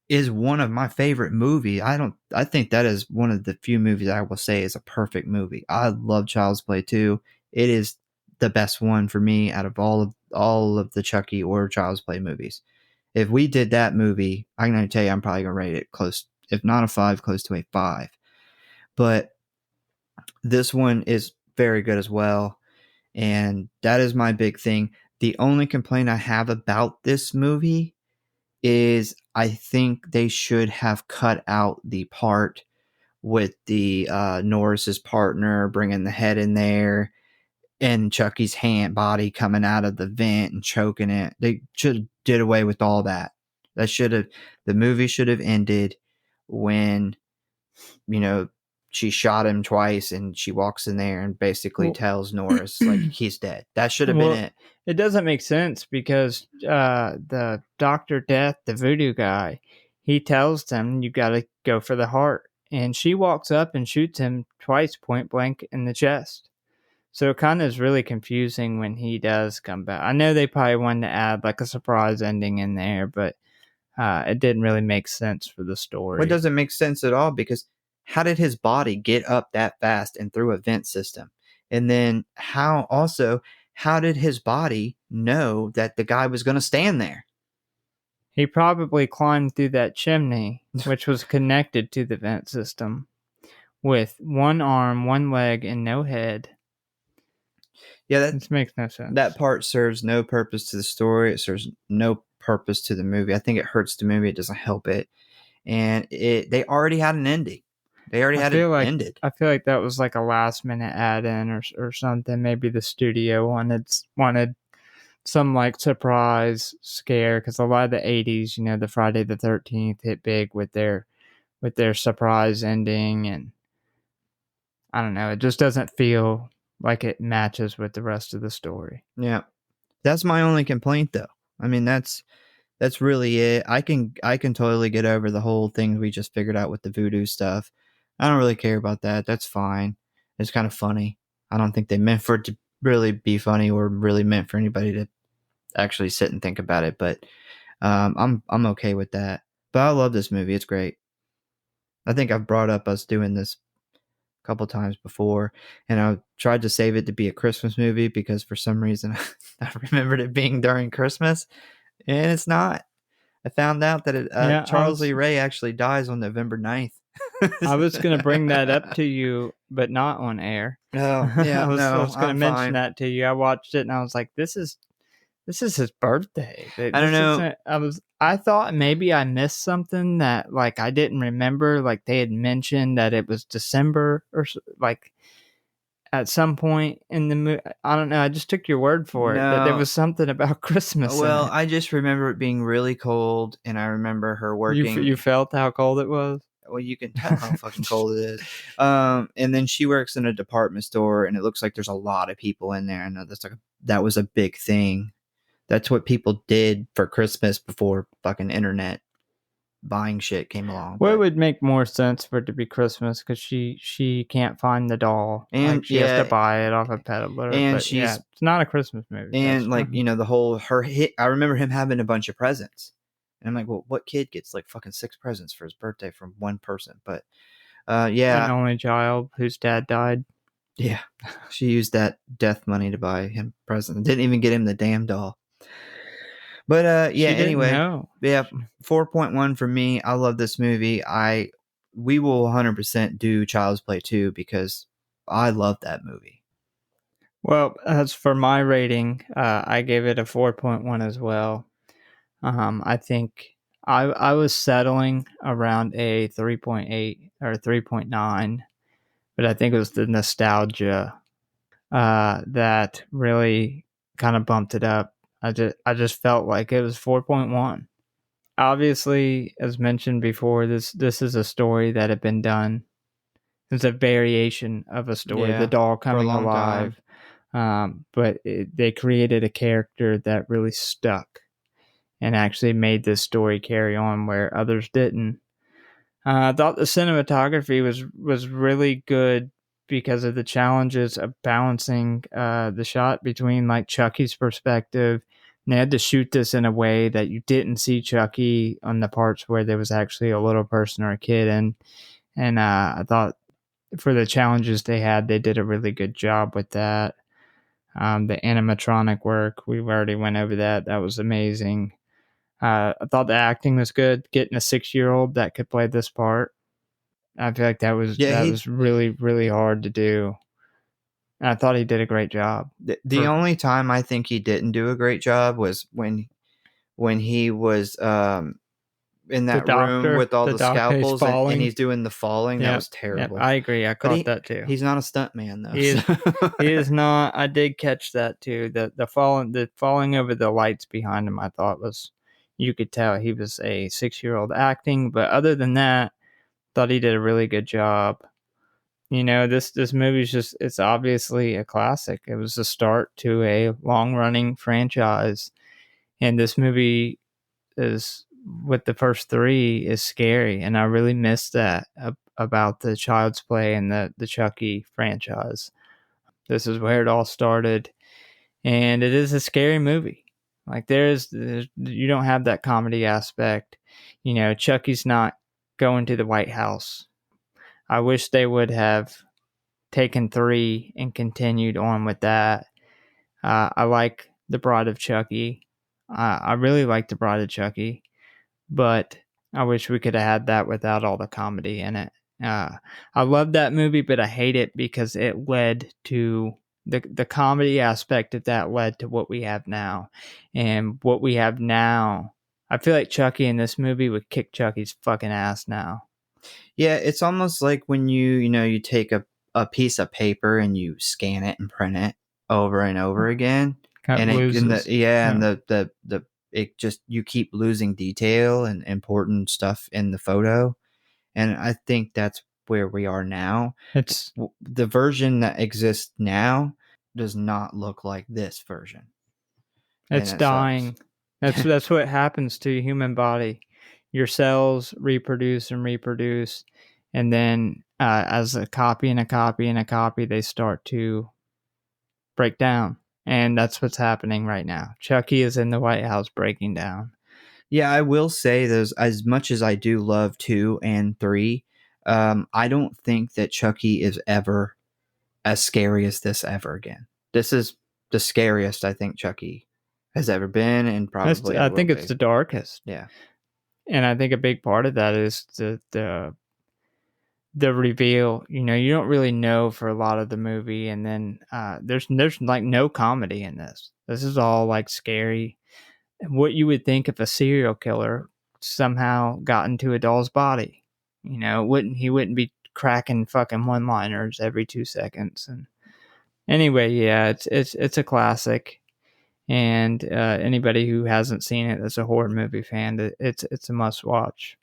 is one of my favorite movies. I think that is one of the few movies I will say is a perfect movie. I love Child's Play 2. It is the best one for me out of all of the Chucky or Child's Play movies. If we did that movie, I'm going to tell you, I'm probably going to rate it close, if not a 5, close to a 5. But this one is very good as well. And that is my big thing. The only complaint I have about this movie is I think they should have cut out the part with the Norris's partner bringing the head in there and Chucky's body coming out of the vent and choking it. They should have did away with all that. The movie should have ended when, she shot him twice and she walks in there and basically tells Norris like he's dead. That should have been it. It doesn't make sense because the Dr. Death, the voodoo guy, he tells them, you got to go for the heart. And she walks up and shoots him twice point blank in the chest. So it kind of is really confusing when he does come back. I know they probably wanted to add like a surprise ending in there, but it didn't really make sense for the story. Well, it doesn't make sense at all, because how did his body get up that fast and through a vent system? And then how did his body know that the guy was going to stand there? He probably climbed through that chimney, which was connected to the vent system, with one arm, one leg, and no head. Yeah, This makes no sense. That part serves no purpose to the story. It serves no purpose to the movie. I think it hurts the movie. It doesn't help it. And they already had an ending. They already had it ended. I feel like that was like a last minute add in or something. Maybe the studio wanted some like surprise scare, because a lot of the 80s, you know, the Friday the 13th hit big with their surprise ending, and I don't know, it just doesn't feel like it matches with the rest of the story. Yeah. That's my only complaint, though. I mean, that's really it. I can totally get over the whole thing we just figured out with the voodoo stuff. I don't really care about that. That's fine. It's kind of funny. I don't think they meant for it to really be funny, or really meant for anybody to actually sit and think about it. But I'm okay with that. But I love this movie. It's great. I think I've brought up us doing this a couple times before, and I tried to save it to be a Christmas movie because for some reason I remembered it being during Christmas, and it's not. I found out that Charles Lee Ray actually dies on November 9th. I was going to bring that up to you, but not on air. Oh, yeah, I was going to mention that to you. I watched it and I was like, this is his birthday. I don't know. I thought maybe I missed something that like I didn't remember. Like they had mentioned that it was December or like at some point in the movie. I don't know. I just took your word for it that there was something about Christmas. Well, I just remember it being really cold, and I remember her working. You felt how cold it was? Well, you can tell how fucking cold it is. And then she works in a department store, and it looks like there's a lot of people in there. And that was a big thing. That's what people did for Christmas before fucking internet buying shit came along. Well, it would make more sense for it to be Christmas because she can't find the doll, and like she has to buy it off a peddler. And it's not a Christmas movie. And like the whole I remember him having a bunch of presents, and I'm like, well, what kid gets like fucking 6 presents for his birthday from one person? But an only child whose dad died. Yeah, she used that death money to buy him presents. Didn't even get him the damn doll. But anyway, 4.1 for me. I love this movie. We will 100% do Child's Play 2 because I love that movie. Well, as for my rating, I gave it a 4.1 as well. I think I was settling around a 3.8 or 3.9, but I think it was the nostalgia that really kind of bumped it up. I just felt like it was 4.1. Obviously, as mentioned before, this is a story that had been done. It's a variation of a story, the doll coming alive. But they created a character that really stuck and actually made this story carry on where others didn't. I thought the cinematography was really good because of the challenges of balancing the shot between like Chucky's perspective. And they had to shoot this in a way that you didn't see Chucky on the parts where there was actually a little person or a kid. And I thought for the challenges they had, they did a really good job with that. The animatronic work, we've already went over that. That was amazing. I thought the acting was good. Getting a 6-year-old that could play this part, I feel like that was really, really hard to do. And I thought he did a great job. The only time I think he didn't do a great job was when he was in that room with all the scalpels and he's doing the falling. That was terrible. I agree. I caught that too. He's not a stunt man though. He is not. I did catch that too. The falling over the lights behind him, I thought you could tell he was a 6-year-old acting. But other than that, thought he did a really good job. This movie's it's obviously a classic. It was the start to a long running franchise. And this movie is with the first three is scary, and I really miss that about the Child's Play and the Chucky franchise. This is where it all started, and it is a scary movie. Like there's you don't have that comedy aspect. You know, Chucky's not going to the White House. I wish they would have taken 3 and continued on with that. I like The Bride of Chucky. I really like The Bride of Chucky, but I wish we could have had that without all the comedy in it. I love that movie, but I hate it because it led to the comedy aspect of that led to what we have now. And what we have now, I feel like Chucky in this movie would kick Chucky's fucking ass now. Yeah, it's almost like when you take a piece of paper and you scan it and print it over and over again. Kind of loses. And the it just, you keep losing detail and important stuff in the photo. And I think that's where we are now. It's the version that exists now does not look like this version. It's dying. That's what happens to the human body. Your cells reproduce and reproduce, and then as a copy and a copy and a copy, they start to break down. And that's what's happening right now. Chucky is in the White House breaking down. Yeah, I will say those, as much as I do love 2 and 3, I don't think that Chucky is ever as scary as this ever again. This is the scariest I think Chucky has ever been, and probably I think it's the darkest. Yeah. And I think a big part of that is the reveal. You know, you don't really know for a lot of the movie, and then there's like no comedy in this. This is all like scary. What you would think if a serial killer somehow got into a doll's body. You know, he wouldn't be cracking fucking one-liners every 2 seconds. And anyway, yeah, it's a classic. And anybody who hasn't seen it that's a horror movie fan, it's a must watch.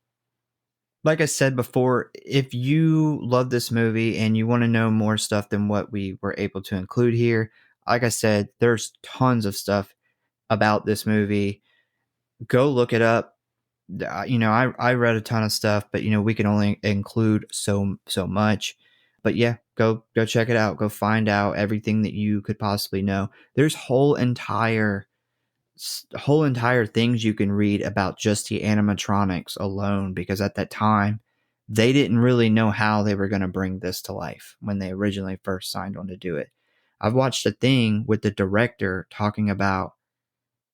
Like I said before, if you love this movie and you want to know more stuff than what we were able to include here, like I said, there's tons of stuff about this movie. Go look it up. You know, I read a ton of stuff, but we can only include so much. But yeah, go check it out. Go find out everything that you could possibly know. There's whole entire things you can read about just the animatronics alone, because at that time they didn't really know how they were going to bring this to life when they originally first signed on to do it. I've watched a thing with the director talking about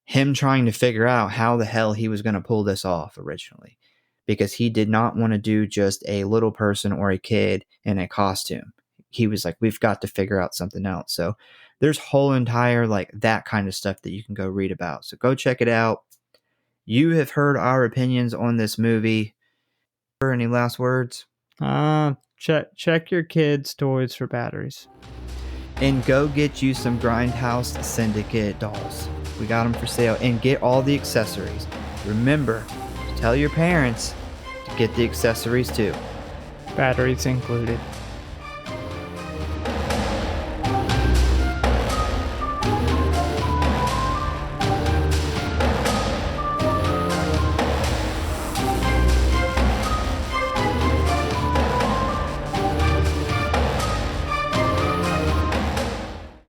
him trying to figure out how the hell he was going to pull this off originally, because he did not want to do just a little person or a kid in a costume. He was like, we've got to figure out something else. So there's whole entire like that kind of stuff that you can go read about. So go check it out. You have heard our opinions on this movie. Any last words? Check your kids' toys for batteries. And go get you some Grindhouse Syndicate dolls. We got them for sale. And get all the accessories. Remember, tell your parents to get the accessories too. Batteries included.